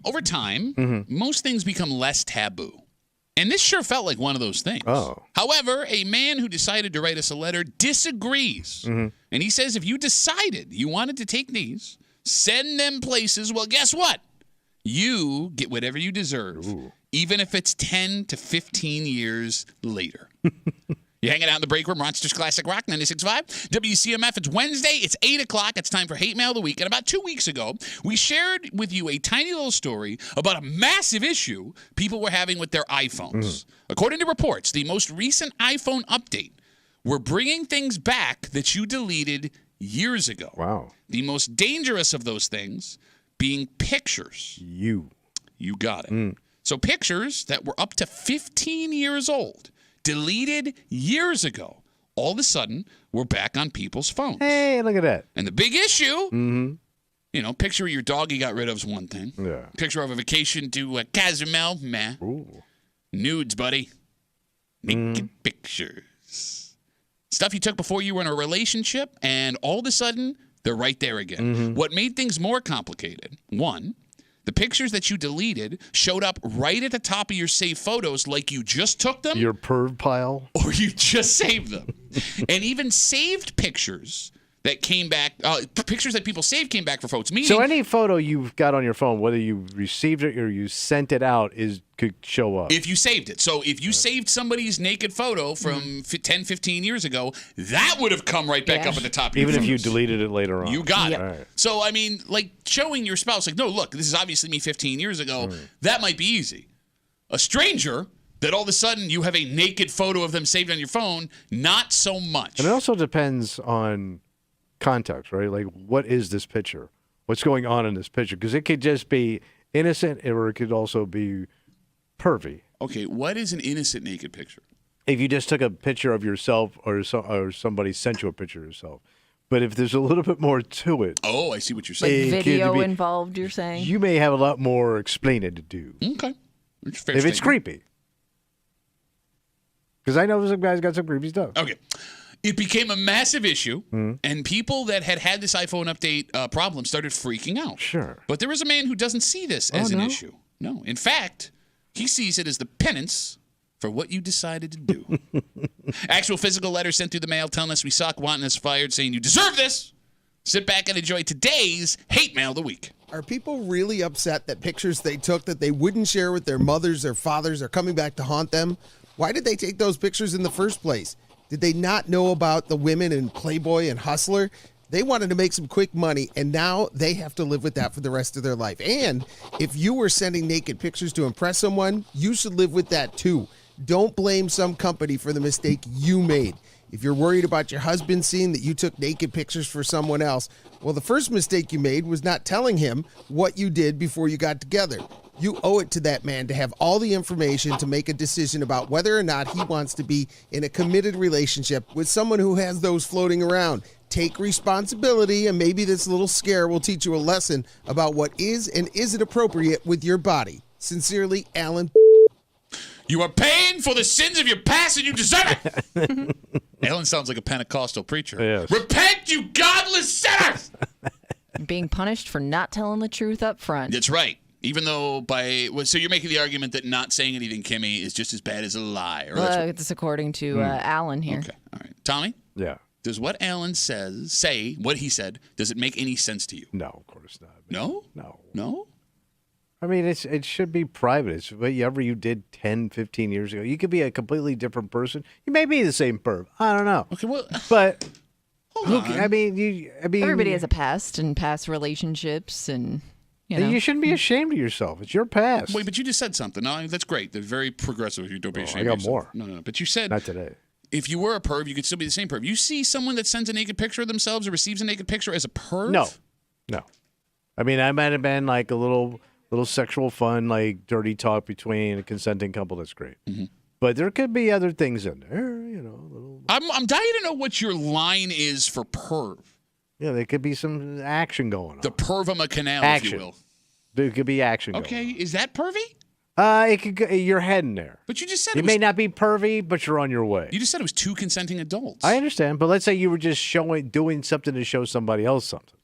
over time, most things become less taboo. And this sure felt like one of those things. Oh. However, a man who decided to write us a letter disagrees. And he says if you decided you wanted to take these, send them places, well, guess what? You get whatever you deserve, even if it's 10 to 15 years later. You're hanging out in the break room, Rochester's Classic Rock, 96.5. WCMF, it's Wednesday, it's 8 o'clock, it's time for Hate Mail of the Week. And about 2 weeks ago, we shared with you a tiny little story about a massive issue people were having with their iPhones. According to reports, the most recent iPhone update were bringing things back that you deleted years ago. Wow. The most dangerous of those things being pictures. You got it. So pictures that were up to 15 years old, deleted years ago, all of a sudden, we're back on people's phones. Hey, look at that. And the big issue, you know, picture of your dog you got rid of is one thing. Yeah. Picture of a vacation to Cozumel, meh. Ooh. Nudes, buddy. Naked pictures. Stuff you took before you were in a relationship, and all of a sudden, they're right there again. What made things more complicated, one, the pictures that you deleted showed up right at the top of your saved photos like you just took them. Your perv pile. Or you just saved them. And even saved pictures that came back, pictures that people saved came back for photos. Meaning, So any photo you've got on your phone, whether you received it or you sent it out, could show up. if you saved it. So if you saved somebody's naked photo from 10, 15 years ago, that would have come right back up at the top of your Even if you photos. deleted it later on. You got it. All right. So, I mean, like showing your spouse, like, no, look, this is obviously me 15 years ago. That might be easy. A stranger that all of a sudden you have a naked photo of them saved on your phone, not so much. And it also depends on context, right? Like, what is this picture? What's going on in this picture? Because it could just be innocent or it could also be pervy. Okay, what is an innocent naked picture? If you just took a picture of yourself or somebody sent you a picture of yourself. But if there's a little bit more to it. Oh, I see what you're Like saying. video involved, you're saying? You may have a lot more explaining to do. Okay. Fair If it's statement. creepy. Because I know some guys got some creepy stuff. Okay. It became a massive issue, and people that had this iPhone update problem started freaking out. Sure. But there is a man who doesn't see this as an no? issue. No. In fact, he sees it as the penance for what you decided to do. Actual physical letter sent through the mail telling us we suck, wanting us fired, saying you deserve this. Sit back and enjoy today's Hate Mail of the Week. Are people really upset that pictures they took that they wouldn't share with their mothers or fathers are coming back to haunt them? Why did they take those pictures in the first place? Did they not know about the women in Playboy and Hustler? They wanted to make some quick money, and now they have to live with that for the rest of their life. And if you were sending naked pictures to impress someone, you should live with that too. Don't blame some company for the mistake you made. If you're worried about your husband seeing that you took naked pictures for someone else, well, the first mistake you made was not telling him what you did before you got together. You owe it to that man to have all the information to make a decision about whether or not he wants to be in a committed relationship with someone who has those floating around. Take responsibility, and maybe this little scare will teach you a lesson about what is and isn't appropriate with your body. Sincerely, Alan. You are paying for the sins of your past, and you deserve it. Alan sounds like a Pentecostal preacher. Yes. Repent, you godless sinners! Being punished for not telling the truth up front. That's right. Even though so you're making the argument that not saying anything, Kimmy, is just as bad as a lie. Or that's It's according to Alan here. okay, all right. Tommy, Yeah. does what Alan what he said, does it make any sense to you? No, of course not. No? No. No? I mean, it should be private. It's whatever you did 10, 15 years ago. You could be a completely different person. You may be the same perv. I don't know. Okay, well, But hold on. I mean, Everybody has a past and past relationships, and you shouldn't be ashamed of yourself. It's your past. Wait, but you just said something. No, that's great. They're very progressive. You don't be ashamed I got of yourself. more. No. But you said Not today. if you were a perv, you could still be the same perv. You see someone that sends a naked picture of themselves or receives a naked picture as a perv? No. I mean, I might have been like a little sexual fun, like dirty talk between a consenting couple. That's great. Mm-hmm. But there could be other things in there, little. I'm dying to know what your line is for perv. Yeah, there could be some action going on. The pervama canal, Action. if you will. There could be action Okay, going is that pervy? on. It could go, you're heading there. But you just said It may not be pervy, but you're on your way. You just said it was two consenting adults. I understand, but let's say you were just doing something to show somebody else something.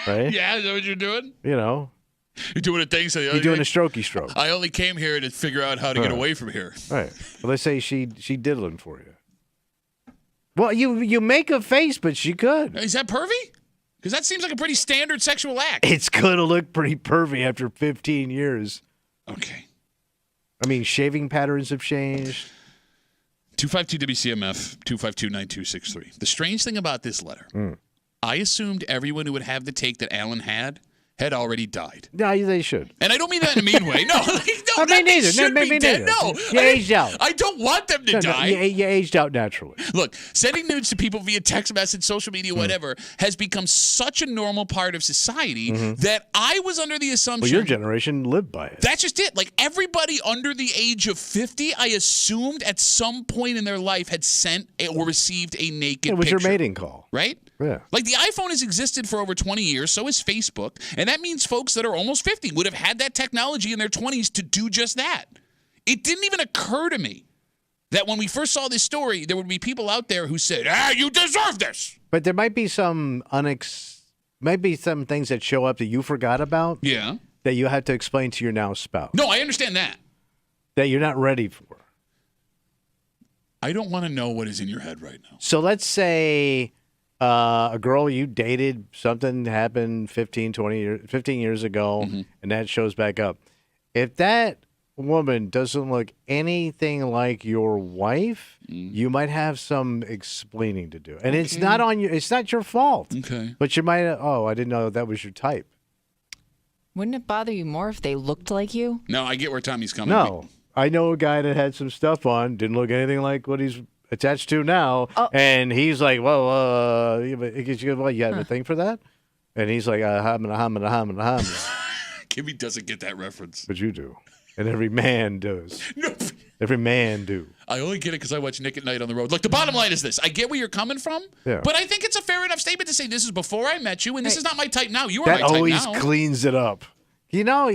Right? Yeah, is that what you're doing? You're doing a thing. So You're doing a strokey stroke. I only came here to figure out how to get away from here. Right. Well, they say she diddling for you. Well, you make a face, but she could. Is that pervy? Because that seems like a pretty standard sexual act. It's going to look pretty pervy after 15 years. Okay. I mean, shaving patterns have changed. 252 WCMF 252-9263. The strange thing about this letter, I assumed everyone who would have the take that Alan had already died. No, they should. And I don't mean that in a mean way. No, no, me neither. They should Me be dead. neither. No, You aged out. I don't want them to die. You aged out naturally. Look, sending nudes to people via text message, social media, whatever, has become such a normal part of society that I was under the assumption. Well, your generation lived by it. That's just it. Like everybody under the age of 50, I assumed at some point in their life had sent or received a naked It was picture. your mating call. Right? Yeah. Like the iPhone has existed for over 20 years, so has Facebook, and that means folks that are almost 50 would have had that technology in their 20s to do just that. It didn't even occur to me that when we first saw this story, there would be people out there who said, you deserve this. But there might be some things that show up that you forgot about. Yeah. That you have to explain to your now spouse. No, I understand that. That you're not ready for. I don't want to know what is in your head right now. So let's say a girl you dated, something happened 15 years ago, and that shows back up. If that woman doesn't look anything like your wife, you might have some explaining to do. And it's not on you. It's not your fault. Okay. But you might, I didn't know that was your type. Wouldn't it bother you more if they looked like you? No, I get where Tommy's coming. No. I know a guy that had some stuff on, didn't look anything like what he's attached to now. And he's like, well, you have a thing for that? And he's like, hum. Kimmy doesn't get that reference. But you do. And every man does. No. Every man do. I only get it because I watch Nick at Night on the road. Look, the bottom line is this. I get where you're coming from, but I think it's a fair enough statement to say this is before I met you, and this is not my type now. You are my type now. That always cleans it up. You know,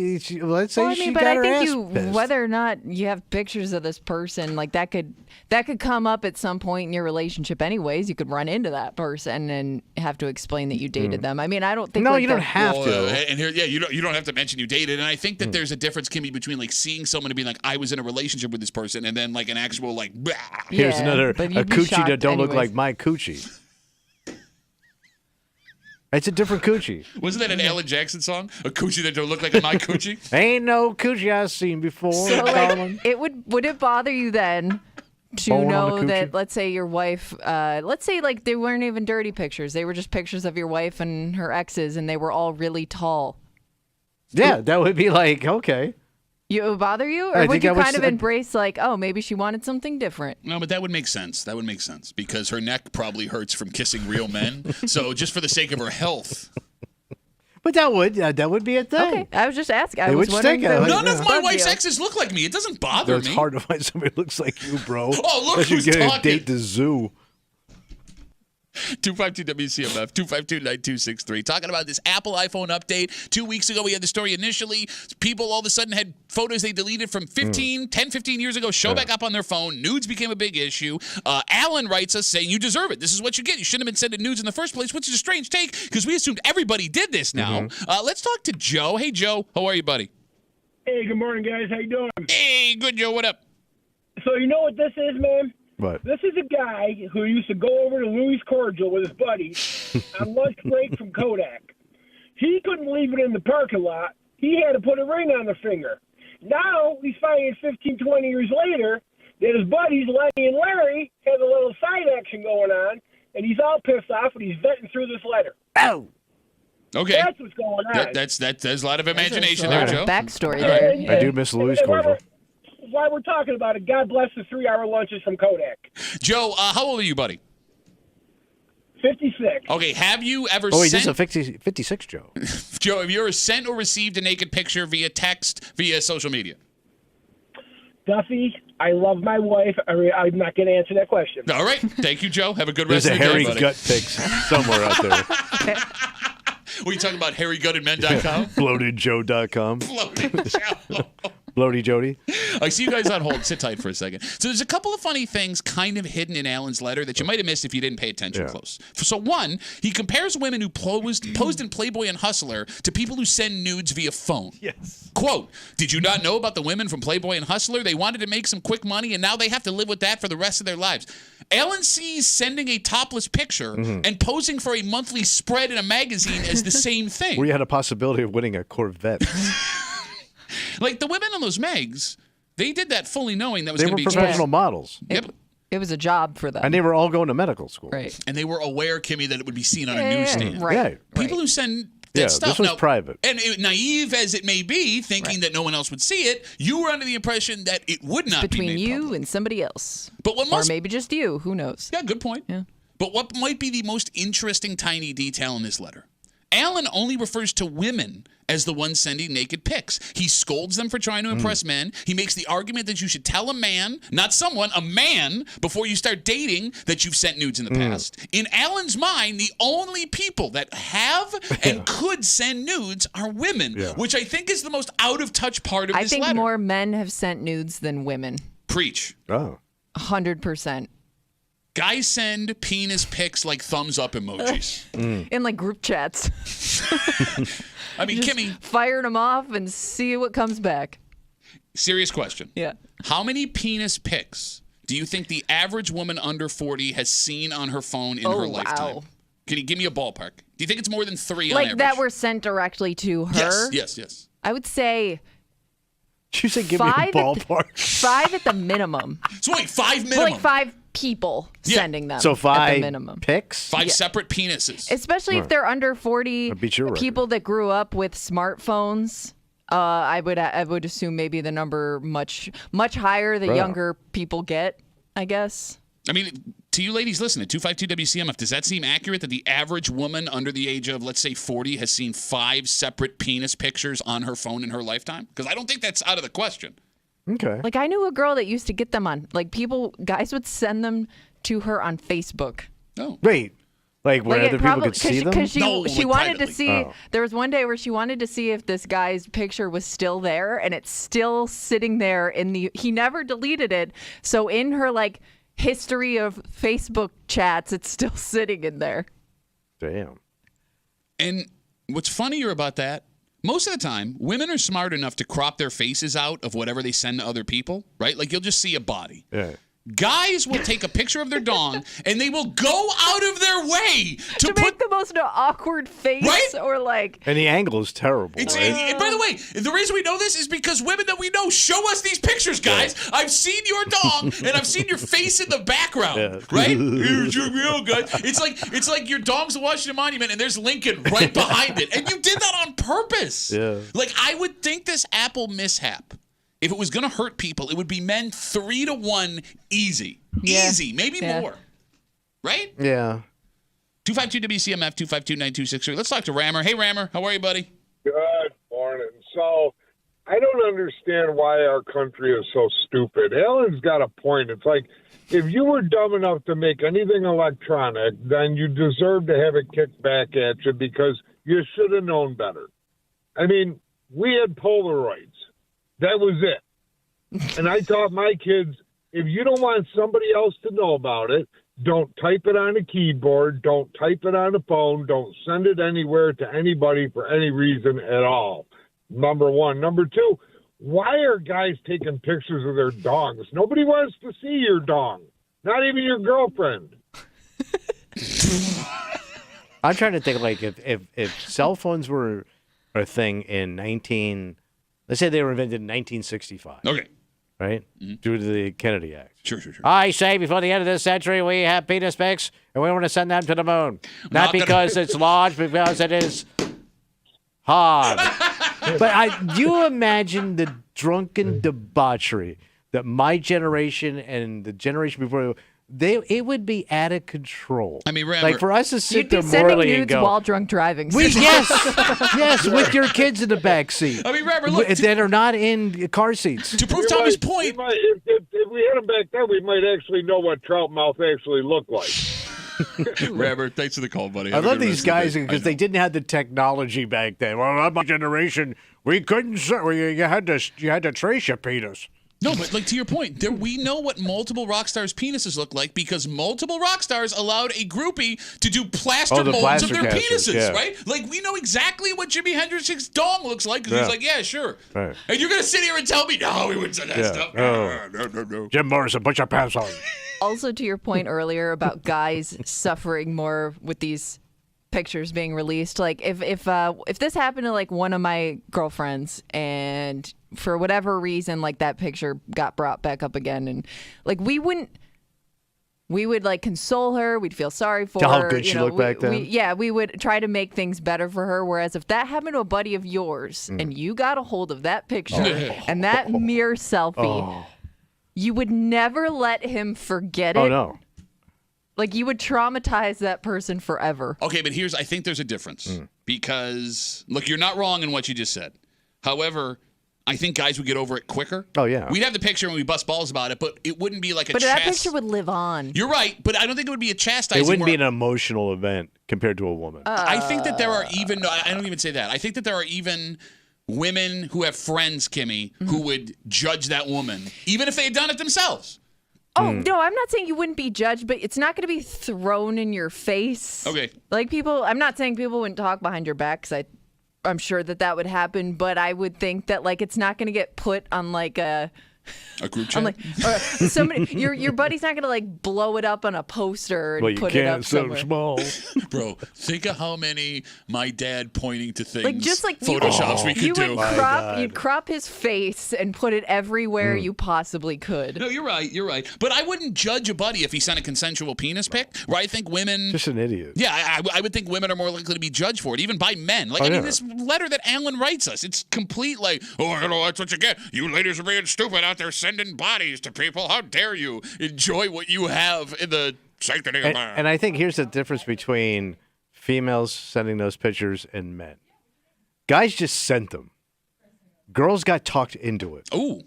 let's say she got her ass pissed. Whether or not you have pictures of this person, like that could come up at some point in your relationship anyways. You could run into that person and have to explain that you dated them. I mean, I don't think you don't have to. And here, you don't have to mention you dated. And I think that there's a difference, Kimmy, between like seeing someone and being like, I was in a relationship with this person, and then like an actual like. Here's another a coochie that don't look like my coochie. It's a different coochie. Wasn't that an Alan Jackson song? A coochie that don't look like my coochie? Ain't no coochie I've seen before. So like, would it bother you then to know that, let's say your wife, let's say like they weren't even dirty pictures. They were just pictures of your wife and her exes, and they were all really tall. Yeah, that would be like, okay. It would bother you? Or would you kind of embrace like, oh, maybe she wanted something different? No, but that would make sense. That would make sense because her neck probably hurts from kissing real men. So just for the sake of her health. But that would be a thing. Okay, I was just asking. I was wondering. None of my wife's exes look like me. It doesn't bother me. It's hard to find somebody who looks like you, bro. Oh, look who's talking. talking. Date the zoo. 252 WCMF 252-9263. Talking about this Apple iPhone update. 2 weeks ago, we had the story initially. People all of a sudden had photos they deleted from 10, 15 years ago show back up on their phone. Nudes became a big issue. Alan writes us saying, you deserve it. This is what you get. You shouldn't have been sending nudes in the first place, which is a strange take because we assumed everybody did this now. Let's talk to Joe. Hey, Joe. How are you, buddy? Hey, good morning, guys. How you doing? Hey, good, Joe. What up? So you know what this is, man? What? This is a guy who used to go over to Louis Cordial with his buddies on lunch break from Kodak. He couldn't leave it in the parking lot. He had to put a ring on the finger. Now he's finding 15, 20 years later that his buddies, Lenny and Larry, have a little side action going on, and he's all pissed off, and he's vetting through this letter. Oh! Okay. That's what's going on. There's a lot of imagination there, Joe. Backstory there. I do miss Louis Cordial. Why we're talking about it, God bless the 3-hour lunches from Kodak. Joe, how old are you, buddy? 56. Okay, have you ever this sent... is a 56, Joe. Joe, have you ever sent or received a naked picture via text, via social media? Duffy, I love my wife. I'm not going to answer that question. All right. Thank you, Joe. Have a good rest There's of the day, buddy. There's a hairy gut pic somewhere out there. What are you talking about, harrygutedmen.com? Bloatedjoe.com. Bloated Joe. Lodi Jody. I see you guys on hold. Sit tight for a second. So there's a couple of funny things kind of hidden in Alan's letter that you might have missed if you didn't pay attention close. So one, he compares women who posed in Playboy and Hustler to people who send nudes via phone. Yes. Quote, did you not know about the women from Playboy and Hustler? They wanted to make some quick money, and now they have to live with that for the rest of their lives. Alan sees sending a topless picture and posing for a monthly spread in a magazine as the same thing. Where you had a possibility of winning a Corvette. Like the women on those mags, they did that fully knowing that was They going were to be professional models. Yep. It was a job for them. And they were all going to medical school. Right. And they were aware, Kimmy, that it would be seen on a newsstand. Right. People who send that stuff. This was now, private. And naive as it may be, thinking that no one else would see it, you were under the impression that it would not Between be made you public. and somebody else. But what Or most, maybe just you. Who knows? yeah, good point. Yeah. But what might be the most interesting tiny detail in this letter? Alan only refers to women as the ones sending naked pics. He scolds them for trying to impress men. He makes the argument that you should tell a man, not someone, a man, before you start dating that you've sent nudes in the past. In Alan's mind, the only people that have and could send nudes are women, which I think is the most out-of-touch part of this letter. I think more men have sent nudes than women. Preach. Oh. 100%. Guys send penis pics like thumbs up emojis. In like group chats. I mean, Kimmy. Firing them off and see what comes back. Serious question. Yeah. How many penis pics do you think the average woman under 40 has seen on her phone in her lifetime? Wow. Can you give me a ballpark? Do you think it's more than 3 on Like average? that were sent directly to her? Yes. I would say You said give me a 5 ballpark. 5 at the minimum. So wait, 5 minimum? Well, like 5 people sending them So at 5 the minimum. pics? 5 separate penises. Especially if they're under 40, That beats your record. people that grew up with smartphones. I would assume maybe the number much higher the younger people get, I guess. I mean, to you ladies listening, 252 WCMF, does that seem accurate that the average woman under the age of, let's say, 40 has seen 5 separate penis pictures on her phone in her lifetime? Because I don't think that's out of the question. Okay. Like I knew a girl that used to get them on, like guys would send them to her on Facebook. Oh. Wait. Like where Like other people could see them? Because No, she like wanted to privately. see. There was one day where she wanted to see if this guy's picture was still there, and it's still sitting there he never deleted it. So in her like history of Facebook chats, it's still sitting in there. Damn. And what's funnier about that, most of the time, women are smart enough to crop their faces out of whatever they send to other people, right? Like you'll just see a body. Yeah. Guys will take a picture of their dong and they will go out of their way to put make the most awkward face, Right? or like And the angle is terrible. It's, right? and by the way, the reason we know this is because women that we know show us these pictures, guys. I've seen your dong and I've seen your face in the background, right? Here's your real guy. It's like your dong's the Washington Monument and there's Lincoln right behind it, and you did that on purpose. Yeah. Like I would think this Apple mishap, if it was going to hurt people, it would be men 3-1 easy, easy, maybe more, right? Yeah. 252 WCMF 252-9263. Let's talk to Rammer. Hey, Rammer, how are you, buddy? Good morning. So I don't understand why our country is so stupid. Alan's got a point. It's like if you were dumb enough to make anything electronic, then you deserve to have it kicked back at you because you should have known better. I mean, we had Polaroids. That was it. And I taught my kids, if you don't want somebody else to know about it, don't type it on a keyboard, don't type it on a phone, don't send it anywhere to anybody for any reason at all. Number one. Number two, why are guys taking pictures of their dogs? Nobody wants to see your dog, not even your girlfriend. I'm trying to think, like, if cell phones were a thing in let's say they were invented in 1965. Okay. Right? Due to the Kennedy Act. Sure. I say before the end of this century, we have penis pics, and we want to send them to the moon. Not because it's large, because it is hard. But do you imagine the drunken debauchery that my generation and the generation before, it would be out of control. I mean, like for us to sit You'd be there sending morally and nudes go, while drunk driving. yes, with your kids in the back seat. I mean, Robert, look, that are not in car seats. To prove Tommy's point, if we had them back then, we might actually know what trout mouth actually looked like. Robert, thanks for the call, buddy. I love these guys because they didn't have the technology back then. Well, my generation, We couldn't. You had to trace your penis. No, but like to your point, we know what multiple rock stars' penises look like because multiple rock stars allowed a groupie to do plaster molds of their penises, right? Like we know exactly what Jimi Hendrix's dong looks like because he's like, yeah, sure. Right. And you're gonna sit here and tell me, no, we wouldn't say that stuff. No. Jim Morrison, put your pants on. Also, to your point earlier about guys suffering more with these pictures being released, like if this happened to like one of my girlfriends and for whatever reason like that picture got brought back up again and like we would like console her, we'd feel sorry for her. How good she looked back then. We would try to make things better for her, whereas if that happened to a buddy of yours and you got a hold of that picture and that mirror selfie, you would never let him forget it. Oh no. Like, you would traumatize that person forever. Okay, but I think there's a difference. Because, look, you're not wrong in what you just said. However, I think guys would get over it quicker. Oh, yeah. We'd have the picture and we'd bust balls about it, but it wouldn't be like a But that picture would live on. You're right, but I don't think it would be a chastising. It wouldn't be an emotional event compared to a woman. I think that there are even, I don't even say that. I think that there are even women who have friends, Kimmy, who would judge that woman, even if they had done it themselves. Oh, no, I'm not saying you wouldn't be judged, but it's not going to be thrown in your face. Okay. Like I'm not saying people wouldn't talk behind your back because I'm sure that would happen, but I would think that like it's not going to get put on like a group chat. I'm like, somebody, your buddy's not gonna like blow it up on a poster and put it up somewhere. Small. Bro, think of how many my dad pointing to things, like just like Photoshops we could do. You'd crop his face and put it everywhere you possibly could. No, you're right. But I wouldn't judge a buddy if he sent a consensual penis pic. Where I think women, just an idiot. Yeah, I would think women are more likely to be judged for it, even by men. Like I mean, this letter that Alan writes us, it's complete like, oh, hello, that's what you get. You ladies are being stupid out there sending bodies to people. How dare you enjoy what you have in the sanctity of man? And I think here's the difference between females sending those pictures and men. Guys just sent them. Girls got talked into it. Ooh.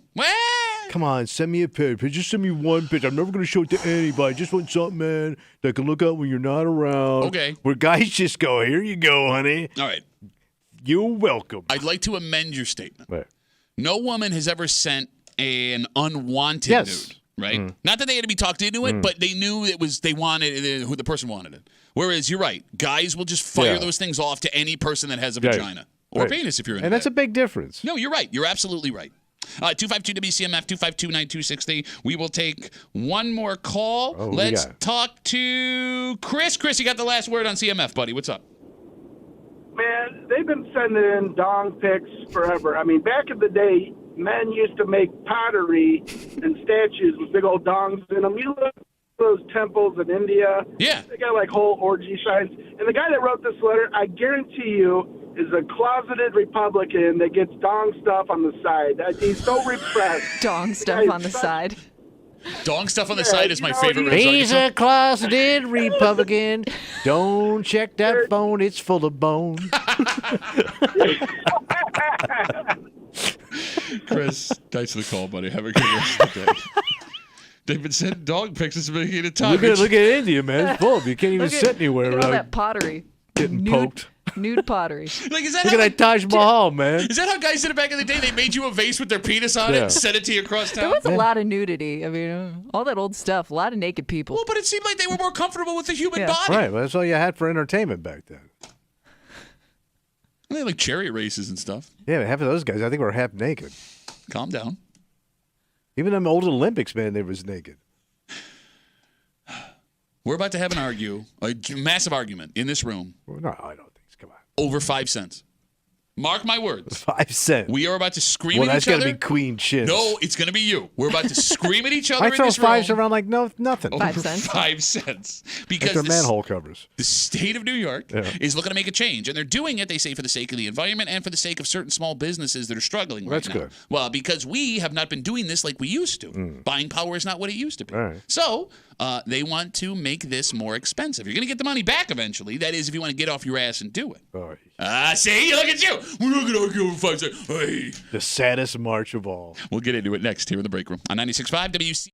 Come on, send me a picture. Just send me one picture. I'm never going to show it to anybody. Just want something, man, that I can look at when you're not around. Okay. Where guys just go, here you go, honey. All right. You're welcome. I'd like to amend your statement. Right. No woman has ever sent an unwanted nude, right? Not that they had to be talked into it, but they knew it was they wanted it, who the person wanted it. Whereas you're right, guys will just fire those things off to any person that has a vagina or penis if you're in. And that's a big difference. No, you're right. You're absolutely right. 252 WCMF 252-9260. We will take one more call. Let's talk to Chris. Chris, you got the last word on CMF, buddy. What's up? Man, they've been sending in dong pics forever. I mean, back in the day, men used to make pottery and statues with big old dongs in them. You look at those temples in India. Yeah. They got like whole orgy signs. And the guy that wrote this letter, I guarantee you, is a closeted Republican that gets dong stuff on the side. He's so repressed. Dong stuff on the side. Dong stuff on the side is my favorite. He's a closeted Republican. Don't check that phone. It's full of bone. Chris, thanks for the call, buddy. Have a good rest of the day. They've been sending dog pics since the beginning of time. Look at India, man. It's full. You can't even sit anywhere without all that pottery. Getting poked. Nude pottery. Like, is that look at that Taj Mahal, man. Is that how guys did it back in the day? They made you a vase with their penis on it and sent it to you across town? There was a lot of nudity. I mean, all that old stuff. A lot of naked people. Well, but it seemed like they were more comfortable with the human body. Right. Well, that's all you had for entertainment back then. They had like chariot races and stuff. Yeah, half of those guys, I think, were half naked. Calm down. Even them old Olympics, man, they was naked. We're about to have a massive argument in this room. Well, no, I don't think so. Come on. Over 5 cents. Mark my words. 5 cents. We are about to scream at each other. Well, that's going to be Queen Shins. No, it's going to be you. We're about to scream at each other in this room. I throw fives around like nothing. 5 cents. 5 cents. Because they're manhole covers. The state of New York is looking to make a change. And they're doing it, they say, for the sake of the environment and for the sake of certain small businesses that are struggling right now. That's good. Well, because we have not been doing this like we used to. Buying power is not what it used to be. All right. So they want to make this more expensive. You're going to get the money back eventually. That is, if you want to get off your ass and do it. See? Look at you. We're not going to argue over 5 cents. Hey. The saddest march of all. We'll get into it next here in the break room on 96.5 WC.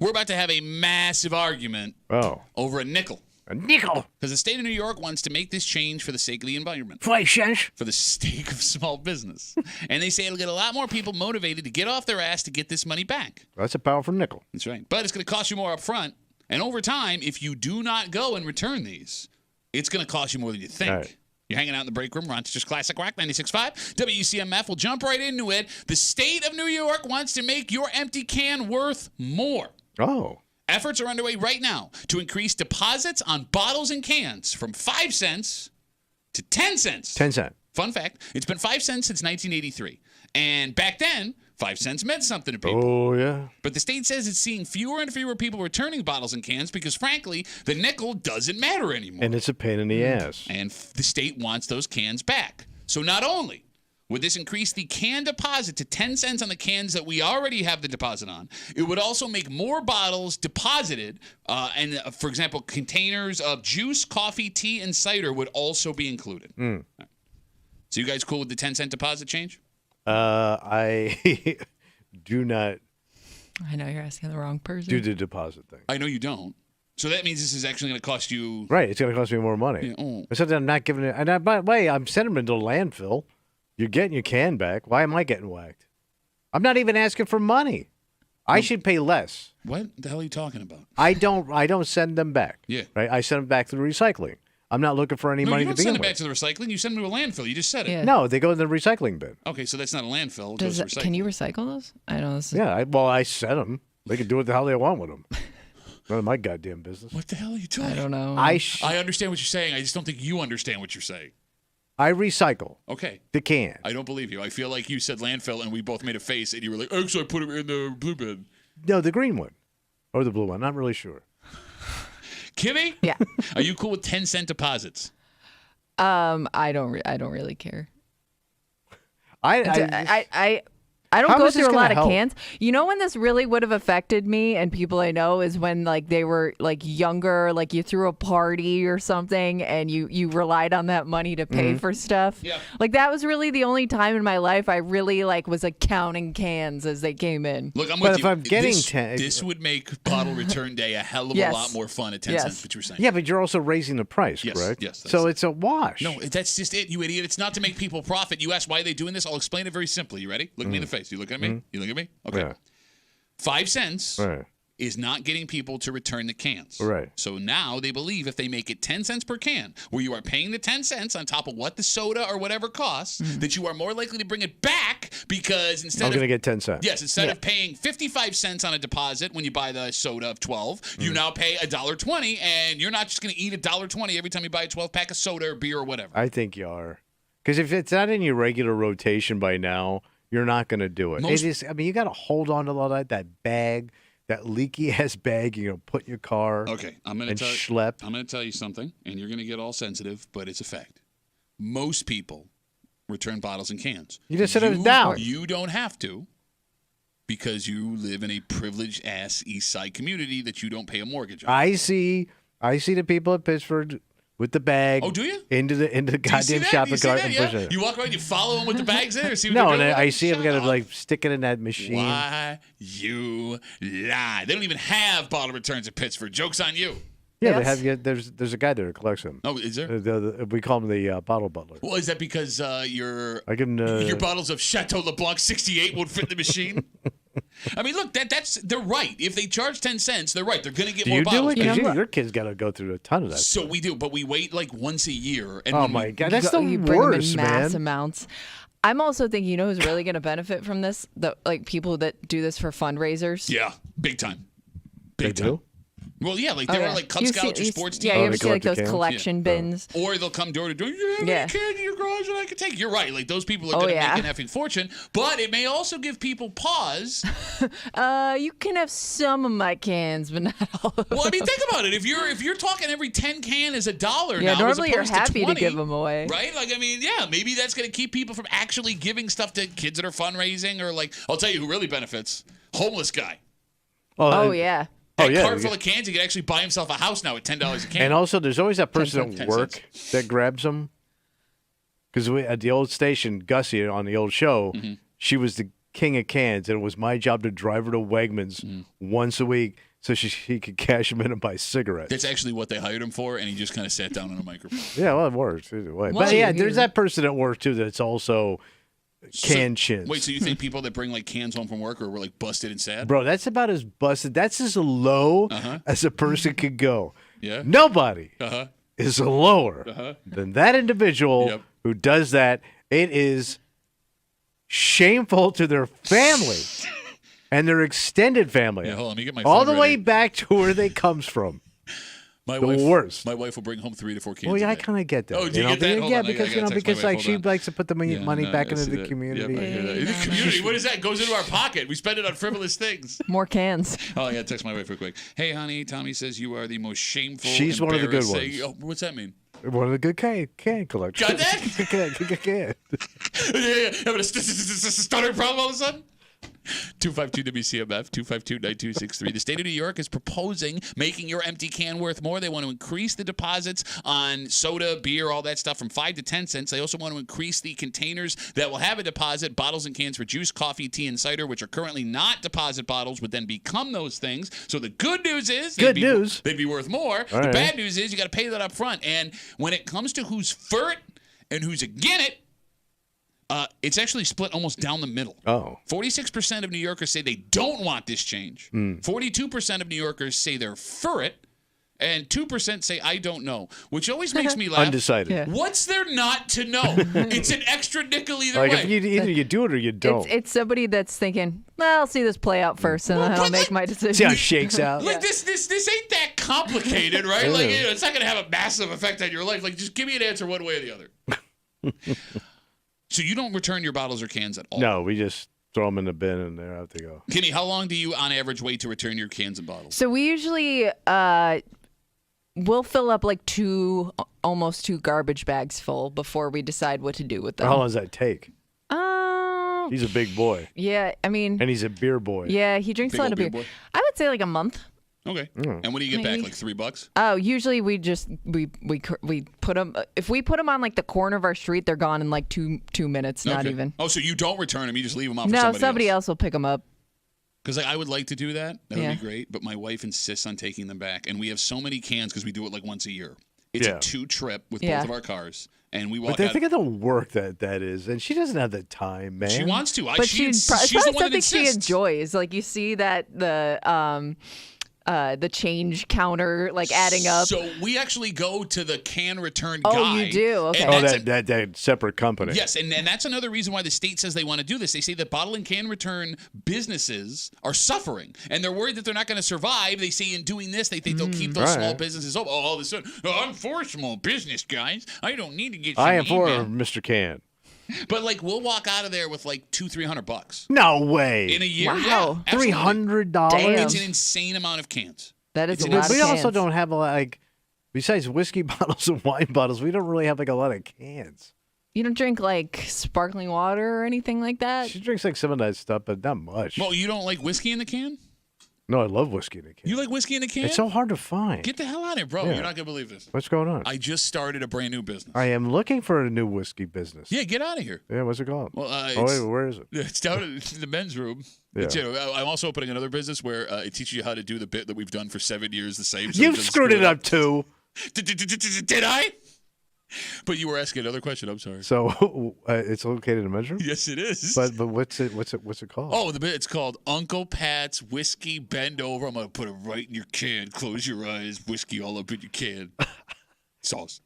We're about to have a massive argument over a nickel. A nickel? Because the state of New York wants to make this change for the sake of the environment. 5 cents? For the sake of small business. And they say it'll get a lot more people motivated to get off their ass to get this money back. That's a powerful nickel. That's right. But it's going to cost you more up front. And over time, if you do not go and return these, it's going to cost you more than you think. Right. You're hanging out in the break room. Rochester's Classic Rock 96.5. WCMF will jump right into it. The state of New York wants to make your empty can worth more. Oh. Efforts are underway right now to increase deposits on bottles and cans from 5 cents to 10 cents. 10 cents. Fun fact, it's been 5 cents since 1983. And back then, 5 cents meant something to people. Oh, yeah. But the state says it's seeing fewer and fewer people returning bottles and cans because, frankly, the nickel doesn't matter anymore. And it's a pain in the ass. And the state wants those cans back. So not only would this increase the can deposit to 10 cents on the cans that we already have the deposit on, it would also make more bottles deposited. For example, containers of juice, coffee, tea, and cider would also be included. Right. So you guys cool with the 10-cent deposit change? I do not I know you're asking the wrong person. do the deposit thing. I know you don't. So that means this is actually going to cost you... Right, it's going to cost me more money. Yeah, oh. I said I'm not giving it... And by the way, I'm sending them into the landfill. You're getting your can back. Why am I getting whacked? I'm not even asking for money. I should pay less. What the hell are you talking about? I don't send them back. Yeah. Right? I send them back to the recycling. I'm not looking for any money you to don't send begin them back with. to the recycling. You send them to a landfill. You just said it. Yeah. No, they go in the recycling bin. Okay, so that's not a landfill. It goes to recycling. Can you recycle those? I know this is... Yeah, I send them. They can do what the hell they want with them. None of my goddamn business. What the hell are you talking? I don't know. I understand what you're saying. I just don't think you understand what you're saying. I recycle. Okay. The can. I don't believe you. I feel like you said landfill and we both made a face and you were like, actually, I put it in the blue bin. No, the green one. Or the blue one. Not really sure. Kimmy? Yeah. Are you cool with 10-cent deposits? I don't really care. I I don't How go is this through a gonna lot of help? cans. You know when this really would have affected me and people I know is when like they were like younger, like you threw a party or something and you relied on that money to pay for stuff. Yeah. Like that was really the only time in my life I really like was like counting cans as they came in. Look, I'm But with if you. I'm getting this would make bottle return day a hell of Yes. a lot more fun at 10 Yes. cents, what you were saying. Yeah, but you're also raising the price, Yes, correct? yes, that's So it. it's a wash. No, that's just it, you idiot. It's not to make people profit. You ask why are they doing this? I'll explain it very simply. You ready? Look me in the face. You look at me? You look at me? Okay. Yeah. 5 cents Right. is not getting people to return the cans. Right. So now they believe if they make it 10 cents per can, where you are paying the 10 cents on top of what the soda or whatever costs, that you are more likely to bring it back because instead I'm of going to get 10 cents. Yes, instead of paying 55 cents on a deposit when you buy the soda of 12, you now pay $1.20, and you're not just going to eat $1.20 every time you buy a 12-pack of soda or beer or whatever. I think you are. Because if it's not in your regular rotation by now, you're not going to do it. Most- It is. I mean, you got to hold on to all that bag, that leaky ass bag. You're going to put in your car. Okay, I'm going and to schlep. I'm going to tell you something, and you're going to get all sensitive, but it's a fact. Most people return bottles and cans. You just said it was down. You don't have to because you live in a privileged ass East Side community that you don't pay a mortgage on. I see the people at Pittsburgh with the bag. Oh, do you? Into the Do you see goddamn that? shopping Do you see cart that? and Yeah? push it. You walk around, you follow them with the bags in there. See what No, they're and doing with I it? see them Shut got to up. like stick it in that machine. Why you lie? They don't even have bottle returns at Pittsburgh. Joke's on you. Yeah, Yes. they have. Yeah, there's a guy there who collects them. Oh, is there? We call him the bottle butler. Well, is that because your I can. your bottles of Chateau LeBlanc 68 won't fit in the machine? I mean, look, they're right. If they charge 10 cents, they're right. They're going to get do more you bottles. do it? back. Because your kids got to go through a ton of that. So we do, but we wait like once a year. And Oh when my we- god, that's the You bring them worst, in mass man. amounts. I'm also thinking, you know who's really going to benefit from this? The like people that do this for fundraisers. Yeah, big time. They Big time. do. Well, yeah, like there are like Cub You Scouts or see- sports Yeah, teams. you Oh, ever they see like collect the those cans? collection bins? Or they'll come door to door. You have Yeah. any can in your garage that I can take? You're right. Like those people are Oh, going to yeah. make an effing fortune. But it may also give people pause. You can have some of my cans, but not all of them. Well, I mean, think about it. If you're talking every 10 can is $1 Yeah, now, normally as you're opposed happy to 20, give them away. right? Like, I mean, yeah, maybe that's going to keep people from actually giving stuff to kids that are fundraising or like, I'll tell you who really benefits: homeless guy. Oh, yeah. That yeah, cart you full of cans, he could actually buy himself a house now at $10 a can. And also, there's always that person 10 at work cents. that grabs them. Because at the old station, Gussie on the old show, Mm-hmm. she was the king of cans, and it was my job to drive her to Wegmans once a week so she could cash them in and buy cigarettes. That's actually what they hired him for, and he just kind of sat down on a microphone. Yeah, well, it works either way. Well, But yeah, there's that person at work too that's also can chins. Wait, so you think people that bring like cans home from work are like busted and sad? Bro, that's about as busted. That's as low as a person could go. Yeah. Nobody is lower than that individual who does that. It is shameful to their family and their extended family. Yeah, hold on, let me get my all phone the ready. way back to where they comes from. My worst. My wife will bring home 3 to 4 cans. Well, yeah, a I day. kind of get that. Oh, do you get that? Hold Yeah, on, because I gotta text my wife, she hold on. likes to put the money back into the Yep, community. I hear that. The community. What is that? Goes into our pocket. We spend it on frivolous things. More cans. Oh, I gotta text my wife real quick. Hey, honey, Tommy says you are the most shameful. She's one of the good embarrassing- ones. Oh, what's that mean? One of the good can collectors. Got that? Can. Yeah. Having a stuttering problem all of a sudden? 252 WCMF 252-9263. The state of New York is proposing making your empty can worth more. They want to increase the deposits on soda, beer, all that stuff from 5 to 10 cents. They also want to increase the containers that will have a deposit. Bottles and cans for juice, coffee, tea, and cider, which are currently not deposit bottles, would then become those things. So the good news is they'd be worth more. All the right. bad news is you got to pay that up front. And when it comes to who's for it and who's against it, it's actually split almost down the middle. 46% of New Yorkers say they don't want this change. 42% of New Yorkers say they're for it. And 2% say, I don't know, which always makes me laugh. Undecided. Yeah. What's there not to know? It's an extra nickel either Like way. if either you do it or you don't. It's somebody that's thinking, well, I'll see this play out first, and then I'll make my decision. See how it shakes out. Like this ain't that complicated, right? Like it's not gonna have a massive effect on your life. Like just give me an answer one way or the other. So you don't return your bottles or cans at all? No, we just throw them in the bin and there out they go. Kenny, how long do you on average wait to return your cans and bottles? So we usually we'll fill up like almost two garbage bags full before we decide what to do with them. How long does that take? He's a big boy. Yeah, I mean. And he's a beer boy. Yeah, he drinks Big a lot old of beer. beer boy. I would say like a month. Okay. And what do you get Maybe. back? Like $3? Oh, usually we just we put them. If we put them on like the corner of our street, they're gone in like two minutes. Not Okay. even. Oh, so you don't return them? You just leave them out for No, somebody else will pick them up. Because I would like to do that. That would Yeah. be great. But my wife insists on taking them back. And we have so many cans because we do it like once a year. It's a 2 trip with both of our cars. And we walk But out. think of the work that is. And she doesn't have the time, man. She wants to. But She's it's the probably one that something she insists. enjoys. Like you see that the change counter like adding up. So we actually go to the can return Oh, guy. you do? Okay. and Oh, that's that separate company. Yes, and that's another reason why the state says they want to do this. They say that bottle and can return businesses are suffering, and they're worried that they're not going to survive. They say in doing this, they think they'll keep those small businesses open. All of a sudden, I'm for small business, guys. I don't need to get I am some for email. Mr. Can. But like, we'll walk out of there with like $200-300 No way. in a year. Wow. Yeah, absolutely. $300? Damn. It's an insane amount of cans. That is It's a an lot of We cans. also don't have like, besides whiskey bottles and wine bottles, we don't really have like a lot of cans. You don't drink like sparkling water or anything like that? She drinks like some of that stuff, but not much. Well, you don't like whiskey in the can? No, I love whiskey in a can. You like whiskey in the can? It's so hard to find. Get the hell out of here, bro. Yeah. You're not going to believe this. What's going on? I just started a brand new business. I am looking for a new whiskey business. Yeah, get out of here. Yeah, what's it called? Well, oh, wait, where is it? It's down in the men's room. Yeah. It's, I'm also opening another business where it teaches you how to do the bit that we've done for 7 years the same. so You've it doesn't screwed screw it up too. Did I? But you were asking another question. I'm sorry. So it's located in men's room? Yes, it is. But what's it called? Oh, the bit, it's called Uncle Pat's Whiskey Bend Over. I'm going to put it right in your can. Close your eyes. Whiskey all up in your can. Sauce.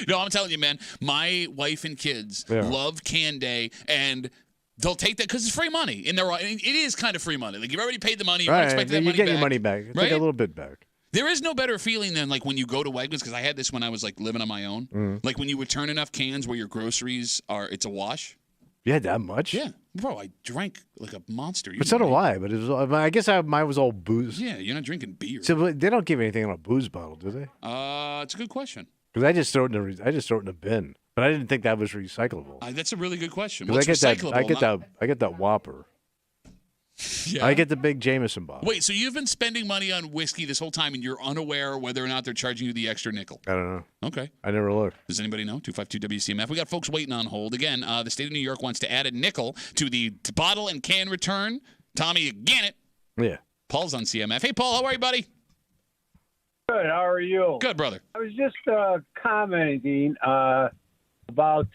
No, I'm telling you, man, my wife and kids love Can Day, and they'll take that because it's free money. And it is kind of free money. Like, you've already paid the money. You right, expect that you money get back. your money back. Right? Take a little bit back. There is no better feeling than like when you go to Wegmans, because I had this when I was like living on my own. Like when you return enough cans where your groceries it's a wash. You had that much? Yeah, bro, I drank like a monster. But so do I. But it was, I guess mine was all booze. Yeah, you're not drinking beer. So but they don't give anything in a booze bottle, do they? It's a good question. Because I just throw it in the bin. But I didn't think that was recyclable. That's a really good question. 'Cause What's recyclable? I get that Whopper. Yeah. I get the big Jameson bottle. Wait, so you've been spending money on whiskey this whole time, and you're unaware whether or not they're charging you the extra nickel? I don't know. Okay. I never looked. Does anybody know? 252 WCMF. We got folks waiting on hold. Again, the state of New York wants to add a nickel to the bottle and can return. Tommy, you get it. Yeah. Paul's on CMF. Hey, Paul, how are you, buddy? Good. How are you? Good, brother. I was just commenting about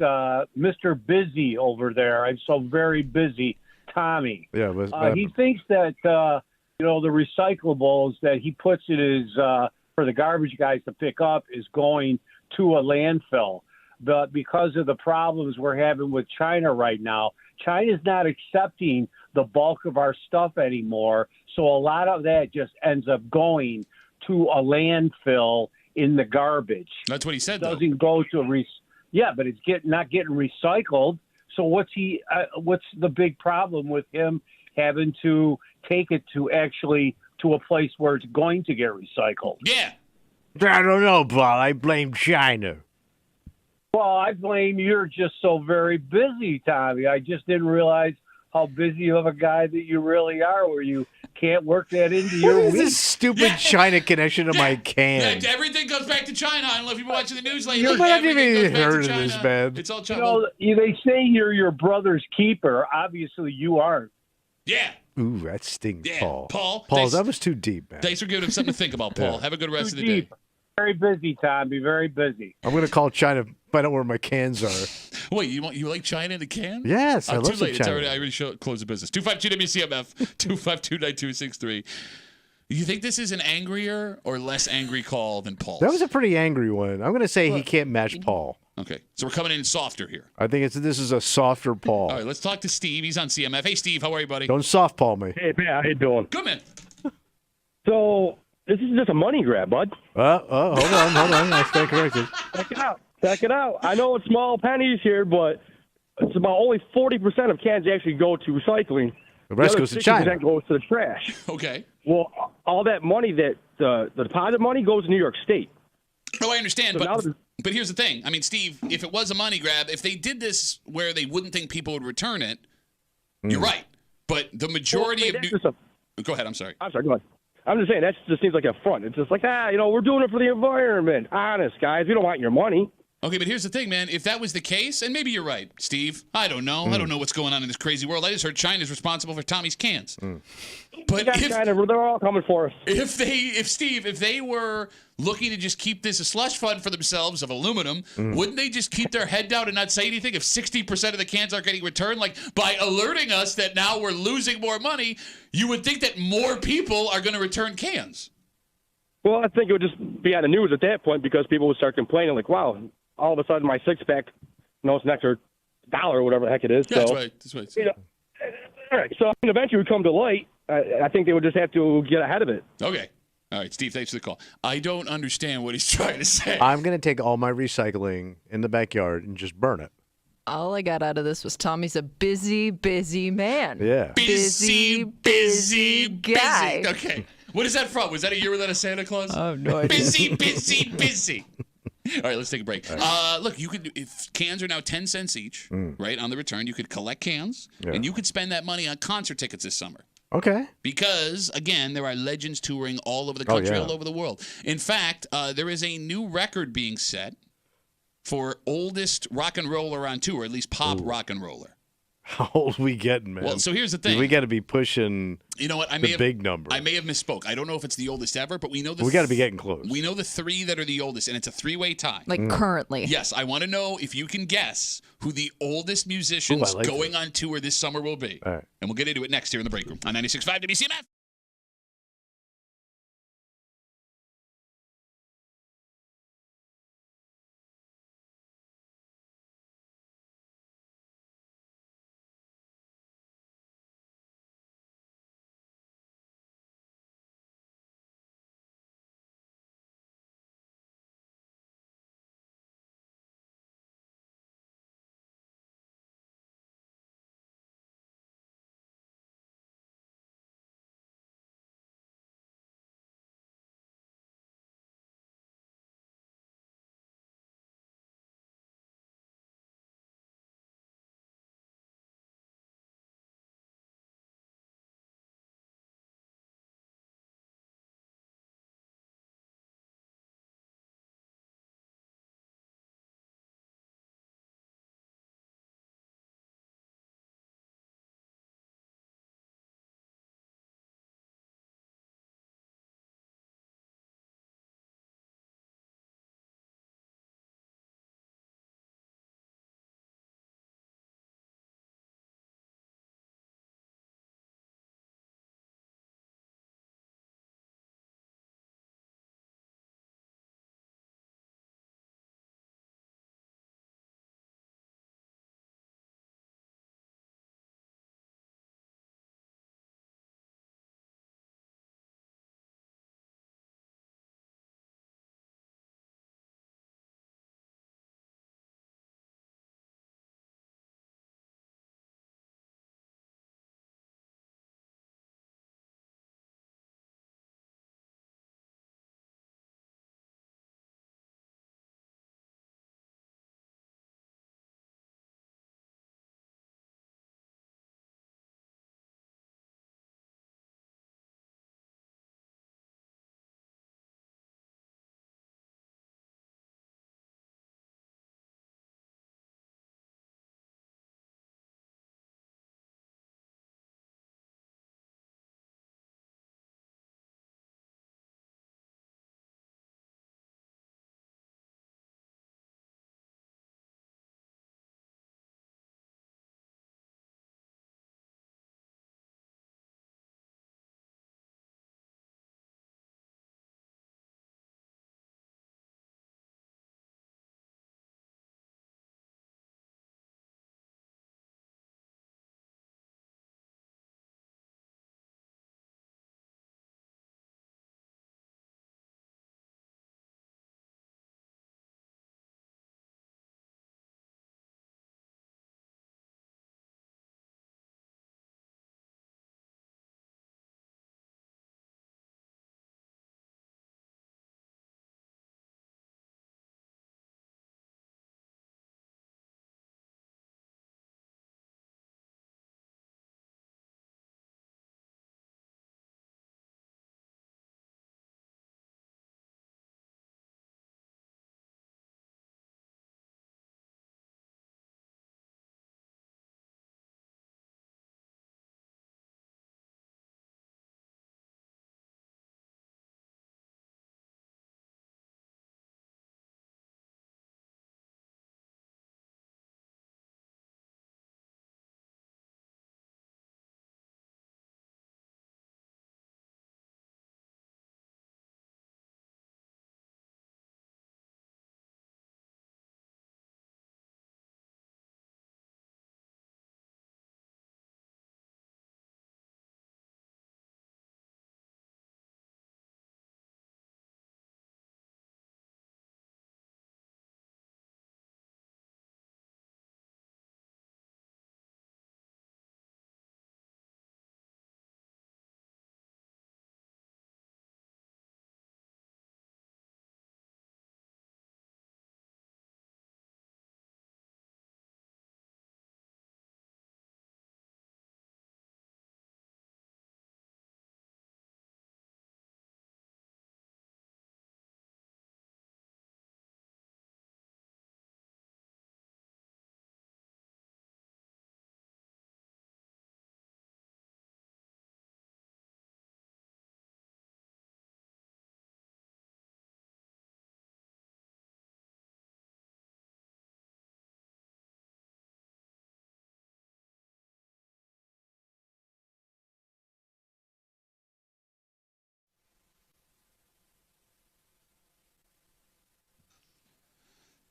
Mr. Busy over there. I'm so very busy, Tommy. Yeah, but he thinks that the recyclables that he puts in his for the garbage guys to pick up is going to a landfill. But because of the problems we're having with China right now, China's not accepting the bulk of our stuff anymore. So a lot of that just ends up going to a landfill in the garbage. That's what he said, though. It doesn't go to a yeah, but it's not getting recycled. So what's the big problem with him having to take it to a place where it's going to get recycled? Yeah. I don't know, Paul. I blame China. Well, I blame you're just so very busy, Tommy. I just didn't realize how busy of a guy that you really are, where you can't work that into your What is week. this stupid China connection to my can? Everything goes back to China. I don't know if you've been watching the news lately. But I've never Everything even goes back to heard of China. this, man. It's all China. They say you're your brother's keeper. Obviously, you aren't. Yeah. Ooh, that stings, Yeah. Paul. Paul, that was too deep, man. Thanks for giving him something to think about, Paul. Yeah. Have a good rest Too of the day. deep. Very busy, Tommy. Very busy. I'm going to call China, find out where my cans are. Wait, you like China in the can? Yes, I love too some late. China. I already closed the business. 252 WCMF 252-9263. You think this is an angrier or less angry call than Paul's? That was a pretty angry one. I'm going to say he can't match Paul. Okay, so we're coming in softer here. I think this is a softer Paul. All right, let's talk to Steve. He's on CMF. Hey, Steve, how are you, buddy? Don't soft Paul me. Hey, man, how you doing? Good, man. So this is just a money grab, bud. Hold on. I stand corrected. Check it out. I know it's small pennies here, but it's about only 40% of cans actually go to recycling. The rest other goes to 60% China. goes to the trash. Okay. Well, all that money that the deposit money goes to New York State. No, I understand, So now but here's the thing. I mean, Steve, if it was a money grab, if they did this where they wouldn't think people would return it, you're right. But the majority of Go ahead, I'm sorry. I'm sorry, go ahead. I'm just saying, that just seems like a front. It's just like, we're doing it for the environment. Honest, guys, we don't want your money. Okay, but here's the thing, man. If that was the case, and maybe you're right, Steve. I don't know. I don't know what's going on in this crazy world. I just heard China's responsible for Tommy's cans. But China, they're all coming for us. If they were looking to just keep this a slush fund for themselves of aluminum, wouldn't they just keep their head down and not say anything? If 60% of the cans aren't getting returned, like by alerting us that now we're losing more money, you would think that more people are going to return cans. Well, I think it would just be on the news at that point because people would start complaining, like, wow, all of a sudden my six-pack, it's an extra $1 or whatever the heck it is. Yeah, so, that's right. All right, so eventually it would come to light. I think they would just have to get ahead of it. Okay. All right, Steve, thanks for the call. I don't understand what he's trying to say. I'm going to take all my recycling in the backyard and just burn it. All I got out of this was Tommy's a busy, busy man. Yeah. Busy guy. Busy. Okay. What is that from? Was that a year without a Santa Claus? Oh, no idea. Busy. All right, let's take a break. Look, you could, if cans are now 10 cents each, right, on the return, you could collect cans, and you could spend that money on concert tickets this summer. Okay. Because, again, there are legends touring all over the country, all over the world. In fact, there is a new record being set for oldest rock and roller on tour, at least pop rock and roller. How old we getting, man? Well, so here's the thing. We got to be pushing the big number. I may have misspoke. I don't know if it's the oldest ever, but we know we got to be getting close. We know the three that are the oldest, and it's a three-way tie. Like currently. Yes, I want to know if you can guess who the oldest musicians going on tour this summer will be. All right. And we'll get into it next here in the break room on 96.5 WCMF.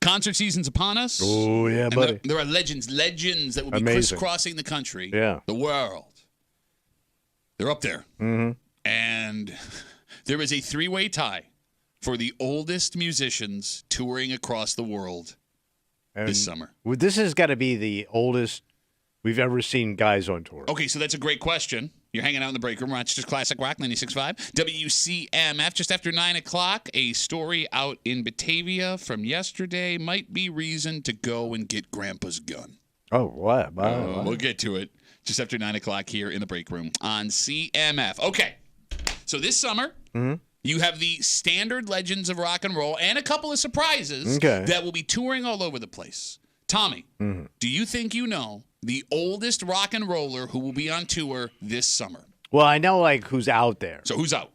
Concert season's upon us. Oh, yeah, And buddy. there are legends that will be Amazing. crisscrossing the country, Yeah. the world. They're up there. Mm-hmm. And there is a 3-way tie for the oldest musicians touring across the world this summer. This has got to be the oldest we've ever seen guys on tour. Okay, so that's a great question. You're hanging out in the break room. Rochester's Classic Rock 96.5. WCMF, just after 9 o'clock. A story out in Batavia from yesterday might be reason to go and get Grandpa's gun. Oh, what? We'll get to it just after 9 o'clock here in the break room on CMF. Okay, so this summer, you have the standard legends of rock and roll and a couple of surprises that will be touring all over the place. Tommy, do you think you know the oldest rock and roller who will be on tour this summer? Well, I know who's out there. So who's out?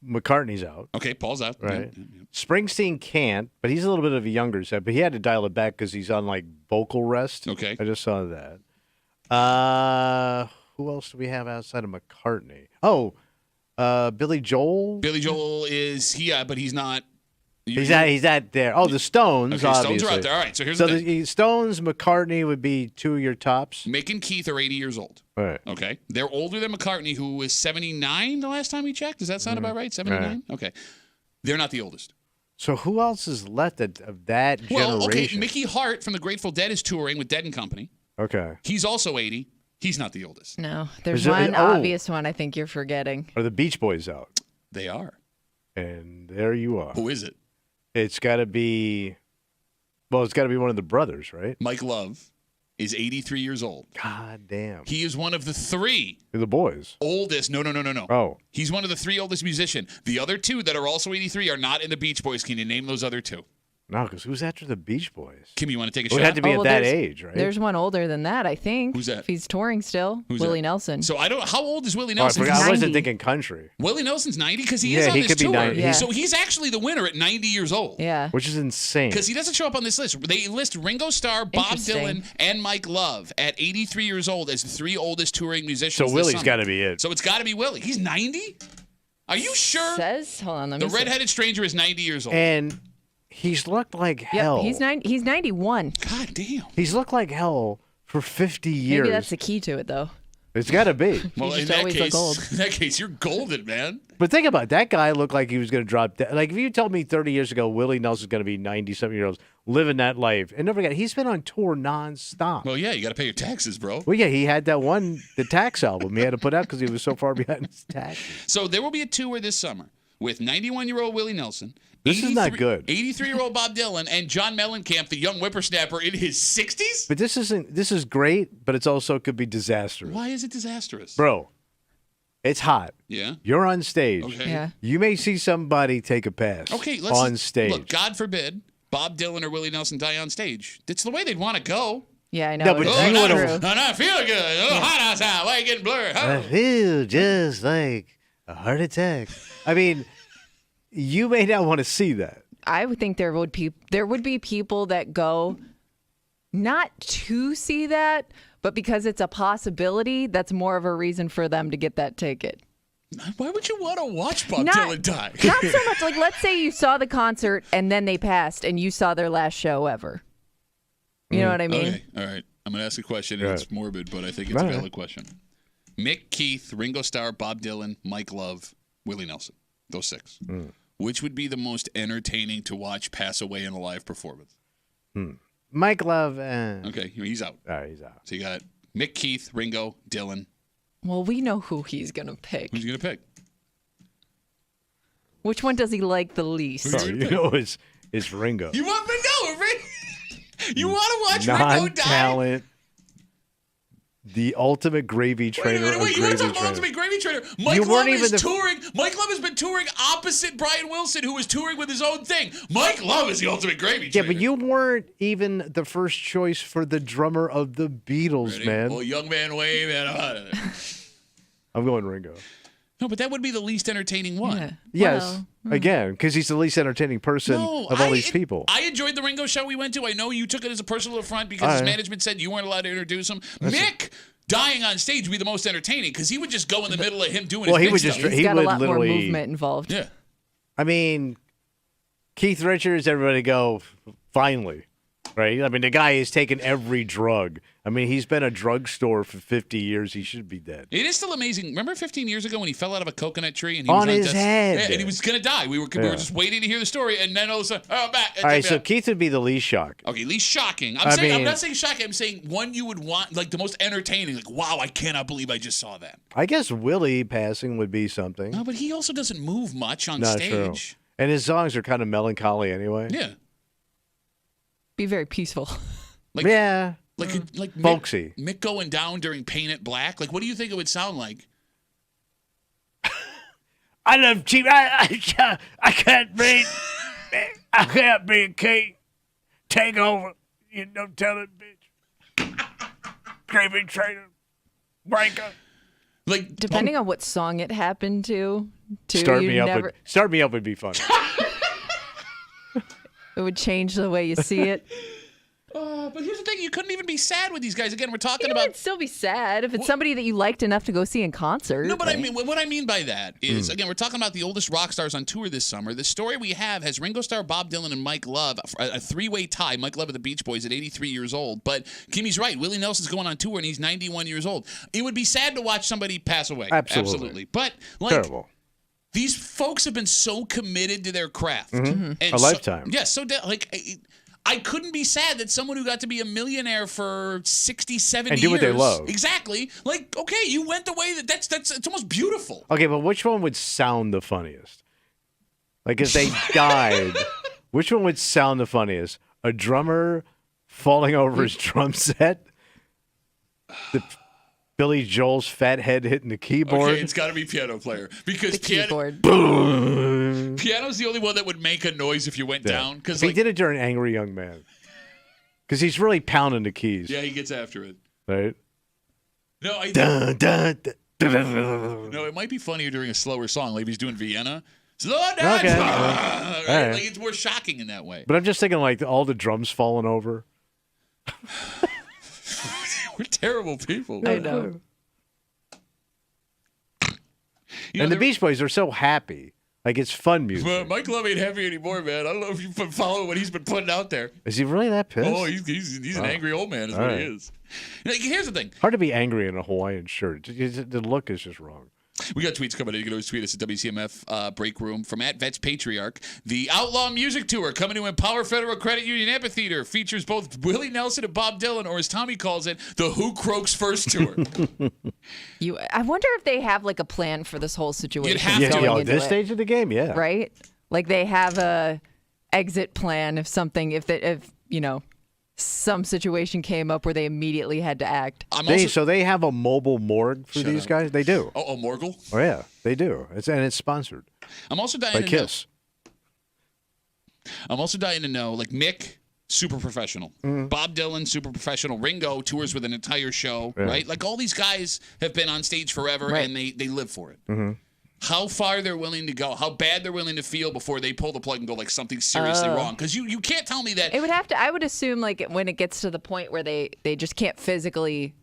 McCartney's out. Okay, Paul's out. Right. Yeah. Springsteen can't, but he's a little bit of a younger set. But he had to dial it back because he's on vocal rest. Okay. I just saw that. Who else do we have outside of McCartney? Oh, Billy Joel. Billy Joel is but he's not. He's not there. Oh, the Stones. Okay, obviously. Stones are out there. All right, so here's the thing. The Stones, McCartney would be 2 of your tops. Mick and Keith are 80 years old. All right. Okay. They're older than McCartney, who was 79 the last time we checked. Does that sound about right? 79? Right. Okay. They're not the oldest. So who else is left of that generation? Well, okay, Mickey Hart from the Grateful Dead is touring with Dead & Company. Okay. He's also 80. He's not the oldest. No, there's Is there- one oh. obvious one I think you're forgetting. Are the Beach Boys out? They are. And there you are. Who is it? It's got to be, it's got to be one of the brothers, right? Mike Love is 83 years old. God damn. He is one of the 3 The boys. oldest. No. Oh. He's one of the 3 oldest musicians. The other 2 that are also 83 are not in the Beach Boys. Can you name those other 2? No, because who's after the Beach Boys? Kim, you want to take a It would shot? have to be at that there's- age, right? There's one older than that, I think. Who's that? If he's touring still. Who's Willie that? Nelson. So how old is Willie Oh, I Nelson? forgot. I wasn't 90. thinking country, Willie Nelson's 90 because he Yeah, is on he this could be tour. 90. Yeah. So he's actually the winner at 90 years old. Yeah. which is insane. Because he doesn't show up on this list. They list Ringo Starr, Bob Interesting. Dylan, and Mike Love at 83 years old as the 3 oldest touring musicians. So this Willie's summer. got to be it. So it's got to be Willie. He's 90? Are you sure? Hold on, let The me see. redheaded stranger is 90 years old. And he's looked like hell. Yep, he's 91. God damn. He's looked like hell for 50 years. Maybe that's the key to it, though. It's got to be. Well, just in that always look case, old. in that case, you're golden, man. But think about it. That guy looked like he was going to drop dead. Like if you told me 30 years ago Willie Nelson's going to be 90-something years old, living that life, and don't forget he's been on tour nonstop. Well, yeah, you got to pay your taxes, bro. Well, yeah, he had the tax album he had to put out because he was so far behind his taxes. So there will be a tour this summer with 91-year-old Willie Nelson. This is not good. 83-year-old Bob Dylan and John Mellencamp, the young whippersnapper in his 60s? But this is great, but it's also could be disastrous. Why is it disastrous? Bro, it's hot. Yeah. You're on stage. Okay. Yeah. You may see somebody take a pass Okay, on stage. Look, God forbid Bob Dylan or Willie Nelson die on stage. It's the way they'd want to go. Yeah, I know. No, but it's you not would've- true. I'm not feeling good. Oh, hot outside. Why are you getting blurred? I Oh. feel just like a heart attack. I mean, you may not want to see that. I would think there would be people that go not to see that, but because it's a possibility, that's more of a reason for them to get that ticket. Why would you want to watch Bob Not- Dylan die? Not so much like, let's say you saw the concert and then they passed and you saw their last show ever. You know what I mean? Okay, all right. I'm going to ask a question, and Right. it's morbid, but I think it's a Right. valid question. Mick, Keith, Ringo Starr, Bob Dylan, Mike Love, Willie Nelson. Those 6. Which would be the most entertaining to watch pass away in a live performance? Mike Love. Okay, he's out. All right, he's out. So you got Mick, Keith, Ringo, Dylan. Well, we know who he's going to pick. Who's he going to pick? Which one does he like the least? Oh, you know, it's Ringo. You want me to know, Ringo? You want to watch Ringo die? Non-talent. The ultimate gravy trainer. Wait, of you want to gravy talk about trainer. Ultimate Gravy Trainer? Mike You Love weren't is even the- touring. Mike Love has been touring opposite Brian Wilson, who was touring with his own thing. Mike Love is the Ultimate Gravy Yeah, Trainer. but you weren't even the first choice for the drummer of the Beatles, Ready? man. Well, young man wave and I'm going Ringo. No, but that would be the least entertaining one. Yeah. Yes, Well, again, because he's the least entertaining person No, of all these people. I enjoyed the Ringo show we went to. I know you took it as a personal affront because his management said you weren't allowed to introduce him. Mick dying on stage would be the most entertaining because he would just go in the middle of him doing Well, his he big would stuff. just- He's he got a would lot more literally- movement involved. Yeah. I mean, Keith Richards, everybody go, finally. Right? I mean, the guy has taken every drug. I mean, he's been a drugstore for 50 years. He should be dead. It is still amazing. Remember 15 years ago when he fell out of a coconut tree and he on was his head, yeah, and he was going to die. We were just waiting to hear the story, and then all of a sudden, oh, back. All right, so Keith would be the least shocked. Okay, least shocking. I'm not saying shocking. I'm saying one you would want, like the most entertaining. Like, wow, I cannot believe I just saw that. I guess Willie passing would be something. No, but he also doesn't move much on Not stage. true. And his songs are kind of melancholy anyway. Yeah. Be very peaceful. Like, yeah. Like folksy. Mick going down during Paint It Black. Like, what do you think it would sound like? I love cheap. I can't breathe. I can't be a king. Take over. You don't tell it, bitch. Craving trainer. Breaker. Like, depending on what song it happened to Start Me Up would be fun. It would change the way you see it. But here's the thing: you couldn't even be sad with these guys. Again, we're talking You about. would still be sad if it's somebody that you liked enough to go see in concert. No, but I mean, what I mean by that is, again, we're talking about the oldest rock stars on tour this summer. The story we have has Ringo Starr, Bob Dylan, and Mike Love, a three-way tie. Mike Love of the Beach Boys at 83 years old. But Kimmy's right. Willie Nelson's going on tour, and he's 91 years old. It would be sad to watch somebody pass away. Absolutely. But, like, terrible. These folks have been so committed to their craft. Mm-hmm. And A lifetime. Yes, I couldn't be sad that someone who got to be a millionaire for 60, 70 and do years. what they love. Exactly. Like, okay, you went the way that's it's almost beautiful. Okay, but which one would sound the funniest? Like, if they died, which one would sound the funniest? A drummer falling over his drum set? Billy Joel's fat head hitting the keyboard? Okay, it's got to be piano player because keyboard. Piano's the only one that would make a noise if you went down. Because he did it during Angry Young Man. Because he's really pounding the keys. Yeah, he gets after it. Right? No, no, it might be funnier during a slower song, like if he's doing Vienna. Slow down. Okay. Right? Right. Like, it's more shocking in that way. But I'm just thinking, like, all the drums falling over. We're terrible people. I know. And the Beach Boys are so happy. Like, it's fun music. Mike Love ain't happy anymore, man. I don't know if you've been following what he's been putting out there. Is he really that pissed? Oh, he's an angry old man is what he is. Like, here's the thing. Hard to be angry in a Hawaiian shirt. The look is just wrong. We got tweets coming in. You can always tweet us at WCMF Break Room from @Vets Patriarch. The Outlaw Music Tour coming to Empower Federal Credit Union Amphitheater features both Willie Nelson and Bob Dylan, or as Tommy calls it, the Who Croaks First Tour. I wonder if they have like a plan for this whole situation. You'd have to. At this stage of the game, yeah. Right? Like they have a exit plan if some situation came up where they immediately had to act. So they have a mobile morgue for these guys? They do. Oh, Morgul? Oh, yeah, they do. It's sponsored. I'm also dying by to Kiss. I'm also dying to know, like, Mick, super professional. Bob Dylan, super professional. Ringo tours with an entire show, right? Like, all these guys have been on stage forever, and they live for it. Mm-hmm. How far they're willing to go, how bad they're willing to feel before they pull the plug and go, like, something's seriously wrong. Because you can't tell me that. It would have to. I would assume, like, when it gets to the point where they just can't physically,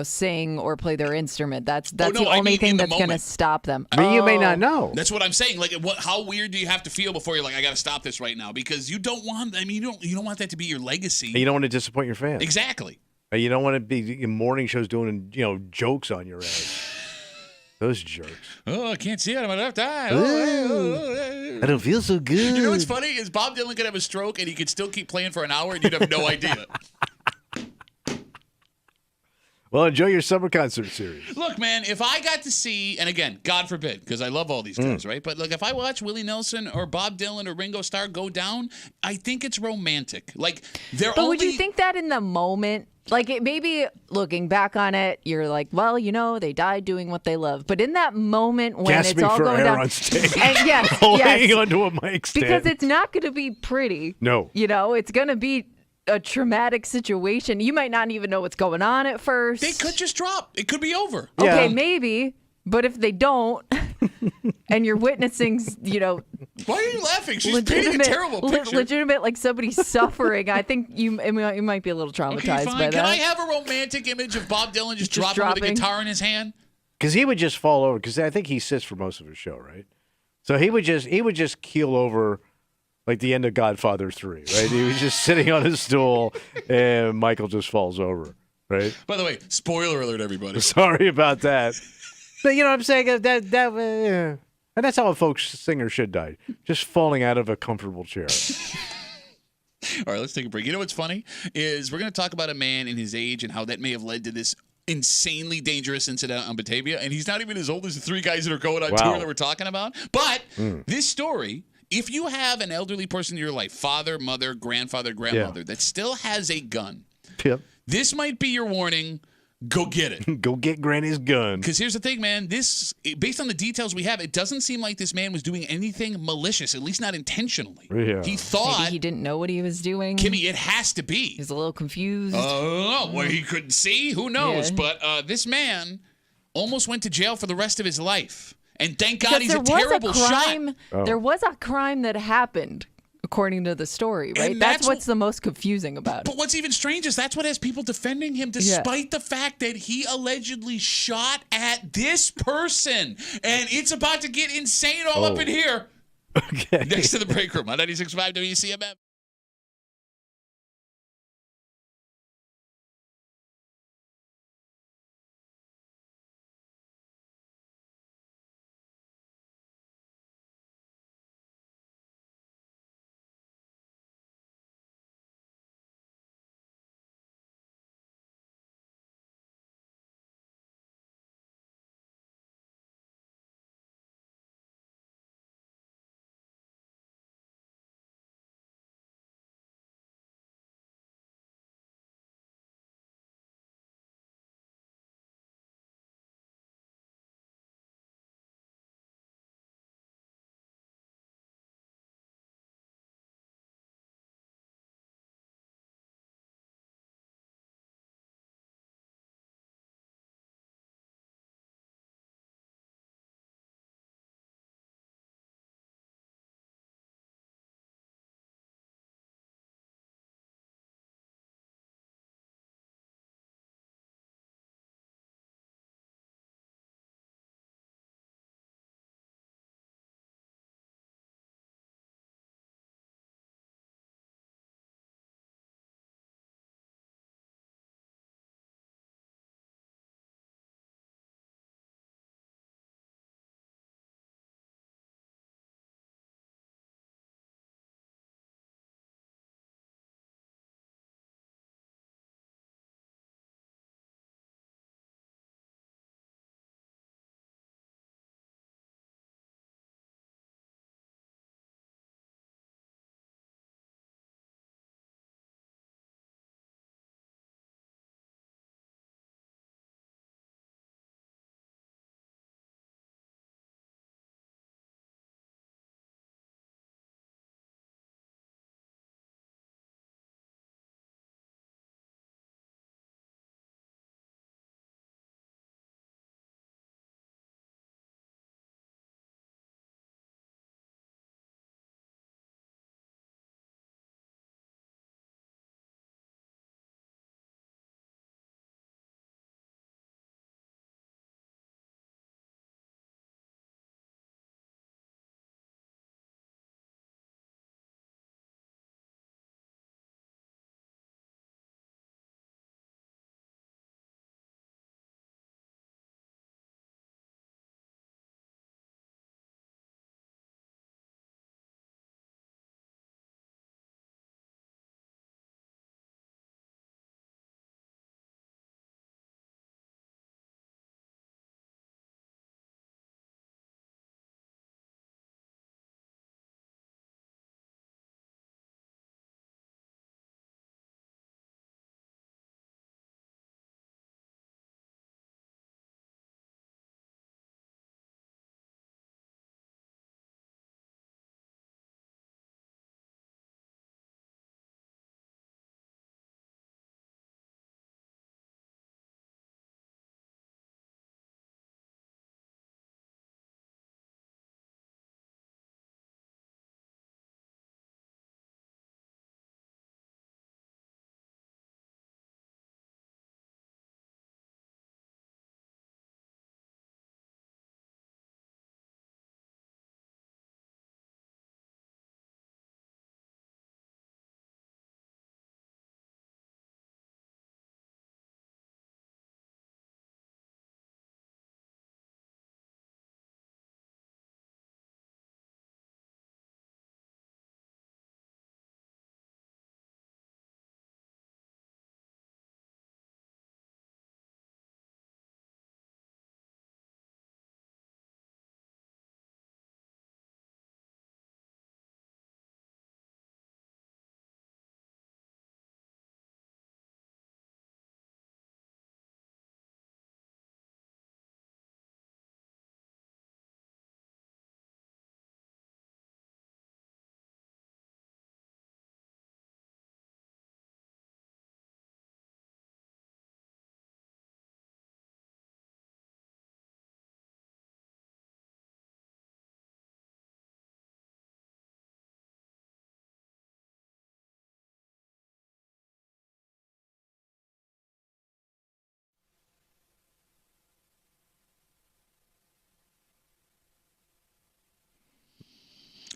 sing or play their instrument. That's the only thing that's going to stop them. But you may not know. That's what I'm saying. Like, how weird do you have to feel before you're like, I got to stop this right now? Because you don't want. I mean, you don't want that to be your legacy. And you don't want to disappoint your fans. Exactly. And you don't want to be in morning shows doing jokes on your ass. Those jerks. Oh, I can't see it on my left eye. I don't feel so good. You know what's funny is Bob Dylan could have a stroke and he could still keep playing for an hour and you'd have no idea. Well, enjoy your summer concert series. Look, man, if I got to see, and again, God forbid, because I love all these guys, right? But look, if I watch Willie Nelson or Bob Dylan or Ringo Starr go down, I think it's romantic. Like, But would you think that in the moment? Like, it maybe looking back on it, you're like, well, they died doing what they love. But in that moment when it's all going down, on stage. and yes, hanging onto a mic stand. because it's not going to be pretty. No, it's going to be a traumatic situation. You might not even know what's going on at first. They could just drop. It could be over. Okay, maybe. But if they don't, and you're witnessing, why are you laughing? She's painting a terrible picture. Legitimate, like somebody suffering. I think you might be a little traumatized by that. Can I have a romantic image of Bob Dylan just dropping with a guitar in his hand? Because he would just fall over. Because I think he sits for most of his show, right? So he would just keel over Like the end of Godfather 3, right? He was just sitting on his stool, and Michael just falls over, right? By the way, spoiler alert, everybody. Sorry about that. But you know what I'm saying? And that's how a folk singer should die, just falling out of a comfortable chair. All right, let's take a break. You know what's funny is we're going to talk about a man in his age and how that may have led to this insanely dangerous incident on Batavia, and he's not even as old as the three guys that are going on tour that we're talking about. But this story, if you have an elderly person in your life, father, mother, grandfather, grandmother, that still has a gun, this might be your warning. Go get it. Go get Granny's gun. Because here's the thing, man. This, based on the details we have, it doesn't seem like this man was doing anything malicious, at least not intentionally. Yeah. He thought... Maybe he didn't know what he was doing. Kimmy, it has to be. He's a little confused. Where he couldn't see? Who knows? Yeah. But this man almost went to jail for the rest of his life. And thank God he's a terrible shot. There was a crime that happened, according to the story, right? That's what's the most confusing about it. But what's even strange is that's what has people defending him, despite the fact that he allegedly shot at this person. And it's about to get insane all up in here. Okay. Next to the break room on 96.5 WCMF.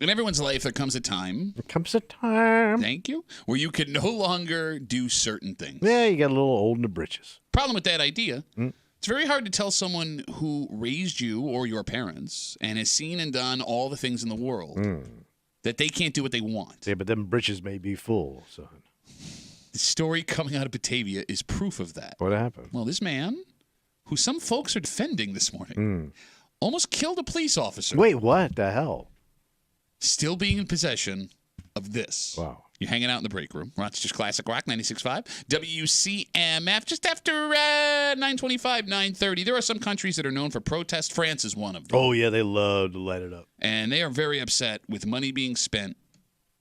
In everyone's life, there comes a time. There comes a time. Thank you. Where you can no longer do certain things. Yeah, you get a little old in the britches. Problem with that idea, it's very hard to tell someone who raised you or your parents and has seen and done all the things in the world that they can't do what they want. Yeah, but them britches may be full, son. The story coming out of Batavia is proof of that. What happened? Well, this man, who some folks are defending this morning, almost killed a police officer. Wait, what the hell? Still being in possession of this. Wow. You're hanging out in the break room. Rochester's Classic Rock 96.5. WCMF, just after 9:25, 9:30. There are some countries that are known for protest. France is one of them. Oh, yeah, they love to light it up. And they are very upset with money being spent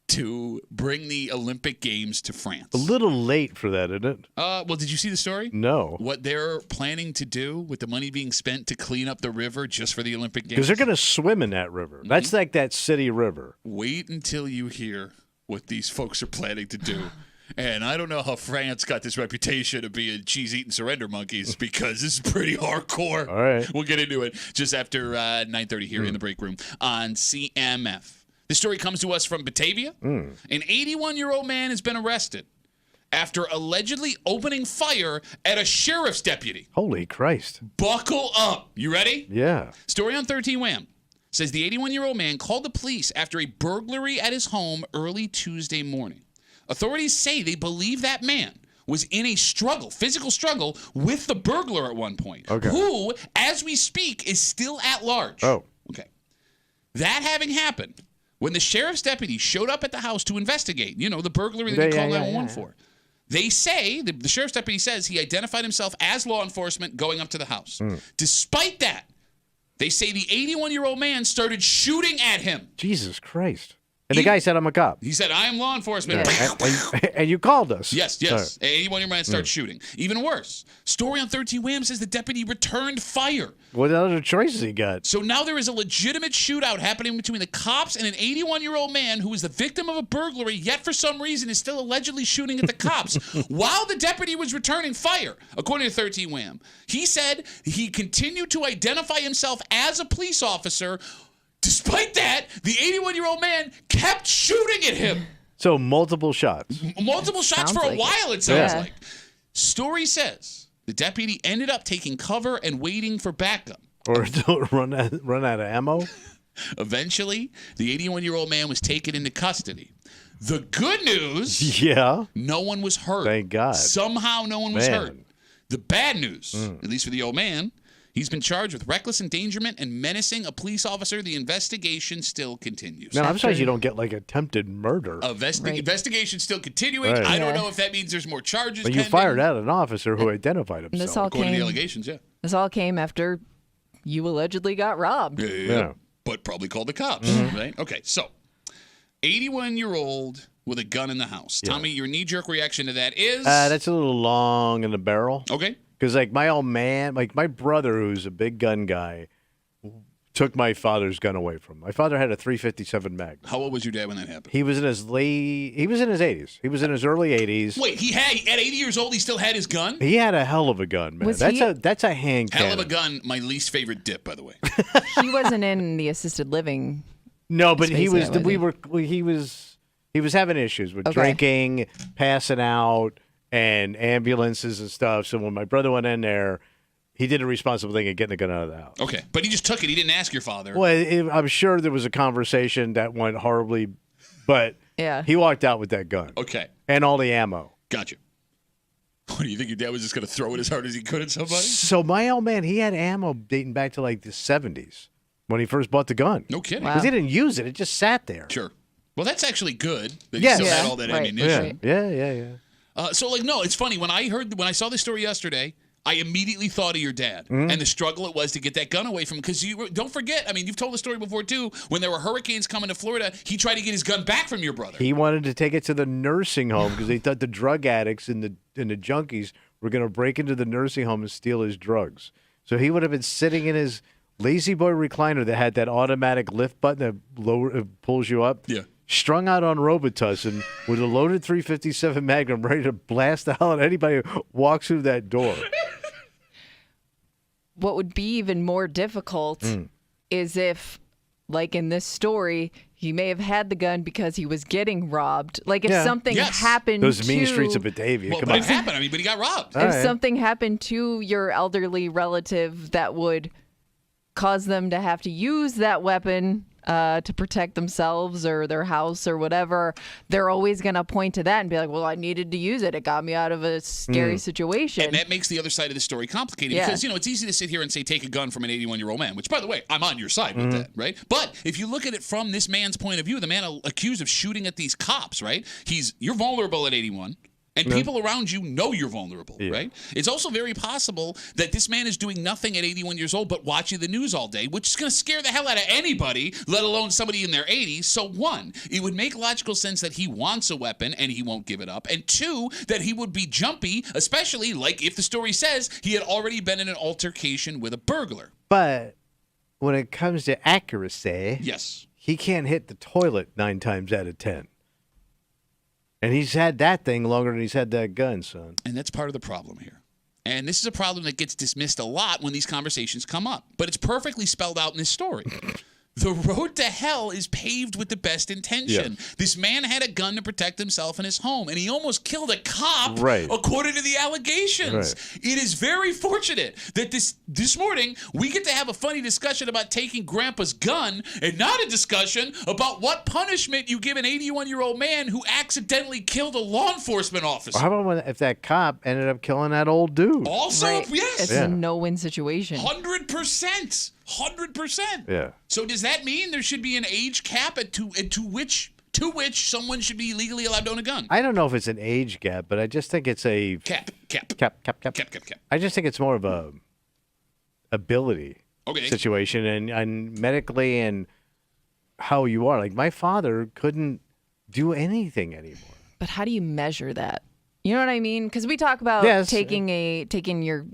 to bring the Olympic Games to France. A little late for that, isn't it? Well, did you see the story? No. What they're planning to do with the money being spent to clean up the river just for the Olympic Games? Because they're going to swim in that river. That's like that city river. Wait until you hear what these folks are planning to do. And I don't know how France got this reputation of being cheese-eating surrender monkeys because this is pretty hardcore. All right. We'll get into it just after 9:30 here in the break room on CMF. This story comes to us from Batavia. An 81-year-old man has been arrested after allegedly opening fire at a sheriff's deputy. Holy Christ. Buckle up. You ready? Yeah. Story on 13 Wham says the 81-year-old man called the police after a burglary at his home early Tuesday morning. Authorities say they believe that man was in a physical struggle with the burglar at one point, who, as we speak, is still at large. Oh. Okay. That having happened, when the sheriff's deputy showed up at the house to investigate, the burglary that he called 911 for, they say, the sheriff's deputy says he identified himself as law enforcement going up to the house. Despite that, they say the 81-year-old man started shooting at him. Jesus Christ. And the guy said, I'm a cop. He said, I am law enforcement. Yeah. And you called us. Yes. 81-year-old man starts shooting. Even worse. Story on 13 Wham says the deputy returned fire. What other choices he got? So now there is a legitimate shootout happening between the cops and an 81-year-old man who is the victim of a burglary, yet for some reason is still allegedly shooting at the cops while the deputy was returning fire, according to 13 Wham. He said he continued to identify himself as a police officer. Despite that, the 81-year-old man kept shooting at him. So multiple shots. Multiple shots for a while, it sounds like. Story says the deputy ended up taking cover and waiting for backup. Or run out of ammo? Eventually, the 81-year-old man was taken into custody. The good news, no one was hurt. Thank God. Somehow no one was hurt. The bad news, at least for the old man, he's been charged with reckless endangerment and menacing a police officer. The investigation still continues. Now, I'm surprised you don't get like attempted murder. Investigation still continuing. Right. I don't know if that means there's more charges. But you fired at an officer who identified himself. According to the allegations, This all came after you allegedly got robbed. Yeah. But probably called the cops, right? Okay, so 81-year-old with a gun in the house. Yeah. Tommy, your knee-jerk reaction to that is? That's a little long in the barrel. Okay. Because, like, my old man, like, my brother, who's a big gun guy, took my father's gun away from him. My father had a .357 Magnum. How old was your dad when that happened? He was in his 80s. He was in his early 80s. Wait, at 80 years old, he still had his gun? He had a hell of a gun, man. That's a hand cannon. Hell of a gun, my least favorite dip, by the way. He wasn't in the assisted living. No, but he was. Was He was having issues with drinking, passing out, and ambulances and stuff. So when my brother went in there, he did a responsible thing of getting the gun out of the house. Okay, but he just took it. He didn't ask your father. Well, I'm sure there was a conversation that went horribly, but he walked out with that gun. Okay. And all the ammo. Gotcha. What, do you think your dad was just going to throw it as hard as he could at somebody? So my old man, he had ammo dating back to like the 70s when he first bought the gun. No kidding. Because he didn't use it. It just sat there. Sure. Well, that's actually good that he still had all that ammunition. Yeah. So, no, it's funny. When I saw this story yesterday, I immediately thought of your dad and the struggle it was to get that gun away from him. Because don't forget, I mean, you've told the story before, too. When there were hurricanes coming to Florida, he tried to get his gun back from your brother. He wanted to take it to the nursing home because they thought the drug addicts and the junkies were going to break into the nursing home and steal his drugs. So he would have been sitting in his Lazy Boy recliner that had that automatic lift button that pulls you up. Yeah. Strung out on Robitussin with a loaded .357 Magnum ready to blast the hell out of anybody who walks through that door. What would be even more difficult is if like in this story, he may have had the gun because he was getting robbed. Like if something happened those to... mean streets of Batavia. Well, Come but on. it happened. I mean, but he got robbed. If something happened to your elderly relative that would cause them to have to use that weapon to protect themselves or their house or whatever, they're always going to point to that and be like, well, I needed to use it. It got me out of a scary situation. And that makes the other side of the story complicated because, it's easy to sit here and say, take a gun from an 81-year-old man, which, by the way, I'm on your side with that, right? But if you look at it from this man's point of view, the man accused of shooting at these cops, right? You're vulnerable at 81. And people around you know you're vulnerable, right? It's also very possible that this man is doing nothing at 81 years old but watching the news all day, which is going to scare the hell out of anybody, let alone somebody in their 80s. So, one, it would make logical sense that he wants a weapon and he won't give it up. And two, that he would be jumpy, especially like if the story says he had already been in an altercation with a burglar. But when it comes to accuracy, he can't hit the toilet 9 times out of 10. And he's had that thing longer than he's had that gun, son. And that's part of the problem here. And this is a problem that gets dismissed a lot when these conversations come up. But it's perfectly spelled out in this story. The road to hell is paved with the best intention. This man had a gun to protect himself in his home, and he almost killed a cop, according to the allegations. It is very fortunate that this morning we get to have a funny discussion about taking Grandpa's gun and not a discussion about what punishment you give an 81-year-old man who accidentally killed a law enforcement officer. How about if that cop ended up killing that old dude? Also, yes. It's a no-win situation. 100%. 100%. Yeah. So does that mean there should be an age cap to which someone should be legally allowed to own a gun? I don't know if it's an age gap, but I just think it's a cap. I just think it's more of a ability situation and medically and how you are. Like my father couldn't do anything anymore. But how do you measure that? You know what I mean? Because we talk about taking your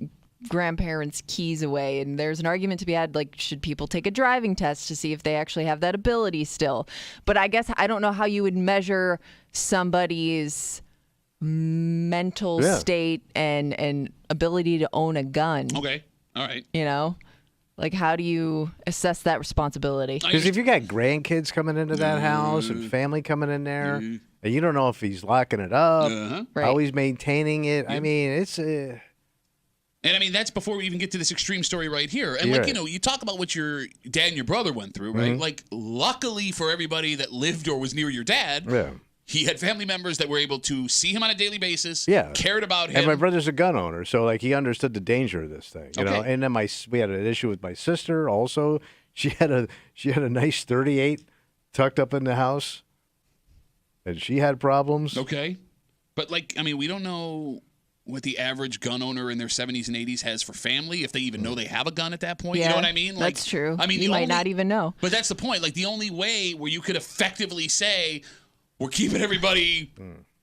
grandparents' keys away, and there's an argument to be had, like, should people take a driving test to see if they actually have that ability still? But I guess I don't know how you would measure somebody's mental state and ability to own a gun. Okay. All right. You know? Like, how do you assess that responsibility? Because if you got grandkids coming into that house and family coming in there, and you don't know if he's locking it up, how he's maintaining it. I mean, it's... And I mean, that's before we even get to this extreme story right here. And like, you talk about what your dad and your brother went through, right? Like, luckily for everybody that lived or was near your dad, he had family members that were able to see him on a daily basis, cared about him. And my brother's a gun owner, so like he understood the danger of this thing, you know. And then we had an issue with my sister also. She had a nice 38 tucked up in the house, and she had problems. Okay. But like, I mean, we don't know what the average gun owner in their 70s and 80s has for family, if they even know they have a gun at that point. You know what I mean? Like, that's true. I mean, you might not even know. But that's the point. Like, the only way where you could effectively say we're keeping everybody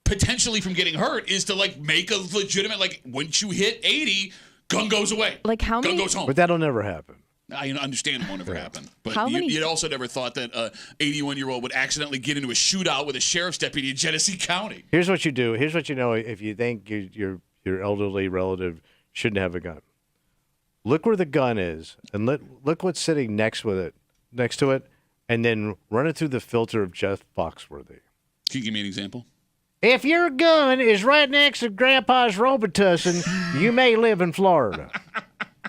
potentially from getting hurt is to, like, make a legitimate, like, once you hit 80, gun goes away. Like, how many? Gun goes home. But that'll never happen. I understand it won't ever happen. But you'd also never thought that an 81-year-old would accidentally get into a shootout with a sheriff's deputy in Genesee County. Here's what you do. Here's what you know if you think your elderly relative shouldn't have a gun. Look where the gun is, and look what's sitting next to it, and then run it through the filter of Jeff Foxworthy. Can you give me an example? If your gun is right next to Grandpa's Robitussin, you may live in Florida.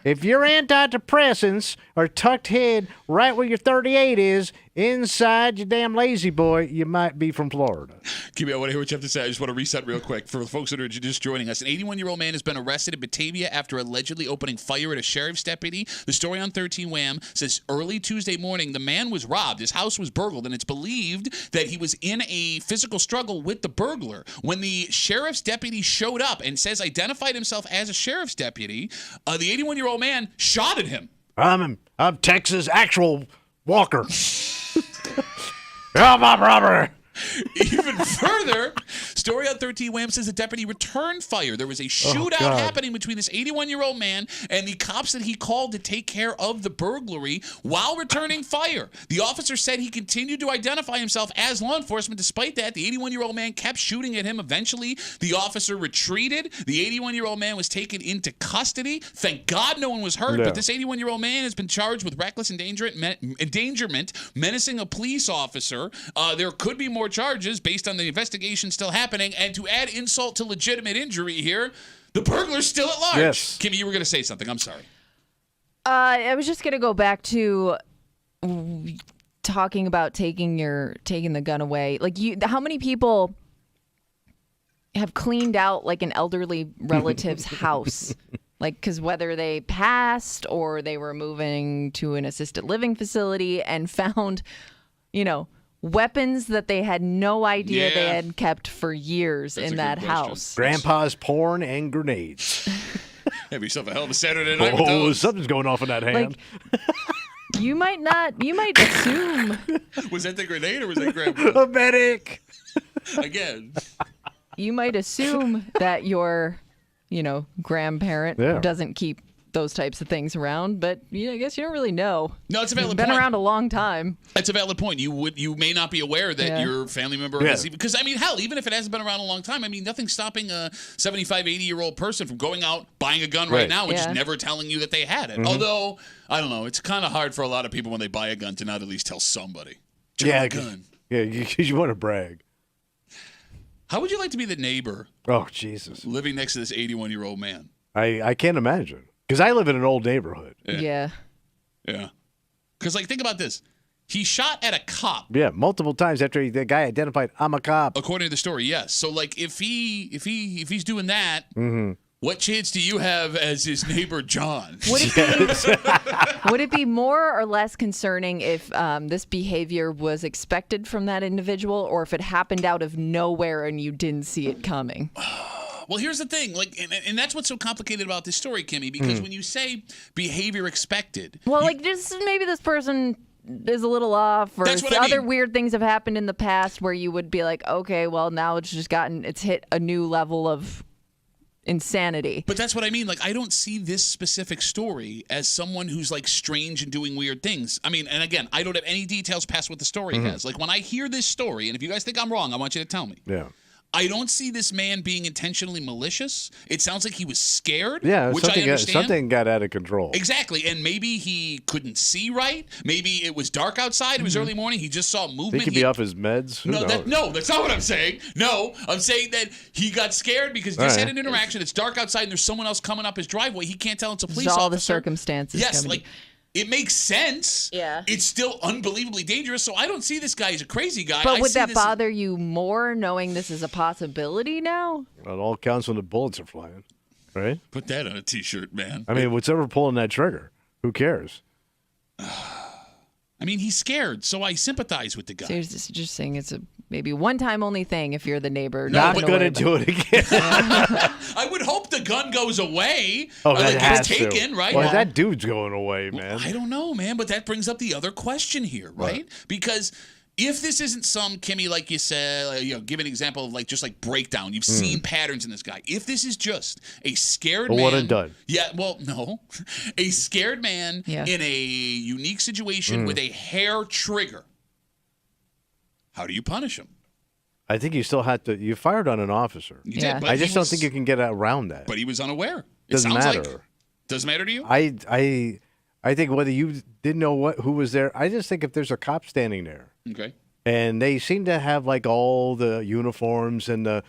If your antidepressants are tucked in right where your 38 is, inside your damn lazy boy, you might be from Florida. I want to hear what you have to say. I just want to reset real quick for the folks that are just joining us. An 81-year-old man has been arrested in Batavia after allegedly opening fire at a sheriff's deputy. The story on 13 Wham says early Tuesday morning, the man was robbed. His house was burgled, and it's believed that he was in a physical struggle with the burglar. When the sheriff's deputy showed up and identified himself as a sheriff's deputy, the 81-year-old man shot at him. I'm Texas actual Walker. I'm a robber. Even further, Story on 13 Wham says the deputy returned fire. There was a shootout happening between this 81-year-old man and the cops that he called to take care of the burglary while returning fire. The officer said he continued to identify himself as law enforcement. Despite that, the 81-year-old man kept shooting at him. Eventually, the officer retreated. The 81-year-old man was taken into custody. Thank God no one was hurt, but this 81-year-old man has been charged with reckless endangerment, menacing a police officer. There could be more charges based on the investigation still happening. And to add insult to legitimate injury here, the burglar's still at large. Yes. Kimmy, you were going to say something. I'm sorry. I was just going to go back to talking about taking the gun away. Like, how many people have cleaned out like an elderly relative's house? Like, because whether they passed or they were moving to an assisted living facility and found, weapons that they had no idea they had kept for years in that house. Grandpa's porn and grenades. Have yourself a hell of a Saturday night with those. Something's going off in that hand. You might assume. Was that the grenade or was that grandpa? A medic. Again. You might assume that your, grandparent doesn't keep those types of things around, but I guess you don't really know. No, it's a valid point. Been around a long time. That's a valid point. You may not be aware that your family member has, because hell, even if it hasn't been around a long time, nothing's stopping a 75, 80-year-old person from going out, buying a gun right now and just never telling you that they had it. Although, I don't know, it's kind of hard for a lot of people when they buy a gun to not at least tell somebody. A gun. Yeah, because you want to brag. How would you like to be the neighbor? Oh, Jesus. Living next to this 81-year-old man. I can't imagine. Because I live in an old neighborhood. Yeah. Because, think about this. He shot at a cop. Yeah, multiple times after the guy identified, I'm a cop. According to the story, yes. So, if he's doing that, what chance do you have as his neighbor, John? Would it be more or less concerning if this behavior was expected from that individual, or if it happened out of nowhere and you didn't see it coming? Well, here's the thing, and that's what's so complicated about this story, Kimmy, because when you say behavior expected... Well, just maybe this person is a little off, or other weird things have happened in the past where you would be like, okay, well, now it's hit a new level of insanity. But that's what I mean. I don't see this specific story as someone who's strange and doing weird things. And again, I don't have any details past what the story has. When I hear this story, and if you guys think I'm wrong, I want you to tell me. Yeah. I don't see this man being intentionally malicious. It sounds like he was scared, which I understand. Something got out of control. Exactly, and maybe he couldn't see right. Maybe it was dark outside. It was early morning. He just saw movement. He could be off his meds. No, that's not what I'm saying. No, I'm saying that he got scared because he just had an interaction. It's dark outside, and there's someone else coming up his driveway. He can't tell it's a police officer. All the circumstances. Yes, it makes sense. Yeah. It's still unbelievably dangerous, so I don't see this guy as a crazy guy. But would that bother you more knowing this is a possibility now? Well, it all counts when the bullets are flying, right? Put that on a T-shirt, man. What's ever pulling that trigger? Who cares? He's scared, so I sympathize with the guy. So you're just saying it's a maybe one-time only thing if you're the neighbor. Not going to do it again. I would hope the gun goes away. Oh, that has it's taken, right? Well, that dude's going away, man. I don't know, man, but that brings up the other question here, right? Because if this isn't some, Kimmy, like you said, give an example of just breakdown. You've seen patterns in this guy. If this is just a scared man. One and done. Yeah, well, no. A scared man in a unique situation with a hair trigger. How do you punish him? I think you still have to. You fired on an officer. You did, but I just don't think you can get around that. But he was unaware. Doesn't matter. Doesn't matter to you? I think whether you didn't know who was there, I just think if there's a cop standing there, okay, and they seem to have all the uniforms and the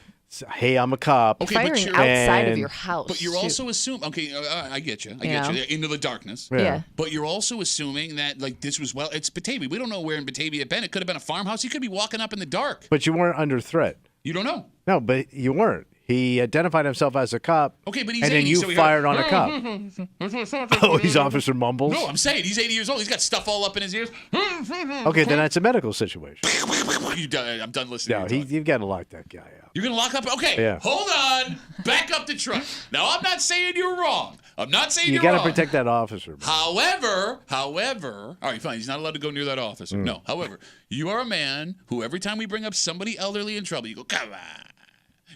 hey, I'm a cop. Okay, firing outside of your house. But you're also assuming, okay, I get you. I get you. Into the darkness. Yeah. But you're also assuming that, this was, it's Batavia. We don't know where in Batavia it been. It could have been a farmhouse. He could be walking up in the dark. But you weren't under threat. You don't know. No, but you weren't. He identified himself as a cop. Okay, but he's and 80, then you so fired on a cop. Oh, he's Officer Mumbles? No, I'm saying he's 80 years old. He's got stuff all up in his ears. Okay, then that's a medical situation. I'm done listening. No, you've got to lock that guy out. You're going to lock up? Okay, hold on. Back up the truck. Now, I'm not saying you're wrong. I'm not saying you're wrong. You got to protect that officer. Man. However, all right, fine. He's not allowed to go near that officer. No, however, you are a man who every time we bring up somebody elderly in trouble, you go, come on.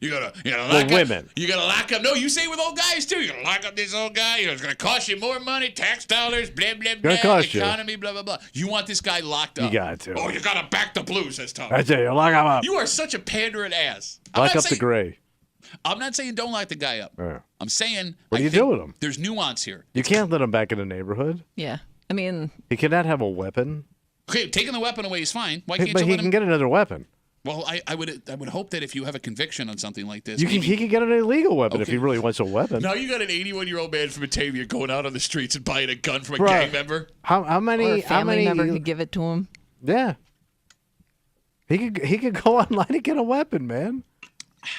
You gotta lock Well, up. women. You gotta lock up. No, you say it with old guys too. You gotta lock up this old guy. It's gonna cost you more money, tax dollars, blah blah blah. Gonna cost you. Economy, blah blah blah. You want this guy locked up? You got to. Oh, you gotta back the blue, says Tom. I tell you, lock him up. You are such a pandering ass. Lock up the gray. I'm not saying don't lock the guy up. Yeah. I'm saying What do you do with him? There's nuance here. You can't let him back in the neighborhood. Yeah. I mean, He cannot have a weapon. Okay, taking the weapon away is fine. Why can't But you he let can him? get another weapon. Well, I would hope that if you have a conviction on something like this, He can get an illegal weapon if he really wants a weapon. Now you got an 81-year-old man from Batavia going out on the streets and buying a gun from a Bruh. gang member. How many? or a family how many? member could give it to him. Yeah. He could go online and get a weapon, man.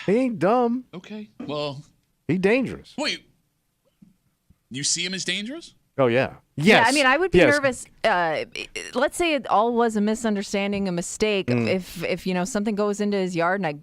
He ain't dumb. Okay. Well, He's dangerous. wait. You see him as dangerous? Oh yeah. Yes. Yeah, I mean, I would be Yes. nervous. Let's say it all was a misunderstanding, a mistake. Mm. If something goes into his yard and I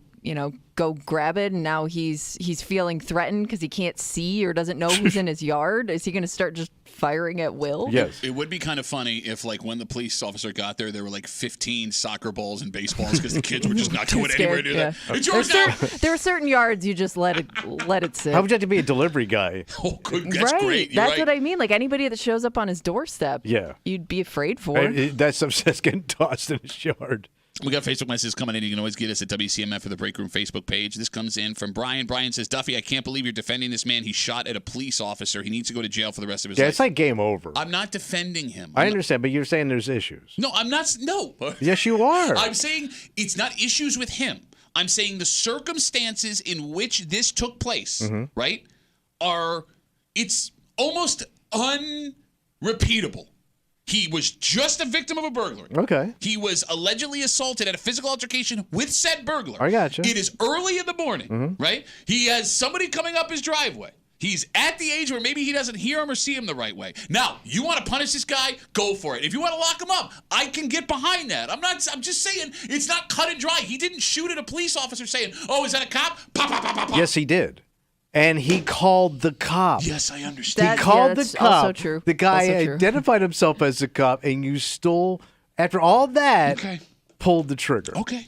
go grab it, and now he's feeling threatened because he can't see or doesn't know who's in his yard, is he going to start just firing at will? Yes. It would be kind of funny if, like, when the police officer got there were like 15 soccer balls and baseballs because the kids were just not going anywhere near that. It's yours now. There are certain yards you just let it sit. How would you have to be a delivery guy? Oh, good. That's right. great. You're That's right. what I mean. Like anybody that shows up on his doorstep, Yeah. you'd be afraid for. That stuff's just getting tossed in his yard. We got Facebook messages coming in. You can always get us at WCMF for the Break Room Facebook page. This comes in from Brian. Brian says, Duffy, I can't believe you're defending this man. He shot at a police officer. He needs to go to jail for the rest of his Yeah, life. it's like game over. I'm not defending him. I understand, but you're saying there's issues. No, I'm not. No. Yes, you are. I'm saying it's not issues with him. I'm saying the circumstances in which this took place, Mm-hmm. right, it's almost unrepeatable. He was just a victim of a burglary. Okay. He was allegedly assaulted at a physical altercation with said burglar. I gotcha. It is early in the morning, Mm-hmm. right? He has somebody coming up his driveway. He's at the age where maybe he doesn't hear him or see him the right way. Now, you want to punish this guy? Go for it. If you want to lock him up, I can get behind that. I'm just saying it's not cut and dry. He didn't shoot at a police officer saying, "Oh, is that a cop?" Pop, pop, pop, pop, pop. Yes, he did. And he called the cop. Yes, I understand. He called the that's cop. also true. The guy Also true. identified himself as the cop, and you still, after all that, pulled the trigger. Okay.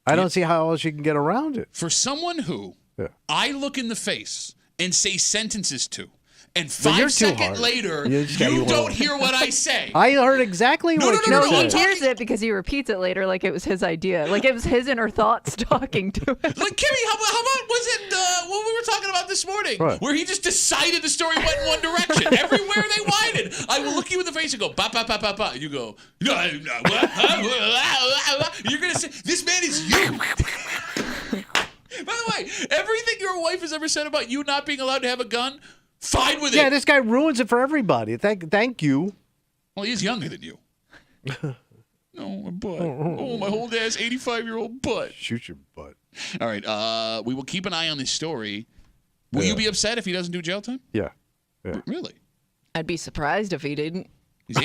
I don't see how else you can get around it. For someone who I look in the face and say sentences to, and But you're 5 too seconds hard. later, You you, just got- you don't wanna- hear what I say. I heard exactly what you No, said. he hears it because he repeats it later like it was his idea. Like it was his inner thoughts talking to him. Like, Kimmy, how about was it what we were talking about this morning? What? Where he just decided the story went in one direction. Everywhere they whited. I will look you in the face and go, ba, ba, ba, ba, ba. You go, no, what? You're going to say, this man is you. By the way, everything your wife has ever said about you not being allowed to have a gun, fine with Yeah, it. this guy ruins it for everybody. Thank you. Well, he is younger than you. Oh, my butt. Oh, my whole dad's 85-year-old butt. Shoot your butt. All right. We will keep an eye on this story. Will you be upset if he doesn't do jail time? Yeah. Really? I'd be surprised if he didn't.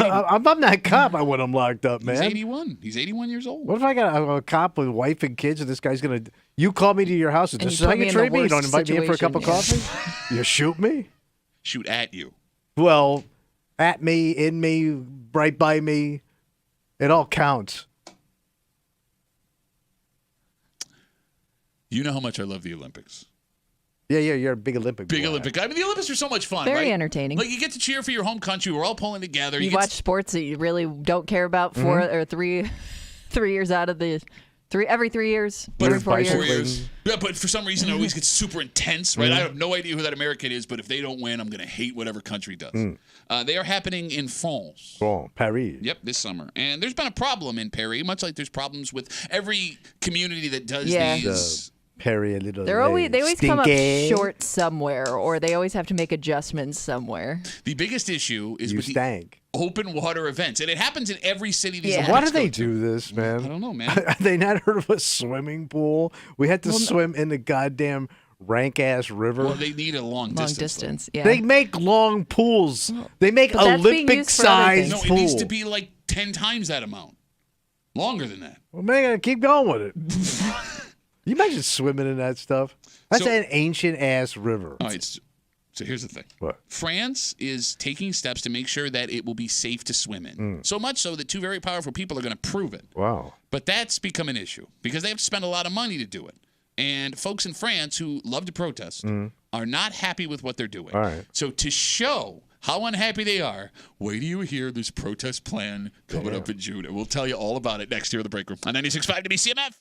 I'm that cop. I want him locked up, man. He's 81. He's 81 years old. What if I got a cop with wife and kids, and this guy's gonna? You call me to your house, and And this you is how put me you in the treat me. You don't worst invite me in for a cup of situation, coffee. You shoot me. Shoot at you. Well, at me, in me, right by me, it all counts. You know how much I love the Olympics. Yeah, you're a big Olympic. Big boy. Olympic guy. I mean, the Olympics are so much fun, Very right? entertaining. Like, you get to cheer for your home country. We're all pulling together. You get watch sports that you really don't care about Mm-hmm. 4 or 3 years out of the every 3 years, every 4 years. Yeah, but for some reason, it always gets super intense, right? I have no idea who that American is, but if they don't win, I'm going to hate whatever country does. They are happening in France. Oh, Paris. Yep, this summer. And there's been a problem in Paris, much like there's problems with every community that does Yeah. these. Paris, a little. They always come up stinky. short somewhere, or they always have to make adjustments somewhere. The biggest issue is You with stank. the open water events, and it happens in every city these Yeah. Olympics Why do they go to. do this, man? I don't know, man. Have they not heard of a swimming pool? We had to swim in the goddamn rank ass river. Well, they need a long Long distance. distance, yeah. They make long pools. They make But that's being Olympic used for other sized No, things. it pools. needs to be like 10 times that amount. Longer than that. Well, man, keep going with it. You imagine swimming in that stuff? That's So- an ancient ass river. All right, so here's the thing. What? France is taking steps to make sure that it will be safe to swim in. So much so that two very powerful people are going to prove it. Wow. But that's become an issue because they have to spend a lot of money to do it. And folks in France who love to protest are not happy with what they're doing. All right. So to show how unhappy they are, wait till you hear this protest plan coming up in June. And we'll tell you all about it next year in the break room on 96.5 WCMF.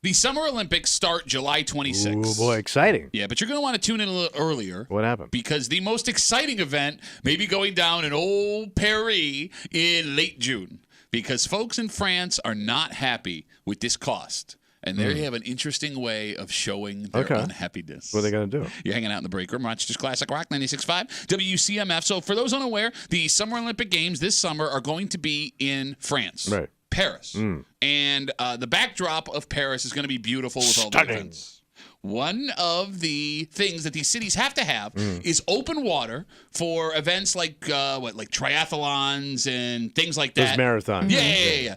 The Summer Olympics start July 26th. Oh, boy, exciting. Yeah, but you're going to want to tune in a little earlier. What happened? Because the most exciting event may be going down in old Paris in late June. Because folks in France are not happy with this cost. And they have an interesting way of showing their unhappiness. What are they going to do? You're hanging out in the break room. Rochester's Classic Rock 96.5 WCMF. So for those unaware, the Summer Olympic Games this summer are going to be in France. Right. Paris. And the backdrop of Paris is going to be beautiful with all the events. One of the things that these cities have to have is open water for events like triathlons and things like that. Those marathons. Yeah.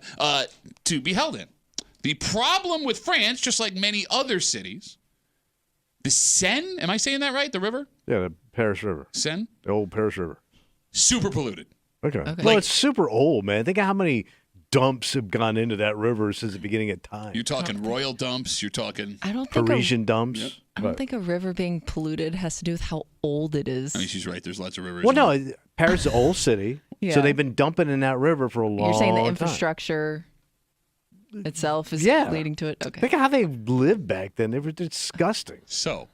To be held in. The problem with France, just like many other cities, the Seine, am I saying that right? The river? Yeah, the Paris River. Seine? The old Paris River. Super polluted. Okay. Well, it's super old, man. Think of how many dumps have gone into that river since the beginning of time. You're talking royal dumps. You're talking Parisian dumps. Yep. I don't think a river being polluted has to do with how old it is. I mean, she's right. There's lots of rivers. Well, no, Paris is an old city, Yeah. so they've been dumping in that river for a long time. You're saying the infrastructure itself is leading to it? Okay. Think of how they lived back then. They were disgusting. So,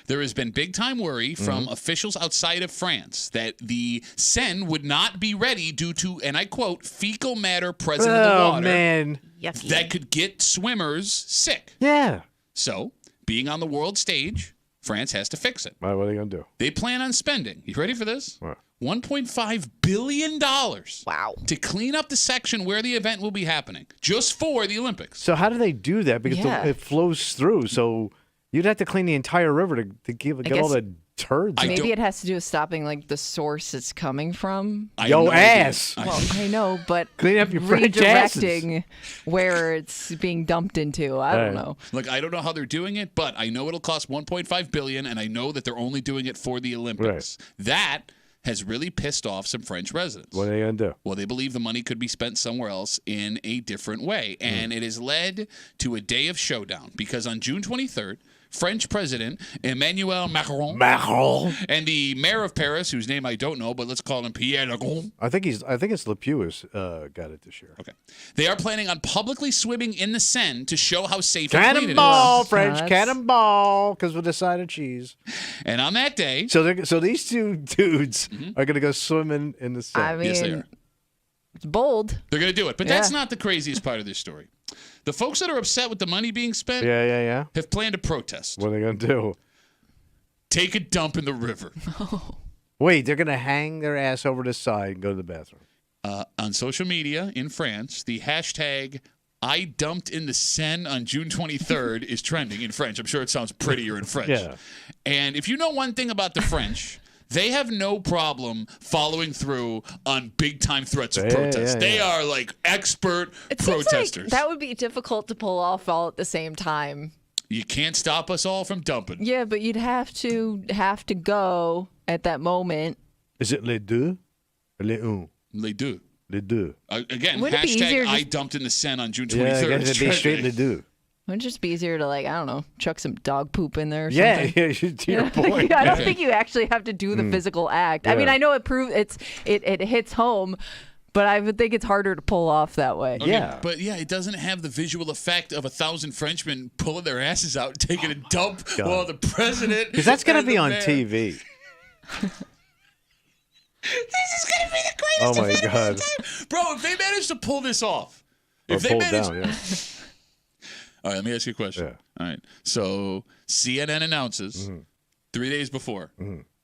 there has been big-time worry from officials outside of France that the Seine would not be ready due to, and I quote, fecal matter present in the water. Oh, man. Yucky. That could get swimmers sick. Yeah. So, being on the world stage, France has to fix it. What are they going to do? They plan on spending, you ready for this? What? $1.5 billion to clean up the section where the event will be happening, just for the Olympics. So how do they do that? Because it flows through, so you'd have to clean the entire river to get all the turds. Maybe it has to do with stopping like the source it's coming from. Yo, ass. Well, I know, but clean up your French redirecting where it's being dumped into. I don't know. Look, I don't know how they're doing it, but I know it'll cost $1.5 billion, and I know that they're only doing it for the Olympics. That has really pissed off some French residents. What are they going to do? Well, they believe the money could be spent somewhere else in a different way. And it has led to a day of showdown because on June 23rd, French President Emmanuel Macron and the mayor of Paris, whose name I don't know, but let's call him Pierre Legrand. I think it's Le Pew who's got it this year. Okay. They are planning on publicly swimming in the Seine to show how safe and clean it is. Cannonball, French cannonball, because with a side of cheese. And on that day, so these two dudes are going to go swimming in the Seine. I mean, yes, they are. It's bold. They're going to do it, but that's not the craziest part of this story. The folks that are upset with the money being spent have planned a protest. What are they going to do? Take a dump in the river. Wait, they're going to hang their ass over the side and go to the bathroom. On social media in France, the hashtag I dumped in the Seine on June 23rd is trending in French. I'm sure it sounds prettier in French. Yeah. And if you know one thing about the French, they have no problem following through on big-time threats of protest. They are like expert protesters. Seems like that would be difficult to pull off all at the same time. You can't stop us all from dumping. Yeah, but you'd have to go at that moment. Is it les deux? Les un? Les deux. Les deux. Again, Wouldn't it be hashtag easier I just- dumped in the Seine on June 23rd. Yeah, I guess is it'd be straight trending. les deux. Wouldn't it just be easier to, like, I don't know, chuck some dog poop in there or Yeah, something? to your point. I don't think you actually have to do the physical act. I mean, Yeah. I know it hits home, but I would think it's harder to pull off that way. Okay, but it doesn't have the visual effect of 1,000 Frenchmen pulling their asses out and taking a dump while the president. Because that's going to and be the on mayor- TV. This is going to be the greatest Oh, my event of all God. time. Bro, if they manage to pull this off. Or If they pull manage. down, yeah. All right, let me ask you a question. All right. So CNN announces 3 days before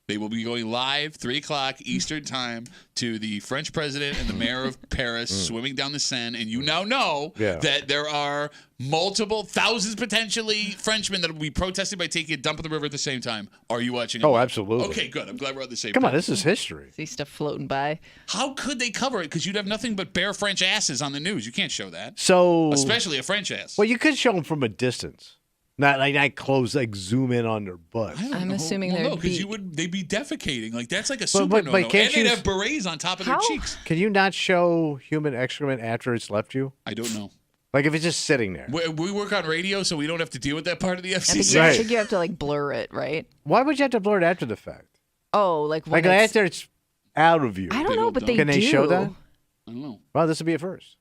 they will be going live 3 o'clock Eastern time to the French president and the mayor of Paris swimming down the Seine. And you now know that there are multiple thousands potentially Frenchmen that will be protesting by taking a dump in the river at the same time. Are you watching it? Oh, absolutely. Okay, good. I'm glad we're on the same Come on, page. this is history. See stuff floating by. How could they cover it? Because you'd have nothing but bare French asses on the news. You can't show that. So, Especially a French ass. well, you could show them from a distance, not close, like zoom in on their butt. I'm assuming well, there'd no, because be. they'd be defecating. Like that's like a But- super but no-no. And can't they'd you- have berets on top of their cheeks. Can you not show human excrement after it's left you? I don't know. Like if it's just sitting there. We work on radio, so we don't have to deal with that part of the I FCC. think you have to like blur it, right? Why would you have to blur it after the fact? Oh, like when Like after it's out of view. I don't know, but they Can they do. show that? I don't know. Well, this would be a first.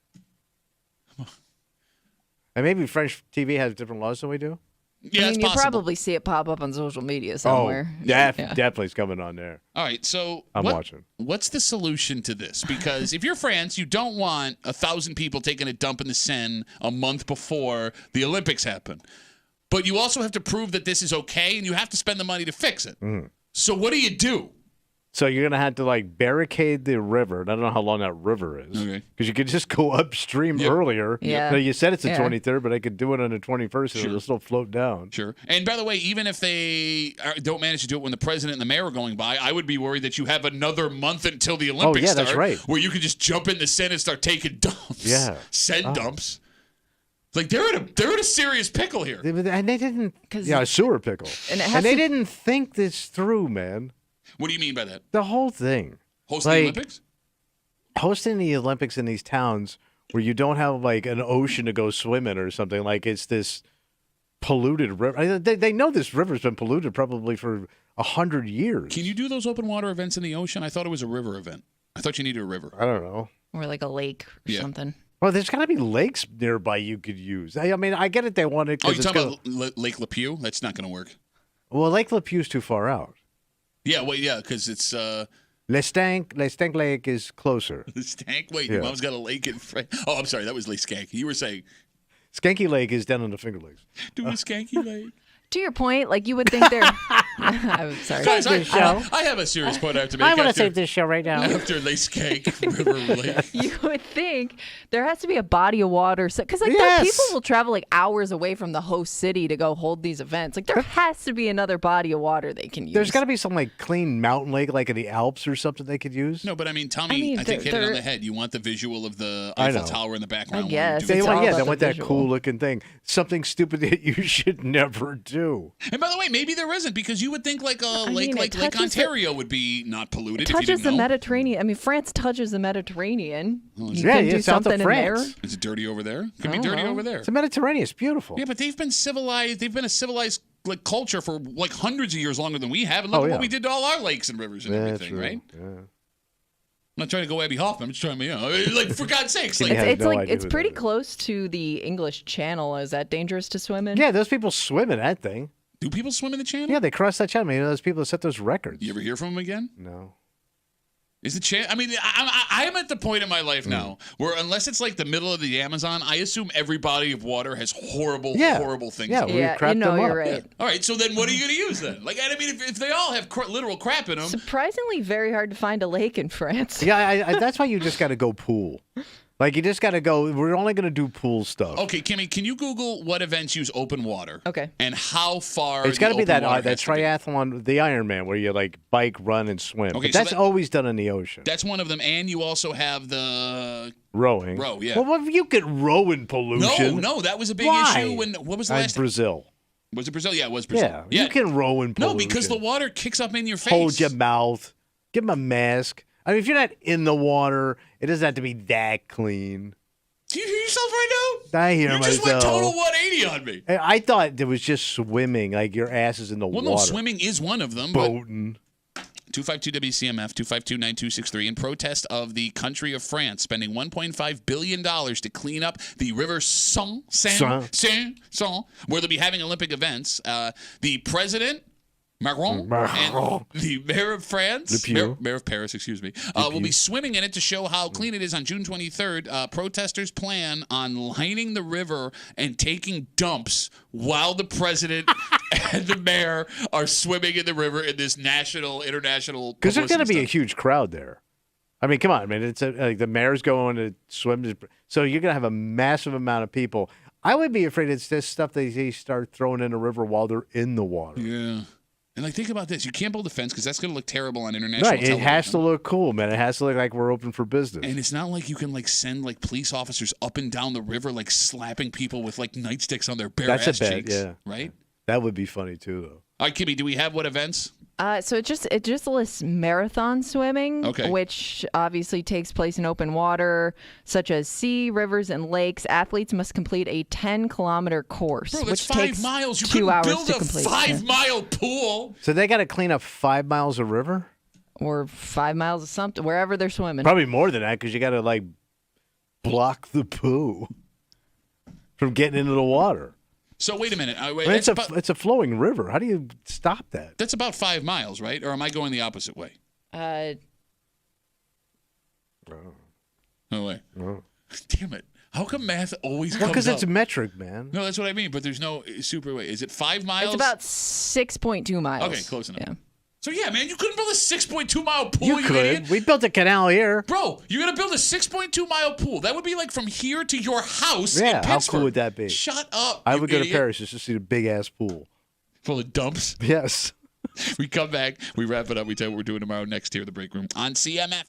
And maybe French TV has different laws than we do. Yeah, I it's mean, you possible. probably see it pop up on social media somewhere. Oh, definitely it's coming on there. All right, so I'm watching. What's the solution to this? Because if you're France, you don't want 1,000 people taking a dump in the Seine a month before the Olympics happen. But you also have to prove that this is okay, and you have to spend the money to fix it. So what do? So you're going to have to, like, barricade the river. And I don't know how long that river is. Okay. Because you could just go upstream earlier. Yeah. Now, you said it's the Yeah. 23rd, but I could do it on the 21st and it'll still float down. Sure. And by the way, even if they don't manage to do it when the president and the mayor are going by, I would be worried that you have another month until the Olympics start. That's right. Where you could just jump in the Seine and start taking dumps. Yeah. Send dumps. Like they're in a serious pickle here. And they didn't. A sewer pickle. And they didn't think this through, man. What do you mean by that? The whole thing. Hosting the Olympics? Hosting the Olympics in these towns where you don't have like an ocean to go swim in or something. Like it's this polluted river. They know this river's been polluted probably for 100 years. Can you do those open water events in the ocean? I thought it was a river event. I thought you needed a river. I don't know. Or like a lake or something. Well, there's got to be lakes nearby you could use. I mean, I get it. They want it. Oh, you're talking about Lake Lepew? That's not going to work. Well, Lake Lepew's too far out. Yeah, well, yeah, because it's... Le Stank Lake is closer. The Stank? Wait, your mom's got a lake in France. Oh, I'm sorry. That was Lake Skanky. You were saying... Skanky Lake is down on the Finger Lakes. Do a Skanky Lake. To your point, like you would think they're... I'm sorry. Guys, I have a serious point I have to make. I want to save this show right now. After Lake Skank River Lake. You would think there has to be a body of water. Because like Yes. people will travel like hours away from the host city to go hold these events. Like there has to be another body of water they can use. There's got to be some like clean mountain lake like in the Alps or something they could use. No, but I mean, Tommy, I think hit it on the head. You want the visual of the Eiffel Tower in the background. I guess. They want the that visual. cool looking thing. Something stupid that you should never do. And by the way, maybe there isn't because you would think like a lake mean, like Lake Ontario would be not polluted. It if you touches didn't the know. Mediterranean. I mean, France touches the Mediterranean. You Yeah, can yeah, do south of something in there. France. Is it dirty over there? Could be Oh, dirty well. over there. It's the Mediterranean. It's beautiful. Yeah, but they've been civilized. They've been a civilized like culture for like hundreds of years longer than we have. And look at what we did to all our lakes and rivers and everything, true. right? Yeah. I'm not trying to go Abby Hoffman. I'm just trying to, like, for God's sakes, like, It's like it's pretty close to the English Channel. Is that dangerous to swim in? Yeah, those people swim in that thing. do people swim in the channel? Yeah, they cross that channel. You know, those people that set those records. You ever hear from them again? No. Is the chance? I mean, I am at the point in my life Mm. now where unless it's like the middle of the Amazon, I assume every body of water has horrible things. Yeah, in it. we crap you know them you're up. right. All right, so then what are you going to use then? Like, I mean, if they all have literal crap in them, Surprisingly, very hard to find a lake in France. Yeah, I, that's why you just got to go pool. Like, you just got to go, we're only going to do pool stuff. okay, Kimmy, can you Google what events use open water? Okay. And how far? It's got to be that water that has to be? triathlon, the Ironman, where you like bike, run, and swim. Okay, But so that's that- always done in the ocean. That's one of them, and you also have the Rowing. row. Yeah. Well, you can row in pollution. No, that was a big Why? issue. When what was the last? Brazil. Was it Brazil? Yeah, it was Brazil. Yeah, you can row in pollution. No, because the water kicks up in your face. Hold your mouth. Give them a mask. I mean, if you're not in the water, it doesn't have to be that clean. Do you hear yourself right now? I hear You myself. just went total 180 on me. I thought there was just swimming, like your ass is in the Well, water. no, swimming is one of them. Boating. 252 WCMF 252-9263 in protest of the country of France spending $1.5 billion to clean up the river Seine, where they'll be having Olympic events. The president, Macron, and the mayor of France, mayor of Paris, excuse me, will be swimming in it to show how clean it is on June 23rd. Protesters plan on lining the river and taking dumps while the president and the mayor are swimming in the river in this international. Because there's going to be a stuff. huge crowd there. I mean, come on, man. It's like the mayor's going to swim. So you're going to have a massive amount of people. I would be afraid it's this stuff they start throwing in the river while they're in the water. Yeah. And like, think about this. You can't build a fence because that's going to look terrible on international Right. television. It has to look cool, man. It has to look like we're open for business. And it's not like you can like send like police officers up and down the river like slapping people with like nightsticks on their bare That's ass a bet, cheeks. yeah. Right? That would be funny, too, though. All right, Kimmy, do we have what events? So it just lists marathon swimming, Okay. which obviously takes place in open water, such as sea, rivers, and lakes. Athletes must complete a 10-kilometer course, Bro, that's which 5 takes miles. You 2 couldn't hours build to a complete. 5-mile pool. So they got to clean up 5 miles of river? Or 5 miles of something, wherever they're swimming. Probably more than that because you got to, like, block the poo. from getting into the water. So wait a minute. It's a flowing river. How do you stop that? That's about 5 miles, right? Or am I going the opposite way? No way. No. Damn it. How come math always comes Well, because it's up? metric, man. No, that's what I mean, but there's no super way. Is it 5 miles? It's about 6.2 miles. Okay, close enough. Yeah. So, yeah, man, you couldn't build a 6.2-mile pool, You could. idiot. We built a canal here. Bro, you're going to build a 6.2-mile pool. That would be like from here to your house Yeah, in how Pittsburgh. cool would that be? Shut up, I you would go to idiot. Paris just to see the big-ass pool. Full of dumps? Yes. We come back, we wrap it up, we tell you what we're doing tomorrow next here at the break room on CMF.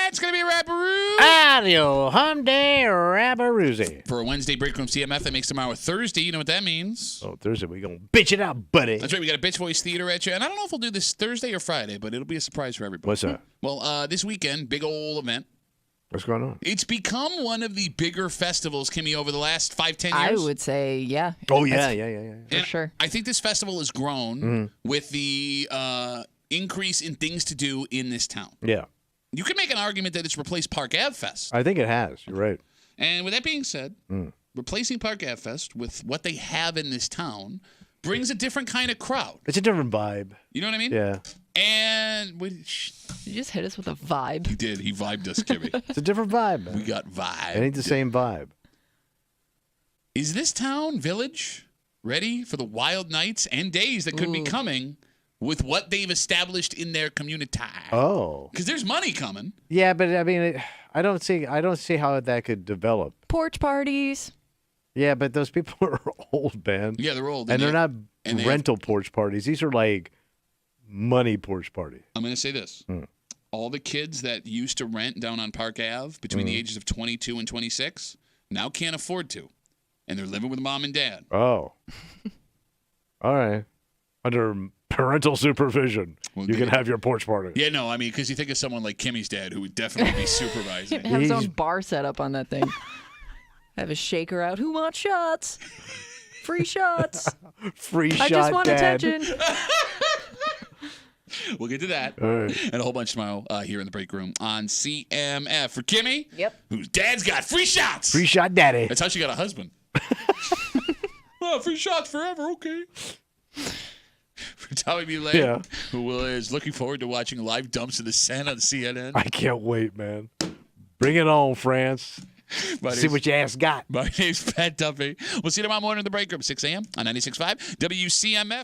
It's going to be a Rapperoo. Adio, Hyundai, Rabbaroozy. For a Wednesday break room CMF, that makes tomorrow a Thursday. You know what that means? Oh, Thursday, we going to bitch it out, buddy. That's right. We got a Bitch Voice Theater at you. And I don't know if we'll do this Thursday or Friday, but it'll be a surprise for everybody. What's that? Well, this weekend, big old event. What's going on? It's become one of the bigger festivals, Kimmy, over the last 5-10 years. I would say, yeah. Oh, yeah. For sure. I think this festival has grown with the increase in things to do in this town. Yeah. You can make an argument that it's replaced Park Ave Fest. I think it has. You're right. And with that being said, replacing Park Ave Fest with what they have in this town brings a different kind of crowd. It's a different vibe. You know what I mean? Yeah. And You just hit us with a vibe. he did. He vibed us, Kimmy. It's a different vibe, man. We got vibe. It ain't the same vibe. Is this town, village, ready for the wild nights and days that could be coming with what they've established in their community? Oh. Because there's money coming. Yeah, but I mean, I don't see how that could develop. Porch parties. Yeah, but those people are old, man. Yeah, they're old. And they're not and they rental porch parties. These are like money porch parties. I'm going to say this. All the kids that used to rent down on Park Ave between the ages of 22 and 26 now can't afford to. And they're living with mom and dad. Oh. All right. Under parental supervision, you can have your porch party. Yeah, no, I mean, because you think of someone like Kimmy's dad who would definitely be supervising. Have his own bar set up on that thing. Have a shaker out. Who wants shots? Free shots. Free shot, I just want Dad. attention. We'll get to that All right. and a whole bunch tomorrow here in the break room on CMF. For Kimmy, whose dad's got free shots. Free shot daddy. That's how she got a husband. Oh, free shots forever, okay. For Tommy Mulay, who is looking forward to watching live dumps of the Sen on CNN. I can't wait, man. Bring it on, France. See what your ass got. My name's Pat Duffy. We'll see you tomorrow morning in the break room, 6 a.m. on 96.5 WCMF.